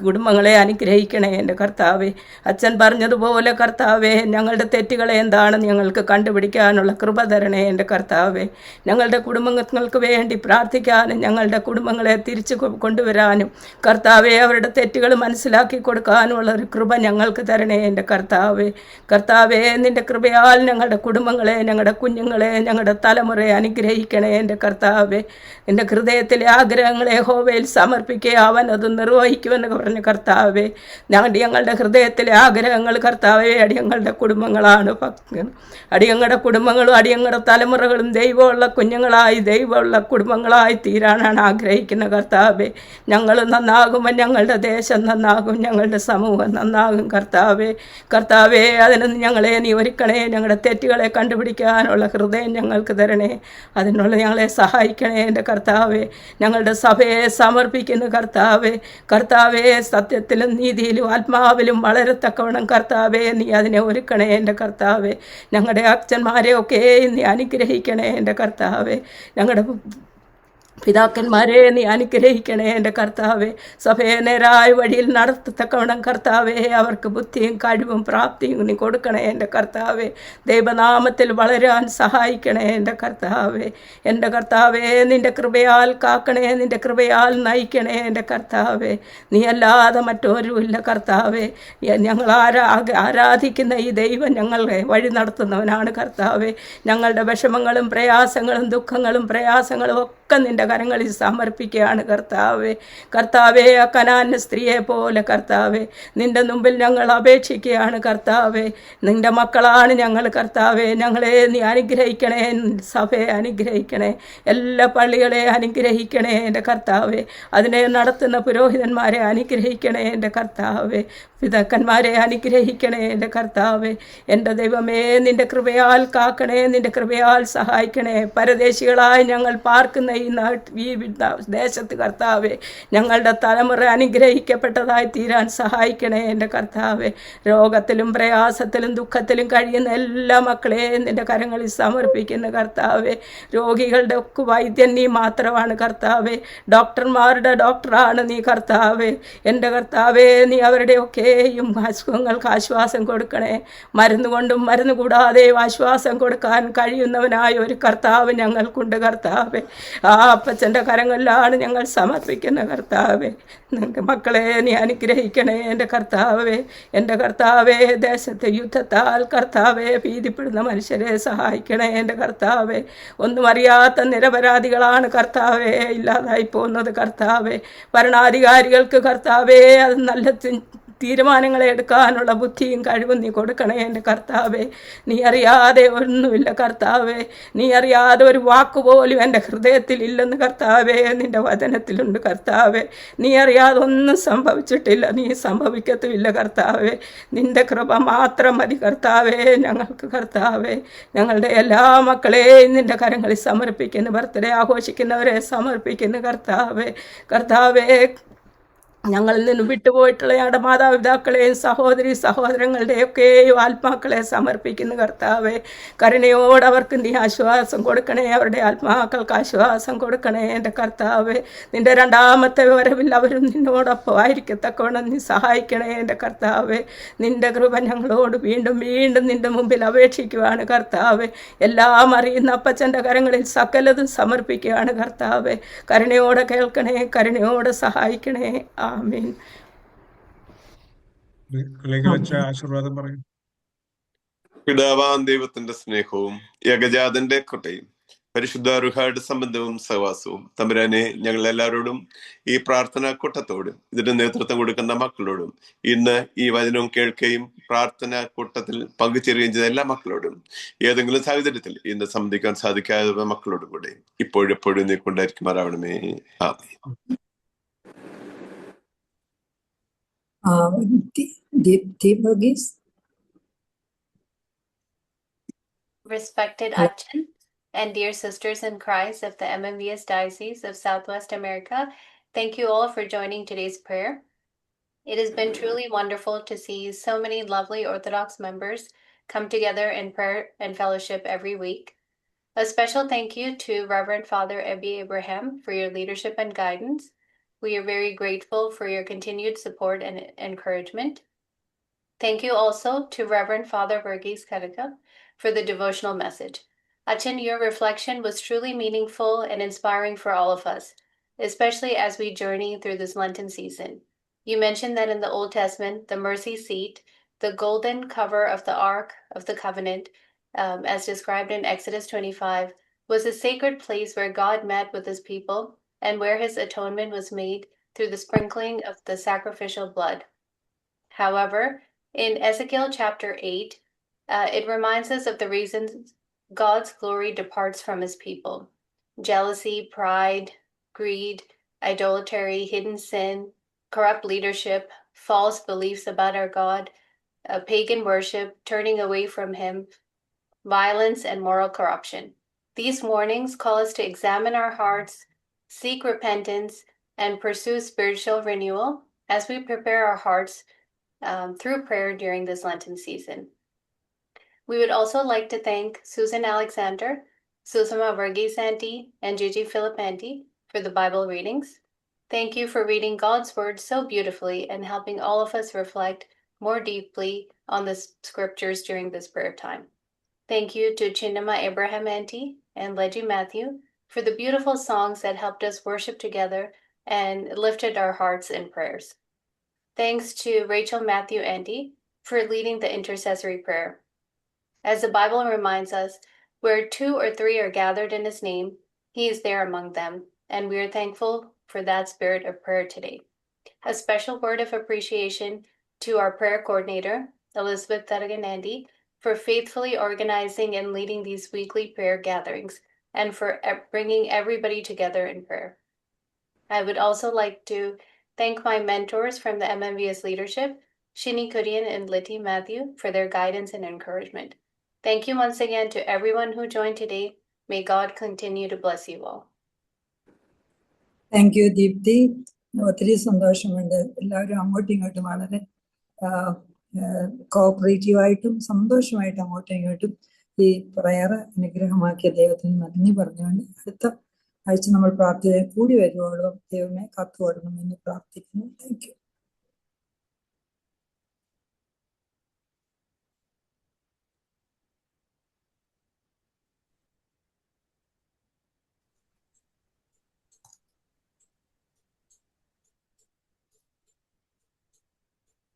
കുടുംബങ്ങളെ അനുഗ്രഹിക്കണേ എൻ്റെ കർത്താവേ. അച്ഛൻ പറഞ്ഞതുപോലെ കർത്താവേ, ഞങ്ങളുടെ തെറ്റുകളെ എന്താണെന്ന് ഞങ്ങൾക്ക് കണ്ടുപിടിക്കാനുള്ള കൃപ തരണേ എൻ്റെ കർത്താവേ. ഞങ്ങളുടെ കുടുംബങ്ങൾക്ക് വേണ്ടി പ്രാർത്ഥിക്കാനും ഞങ്ങളുടെ കുടുംബങ്ങളെ തിരിച്ചു കൊണ്ടുവരാനും കർത്താവേ, അവരുടെ തെറ്റുകൾ മനസ്സിലാക്കി കൊടുക്കാനുമുള്ള ഒരു കൃപ ഞങ്ങൾക്ക് തരണേ എൻ്റെ കർത്താവേ. കർത്താവേ, നിൻ്റെ കൃപയാൽ ഞങ്ങളുടെ കുടുംബങ്ങളെ, ഞങ്ങളുടെ കുഞ്ഞുങ്ങളെ, ഞങ്ങളുടെ തലമുറയെ അനുഗ്രഹിക്കണേ എൻ്റെ കർത്താവേ. എൻ്റെ ഹൃദയത്തിലെ ആഗ്രഹങ്ങളെ ഹോവയിൽ സമർപ്പിക്കുക, അവൻ അത് നിർവഹിക്കുമെന്ന് പറഞ്ഞ കർത്താവേ. ഞങ്ങളുടെ ഹൃദയത്തിലെ ആഗ്രഹങ്ങൾ കർത്താവേ, അടിയങ്ങളുടെ കുടുംബങ്ങളാണ്. അടിയങ്ങളുടെ കുടുംബങ്ങളും അടിയങ്ങളുടെ തലമുറകളും ദൈവമുള്ള കുഞ്ഞുങ്ങളായി, ദൈവമുള്ള കുടുംബങ്ങളായി തീരാനാണ് ആഗ്രഹിക്കുന്ന കർത്താവേ. ഞങ്ങൾ നന്നാകുമ്പോൾ ഞങ്ങളുടെ ദേശം നന്നാകും, ഞങ്ങളുടെ സമൂഹം നന്നാകും കർത്താവേ. അതിന് ഞങ്ങളെ നീ ഒരുക്കണേ. ഞങ്ങളുടെ തെറ്റുകളെ കണ്ടുപിടിക്കാനുള്ള ഹൃദയം ഞങ്ങൾക്ക് തരണേ. അതിനുള്ള ഞങ്ങളെ സഹായിക്കണേ എൻ്റെ കർത്താവേ. ഞങ്ങളുടെ സഭയെ സമർപ്പിക്കുന്നു കർത്താവേ. സത്യത്തിലും നീതിയിലും ആത്മാവിലും വളരെ തക്കവണ്ണം കർത്താവേ, നീ അതിനെ ഒരുക്കണേ എൻ്റെ കർത്താവേ. ഞങ്ങളുടെ അച്ഛന്മാരെയൊക്കെ നീ അനുഗ്രഹിക്കണേ എൻ്റെ കർത്താവേ. ഞങ്ങളുടെ പിതാക്കന്മാരെ നീ അനുഗ്രഹിക്കണേ എൻ്റെ കർത്താവേ. സഭയെ നേരായ വഴിയിൽ നടത്തത്തക്കവണ്ണം കർത്താവേ, അവർക്ക് ബുദ്ധിയും കഴിവും പ്രാപ്തിയും നീ കൊടുക്കണേ എൻ്റെ കർത്താവേ. ദൈവനാമത്തിൽ വളരാൻ സഹായിക്കണേ എൻ്റെ കർത്താവേ. എൻ്റെ കർത്താവേ, നിൻ്റെ കൃപയാൽ കാക്കണേ, നിൻ്റെ കൃപയാൽ നയിക്കണേ എൻ്റെ കർത്താവേ. നീ അല്ലാതെ മറ്റൊരുമില്ല കർത്താവേ. ഞങ്ങൾ ആരാധിക്കുന്ന ഈ ദൈവം ഞങ്ങളെ വഴി നടത്തുന്നവനാണ് കർത്താവേ. ഞങ്ങളുടെ വിഷമങ്ങളും പ്രയാസങ്ങളും ദുഃഖങ്ങളും പ്രയാസങ്ങളും ഒക്കെ നിൻ്റെ കരങ്ങളിൽ സമർപ്പിക്കുകയാണ് കർത്താവേ. ആ കനാന്യ സ്ത്രീയെ പോലെ കർത്താവേ, നിൻ്റെ മുമ്പിൽ ഞങ്ങൾ അപേക്ഷിക്കുകയാണ് കർത്താവേ. നിൻ്റെ മക്കളാണ് ഞങ്ങൾ കർത്താവേ. ഞങ്ങളെ നീ അനുഗ്രഹിക്കണേ, സഭയെ അനുഗ്രഹിക്കണേ, എല്ലാ പള്ളികളെ അനുഗ്രഹിക്കണേ എൻ്റെ കർത്താവേ. അതിനെ നടത്തുന്ന പുരോഹിതന്മാരെ അനുഗ്രഹിക്കണേ എൻ്റെ കർത്താവേ. പിതാക്കന്മാരെ അനുഗ്രഹിക്കണേ എൻ്റെ കർത്താവേ. എൻ്റെ ദൈവമേ, നിൻ്റെ കൃപയാൽ കാക്കണേ, നിൻ്റെ കൃപയാൽ സഹായിക്കണേ. പരദേശികളായി ഞങ്ങൾ പാർക്കുന്ന ഈ ദേശത്ത് കർത്താവേ, ഞങ്ങളുടെ തലമുറ അനുഗ്രഹിക്കപ്പെട്ടതായി തീരാൻ സഹായിക്കണേ എൻ്റെ കർത്താവേ. രോഗത്തിലും പ്രയാസത്തിലും ദുഃഖത്തിലും കഴിയുന്ന എല്ലാ മക്കളെയും നിൻ്റെ കരങ്ങളിൽ സമർപ്പിക്കുന്ന കർത്താവേ. രോഗികളുടെ ഒക്കെ വൈദ്യൻ നീ മാത്രമാണ് കർത്താവേ. ഡോക്ടർമാരുടെ ഡോക്ടറാണ് നീ കർത്താവേ. എൻ്റെ കർത്താവേ, നീ അവരുടെയൊക്കെ അസുഖങ്ങൾക്ക് ആശ്വാസം കൊടുക്കണേ. മരുന്ന് കൊണ്ടും മരുന്ന് കൂടാതെയും ആശ്വാസം കൊടുക്കാൻ കഴിയുന്നവനായ ഒരു കർത്താവ് ഞങ്ങൾക്കുണ്ട് കർത്താവേ. ആ അപ്പച്ചൻ്റെ കരങ്ങളിലാണ് ഞങ്ങൾ സമർപ്പിക്കുന്ന കർത്താവേ. നിൻ്റെ മക്കളെ നീ അനുഗ്രഹിക്കണേ എൻ്റെ കർത്താവേ. എൻ്റെ കർത്താവേ, ദേശത്തെ യുദ്ധത്താൽ കർത്താവേ ഭീതിപ്പെടുന്ന മനുഷ്യരെ സഹായിക്കണേ എൻ്റെ കർത്താവേ. ഒന്നും അറിയാത്ത നിരപരാധികളാണ് കർത്താവേ ഇല്ലാതായി പോകുന്നത് കർത്താവേ. ഭരണാധികാരികൾക്ക് കർത്താവേ അത് നല്ല തീരുമാനങ്ങളെ എടുക്കാനുള്ള ബുദ്ധിയും കഴിവും നീ കൊടുക്കണേ എൻ്റെ കർത്താവേ. നീ അറിയാതെ ഒന്നുമില്ല കർത്താവേ. നീ അറിയാതെ ഒരു വാക്കുപോലും എൻ്റെ ഹൃദയത്തിൽ ഇല്ലെന്ന് കർത്താവേ നിൻ്റെ വചനത്തിലുണ്ട് കർത്താവേ. നീ അറിയാതെ ഒന്നും സംഭവിച്ചിട്ടില്ല, നീ സംഭവിക്കത്തുമില്ല കർത്താവേ. നിൻ്റെ കൃപ മാത്രം മതി കർത്താവേ ഞങ്ങൾക്ക് കർത്താവേ. ഞങ്ങളുടെ എല്ലാ മക്കളെയും നിൻ്റെ കരങ്ങളിൽ സമർപ്പിക്കുന്നു, ബർത്ത്ഡേ ആഘോഷിക്കുന്നവരെ സമർപ്പിക്കുന്നു കർത്താവേ. കർത്താവേ, ഞങ്ങളിൽ നിന്ന് വിട്ടുപോയിട്ടുള്ള ഞങ്ങളുടെ മാതാപിതാക്കളെയും സഹോദരി സഹോദരങ്ങളുടെയൊക്കെയും ആത്മാക്കളെ സമർപ്പിക്കുന്നു കർത്താവേ. കരുണയോട് അവർക്ക് നീ ആശ്വാസം കൊടുക്കണേ, അവരുടെ ആത്മാക്കൾക്ക് ആശ്വാസം കൊടുക്കണേ എൻ്റെ കർത്താവേ. നിൻ്റെ രണ്ടാമത്തെ വരവിൽ അവരും നിന്നോടൊപ്പം ആയിരിക്കത്തക്കവണ്ണം നീ സഹായിക്കണേ എൻ്റെ കർത്താവേ. നിൻ്റെ കൃപ ഞങ്ങളോട് വീണ്ടും വീണ്ടും നിൻ്റെ മുമ്പിൽ അപേക്ഷിക്കുകയാണ് കർത്താവേ. എല്ലാം അറിയുന്ന അപ്പച്ചൻ്റെ കരങ്ങളിൽ സകലതും സമർപ്പിക്കുകയാണ് കർത്താവേ. കരുണയോടെ കേൾക്കണേ, കരുണയോടെ സഹായിക്കണേ. ആമേൻ. ആശീർവാദം പറയും. പിതാവാം ദൈവത്തിന്റെ സ്നേഹവും ഏകജാതന്റെ കൃപയും പരിശുദ്ധ റുഹായുടെ സംബന്ധവും സഹവാസവും തമ്പുരാനെ ഞങ്ങൾ എല്ലാവരോടും ഈ പ്രാർത്ഥനാ കൂട്ടത്തോടും ഇതിന് നേതൃത്വം കൊടുക്കുന്ന മക്കളോടും ഇന്ന് ഈ വചനവും കേൾക്കുകയും പ്രാർത്ഥനാ കൂട്ടത്തിൽ പങ്കുചേരുകയും ചെയ്ത എല്ലാ മക്കളോടും ഏതെങ്കിലും സാഹചര്യത്തിൽ ഇന്ന് സംബന്ധിക്കാൻ സാധിക്കാതെ മക്കളോടും കൂടെ ഇപ്പോഴെപ്പോഴും നീ കൊണ്ടായിരിക്കുമാറാവണമേ. ആമേൻ. Deepti Burgess. Respected Achin and dear sisters in Christ of the MMVS Diocese of Southwest America, thank you all for joining today's prayer. It has been truly wonderful to see so many lovely Orthodox members come together in prayer and fellowship every week. A special thank you to Reverend Father Ebi Abraham for your leadership and guidance. We are very grateful for your continued support and encouragement. Thank you also to Reverend Father Verghese Karika for the devotional message. Achin, your reflection was truly meaningful and inspiring for all of us, especially as we journey through this Lenten season. You mentioned that in the Old Testament, the mercy seat, the golden cover of the Ark of the Covenant, as described in Exodus 25, was a sacred place where God met with his people and where his atonement was made through the sprinkling of the sacrificial blood. However, in Ezekiel chapter 8, it reminds us of the reasons God's glory departs from his people: jealousy, pride, greed, idolatry, hidden sin, corrupt leadership, false beliefs about our God, pagan worship, turning away from him, violence, and moral corruption. These warnings call us to examine our hearts, seek repentance, and pursue spiritual renewal as we prepare our hearts through prayer during this Lenten season. We would also like to thank Susan Alexander, Susama Verghese Auntie, and Gigi Philip Auntie for the Bible readings. Thank you for reading God's Word so beautifully and helping all of us reflect more deeply on the scriptures during this prayer time. Thank you to Chinnama Abraham Auntie and Leggy Matthew for the beautiful songs that helped us worship together and lifted our hearts in prayers. Thanks to Rachel Matthew Auntie for leading the intercessory prayer. As the Bible reminds us, where 2 or 3 are gathered in his name, he is there among them, and we are thankful for that spirit of prayer today. A special word of appreciation to our prayer coordinator, Elizabeth Taraganandi, for faithfully organizing and leading these weekly prayer gatherings, and for bringing everybody together in prayer. I would also like to thank my mentors from the MMVS leadership, Shini Kurian and Litty Matthew, for their guidance and encouragement. Thank you once again to everyone who joined today. May God continue to bless you all. Thank you, Deepti. ഒത്തിരി സന്തോഷമുണ്ട്. എല്ലാവരും അങ്ങോട്ടും ഇങ്ങോട്ടും വളരെ കോഓപ്പറേറ്റീവായിട്ടും സന്തോഷമായിട്ടും അങ്ങോട്ടും ഇങ്ങോട്ടും ഈ prayer അനുഗ്രഹമാക്കിയ ദൈവത്തിന് നന്ദി പറഞ്ഞുകൊണ്ട് അടുത്ത ആഴ്ച നമ്മൾ പ്രാർത്ഥനയിൽ കൂടി വരുവോളം ദൈവമേ കാത്തുകൊള്ളണം എന്ന് പ്രാർത്ഥിക്കുന്നു. Thank you.